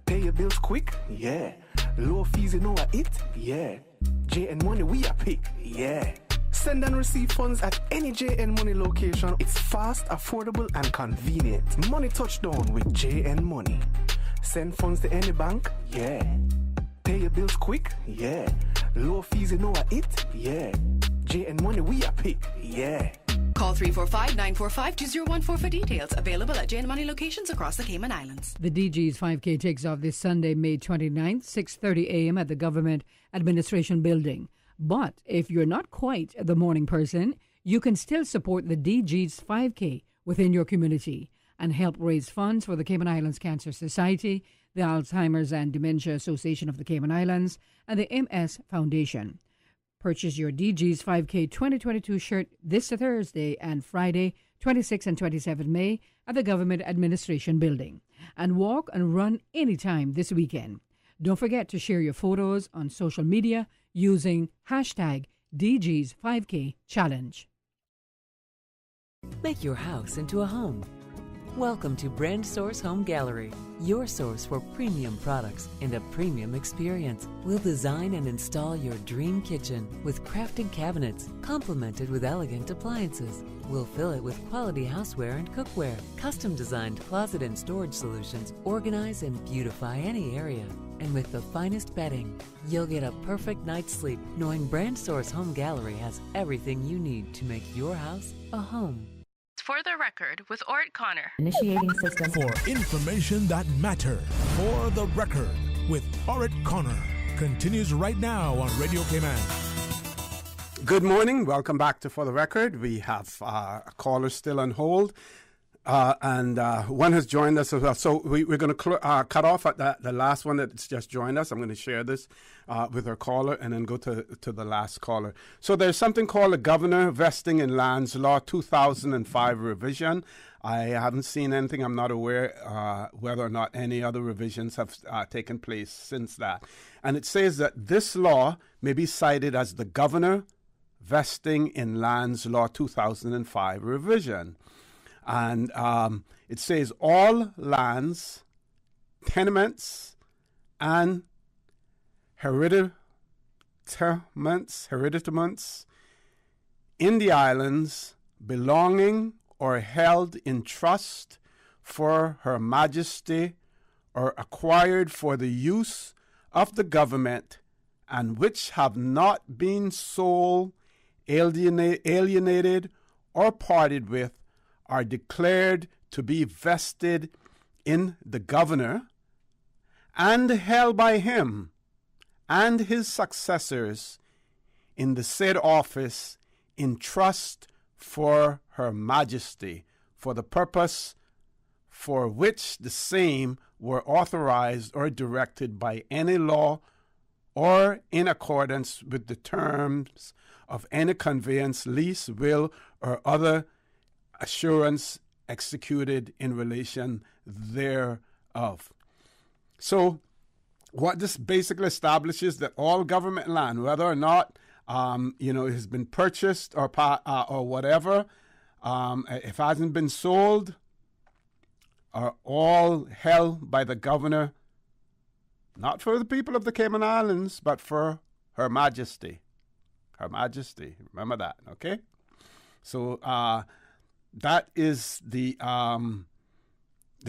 Pay your bills quick, yeah. Low fees, you know it, yeah. JN money, we are pick, yeah. Send and receive funds at any JN Money location. It's fast, affordable, and convenient. Money touchdown with JN Money. Send funds to any bank, yeah. Pay your bills quick, yeah. Low fees, you know it, yeah. JN Money, we are pick, yeah. Call 345-945-2014 for details. Available at JN Money locations across the Cayman Islands. The DG's 5K takes off this Sunday, May 29th, 6:30 a.m. at the Government Administration Building. But if you're not quite the morning person, you can still support the DG's 5K within your community and help raise funds for the Cayman Islands Cancer Society, the Alzheimer's and Dementia Association of the Cayman Islands, and the MS Foundation. Purchase your DG's 5K 2022 shirt this Thursday and Friday, 26 and 27 May at the Government Administration Building, and walk and run anytime this weekend. Don't forget to share your photos on social media using hashtag DG's 5K Challenge. Make your house into a home. Welcome to Brand Source Home Gallery, your source for premium products and a premium experience. We'll design and install your dream kitchen with crafted cabinets, complemented with elegant appliances. We'll fill it with quality houseware and cookware. Custom-designed closet and storage solutions organize and beautify any area. And with the finest bedding, you'll get a perfect night's sleep knowing Brand Source Home Gallery has everything you need to make your house a home. For the record, with Ort Connor. Initiating system. For information that matter. For the record, with Ort Connor. Continues right now on Radio Cayman. Good morning. Welcome back to For the Record. We have a caller still on hold. And one has joined us as well. So we're going to cut off at the last one that's just joined us. I'm going to share this with our caller and then go to the last caller. So there's something called the Governor Vesting in Lands Law 2005 revision. I haven't seen anything. I'm not aware whether or not any other revisions have taken place since that. And it says that this law may be cited as the Governor Vesting in Lands Law 2005 revision. And it says all lands, tenements, and hereditaments in the islands belonging or held in trust for Her Majesty or acquired for the use of the government, and which have not been sold, alienated, or parted with, are declared to be vested in the governor and held by him and his successors in the said office in trust for Her Majesty, for the purpose for which the same were authorized or directed by any law or in accordance with the terms of any conveyance, lease, will, or other assurance executed in relation thereof. So what this basically establishes that all government land, whether or not it has been purchased or whatever, if it hasn't been sold, are all held by the governor, not for the people of the Cayman Islands, but for Her Majesty. Her Majesty, remember that, okay? So that is the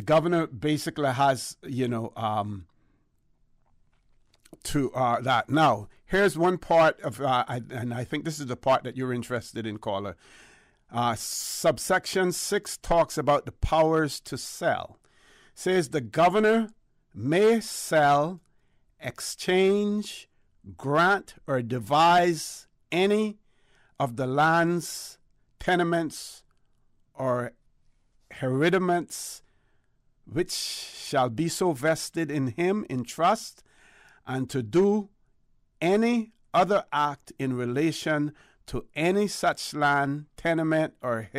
governor basically has, to that. Now, here's one part of, and I think this is the part that you're interested in, caller. Subsection 6 talks about the powers to sell. It says the governor may sell, exchange, grant, or devise any of the lands, tenements, or hereditaments which shall be so vested in him in trust, and to do any other act in relation to any such land, tenement, or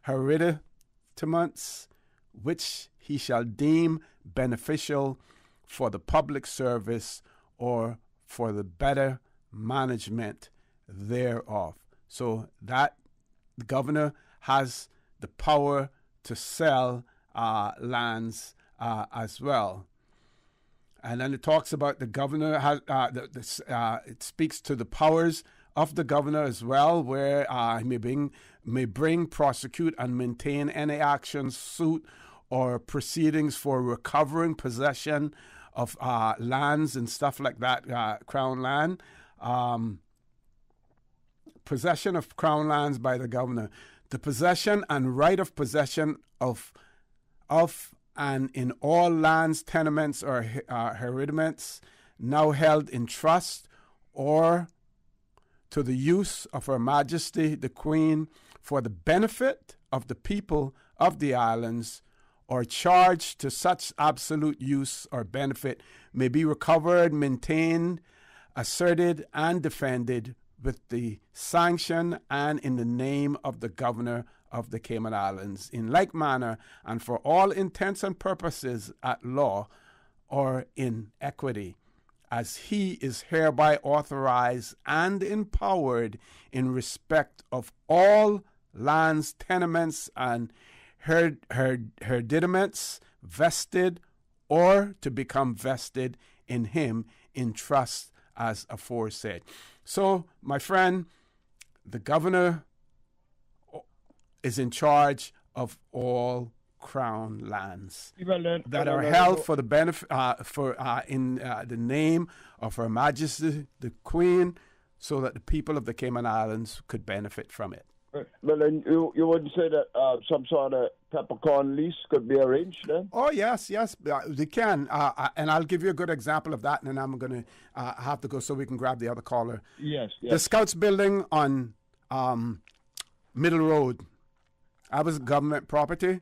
hereditaments which he shall deem beneficial for the public service or for the better management thereof. So that the governor has the power to sell lands as well. And then it talks about the governor has it speaks to the powers of the governor as well, where he may bring, prosecute, and maintain any action, suit, or proceedings for recovering possession of lands and stuff like that, crown land. Possession of crown lands by the governor. The possession and right of possession of and in all lands, tenements, or hereditaments now held in trust or to the use of Her Majesty the Queen for the benefit of the people of the islands, or charged to such absolute use or benefit, may be recovered, maintained, asserted, and defended with the sanction and in the name of the governor of the Cayman Islands, in like manner and for all intents and purposes at law or in equity, as he is hereby authorized and empowered in respect of all lands, tenements, and hereditaments vested or to become vested in him in trust as aforesaid. So, my friend, the governor is in charge of all crown lands that are held for the benefit in the name of Her Majesty the Queen, so that the people of the Cayman Islands could benefit from it. Well, then you wouldn't say that some sort of peppercorn lease could be arranged then? Oh, yes, they can. And I'll give you a good example of that, and then I'm going to have to go so we can grab the other caller. Yes. The Scouts building on Middle Road, that was government property.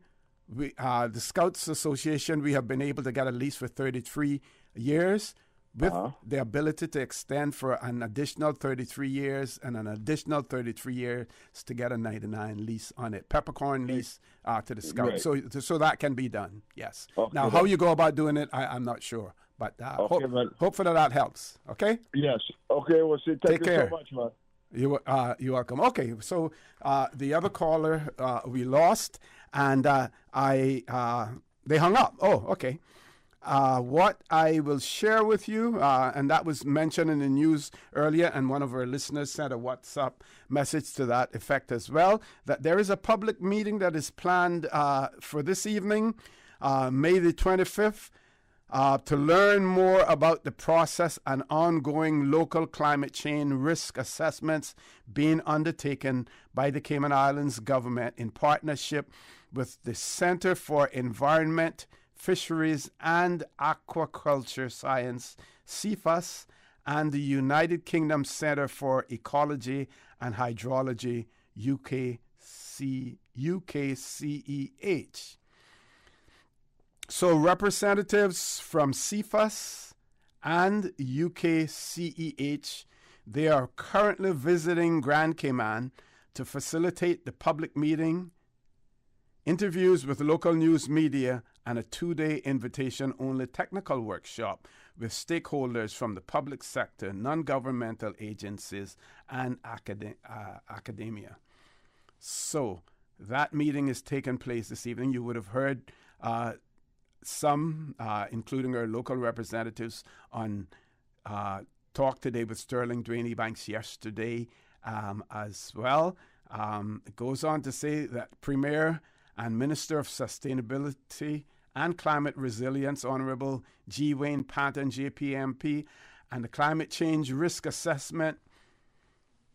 The Scouts Association, we have been able to get a lease for 33 years with the ability to extend for an additional 33 years and an additional 33 years to get a 99 lease on it. Peppercorn lease to the Scouts. Right. So that can be done, yes. Okay, now, how you go about doing it, I'm not sure. But hopefully that helps, okay? Yes. Okay, well, thank you care. So much, man. You're welcome. Okay, so the other caller we lost, and they hung up. Oh, okay. What I will share with you, and that was mentioned in the news earlier, and one of our listeners sent a WhatsApp message to that effect as well, that there is a public meeting that is planned for this evening, May the 25th, To learn more about the process and ongoing local climate change risk assessments being undertaken by the Cayman Islands government in partnership with the Center for Environment, Fisheries and Aquaculture Science, CFAS, and the United Kingdom Center for Ecology and Hydrology, UKCEH. So representatives from CFAS and UKCEH, they are currently visiting Grand Cayman to facilitate the public meeting, interviews with local news media, and a 2-day invitation-only technical workshop with stakeholders from the public sector, non-governmental agencies, and academia. So that meeting is taking place this evening. You would have heard some, including our local representatives, on Talk Today with Sterling Drainey Banks yesterday as well. It goes on to say that Premier and Minister of Sustainability and Climate Resilience, Honorable G. Wayne Panton, JPMP, and the Climate Change Risk Assessment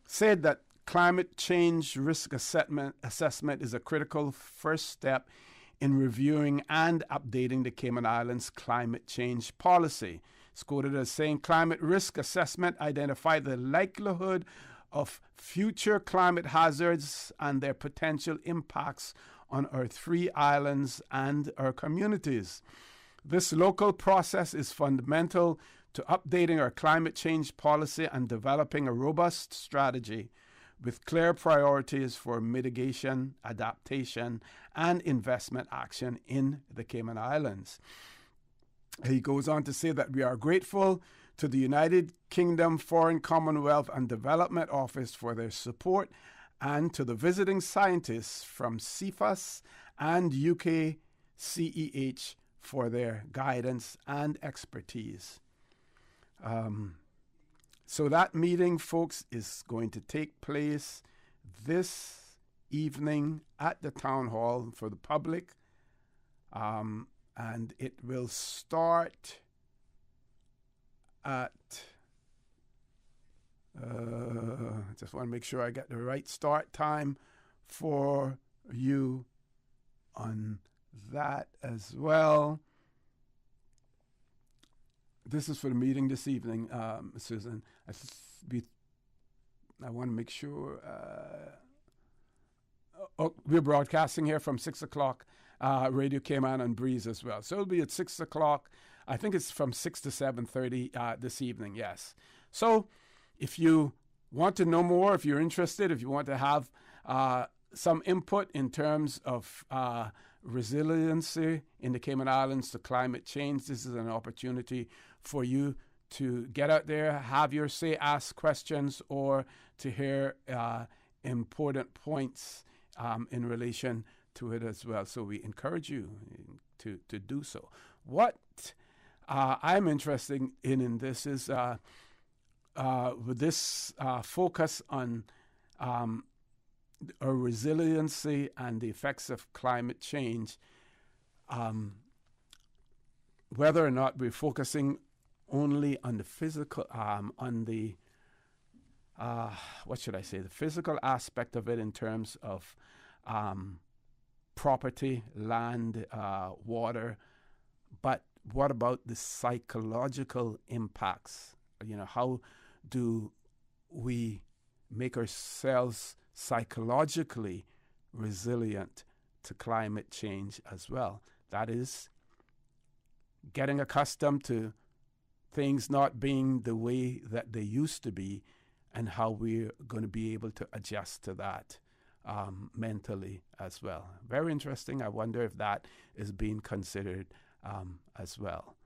said that climate change risk assessment is a critical first step in reviewing and updating the Cayman Islands climate change policy. It's quoted as saying, climate risk assessment identified the likelihood of future climate hazards and their potential impacts on our 3 islands and our communities. This local process is fundamental to updating our climate change policy and developing a robust strategy with clear priorities for mitigation, adaptation, and investment action in the Cayman Islands. He goes on to say that we are grateful to the United Kingdom Foreign Commonwealth and Development Office for their support and to the visiting scientists from CFAS and UKCEH for their guidance and expertise. So that meeting, folks, is going to take place this evening at the town hall for the public, and it will start at I just want to make sure I get the right start time for you on that as well. This is for the meeting this evening, Susan. I want to make sure. We're broadcasting here from 6 o'clock, Radio Cayman and Breeze as well. So it'll be at 6 o'clock. I think it's from 6 to 7:30 this evening, yes. So if you want to know more, if you're interested, if you want to have some input in terms of resiliency in the Cayman Islands to climate change, this is an opportunity for you to get out there, have your say, ask questions, or to hear important points in relation to it as well. So we encourage you to do so. What I'm interested in this is with this focus on our resiliency and the effects of climate change, whether or not we're focusing only on the physical, on the, what should I say, the physical aspect of it in terms of property, land, water, but what about the psychological impacts? You know, how do we make ourselves psychologically resilient to climate change as well? That is, getting accustomed to things not being the way that they used to be, and how we're going to be able to adjust to that mentally as well. Very interesting. I wonder if that is being considered as well.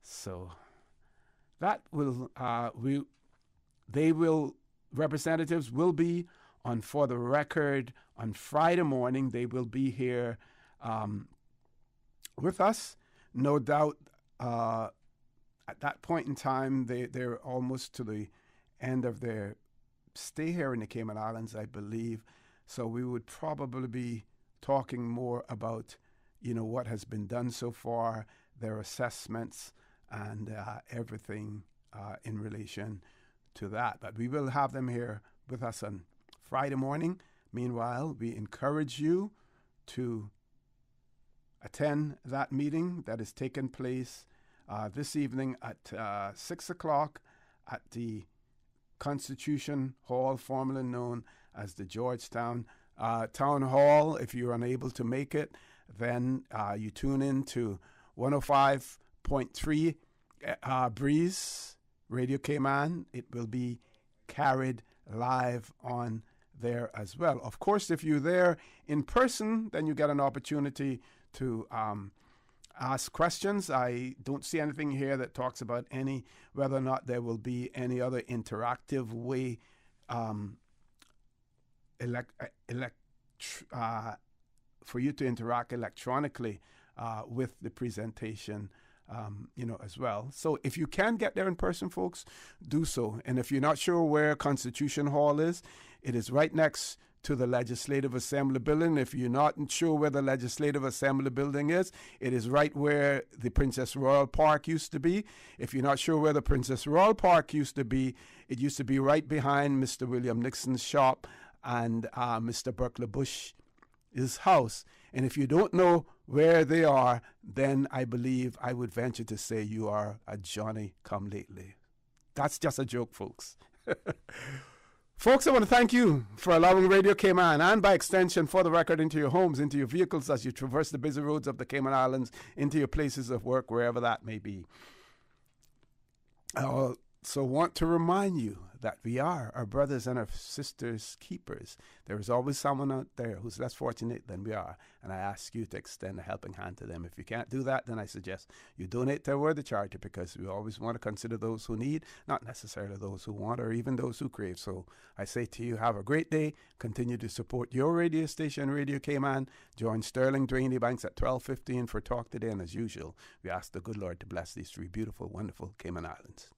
So that will, representatives will be on For the Record on Friday morning. They will be here with us. No doubt at that point in time, they're almost to the end of their stay here in the Cayman Islands, I believe. So we would probably be talking more about, you know, what has been done so far, their assessments and everything in relation to that. But we will have them here with us on Friday morning. Meanwhile, we encourage you to attend that meeting that is taking place this evening at 6 o'clock at the Constitution Hall, formerly known as the Georgetown Town Hall. If you're unable to make it, then you tune in to 105.3 Breeze Radio Cayman. It will be carried live on there as well. Of course, if you're there in person, then you get an opportunity to ask questions. I don't see anything here that talks about whether or not there will be any other interactive way for you to interact electronically with the presentation, as well. So if you can get there in person, folks, do so. And if you're not sure where Constitution Hall is, it is right next to the Legislative Assembly building. If you're not sure where the Legislative Assembly building is, it is right where the Princess Royal Park used to be. If you're not sure where the Princess Royal Park used to be, it used to be right behind Mr. William Nixon's shop and Mr. Berkeley Bush's house. And if you don't know where they are, then I believe I would venture to say you are a Johnny-come-lately. That's just a joke, folks. Folks, I want to thank you for allowing Radio Cayman, and by extension, For the Record, into your homes, into your vehicles as you traverse the busy roads of the Cayman Islands, into your places of work, wherever that may be. I also want to remind you that we are our brothers and our sisters' keepers. There is always someone out there who's less fortunate than we are, and I ask you to extend a helping hand to them. If you can't do that, then I suggest you donate to a worthy charity, because we always want to consider those who need, not necessarily those who want or even those who crave. So I say to you, have a great day. Continue to support your radio station, Radio Cayman. Join Sterling Drainey Banks at 12:15 for Talk Today, and as usual, we ask the good Lord to bless these three beautiful, wonderful Cayman Islands.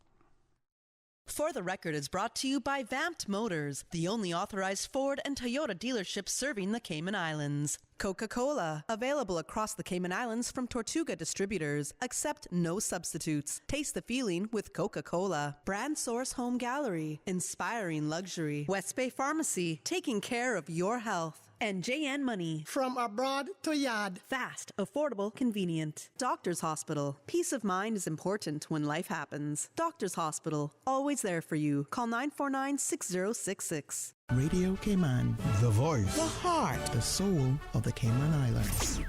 For the Record is brought to you by Vamped Motors, the only authorized Ford and Toyota dealership serving the Cayman Islands. Coca-Cola, available across the Cayman Islands from Tortuga Distributors. Accept no substitutes. Taste the feeling with Coca-Cola. Brand Source Home Gallery, inspiring luxury. West Bay Pharmacy, taking care of your health. And JN Money. From abroad to yard. Fast, affordable, convenient. Doctor's Hospital. Peace of mind is important when life happens. Doctor's Hospital. Always there for you. Call 949-6066. Radio Cayman. The voice. The heart. The soul of the Cayman Islands.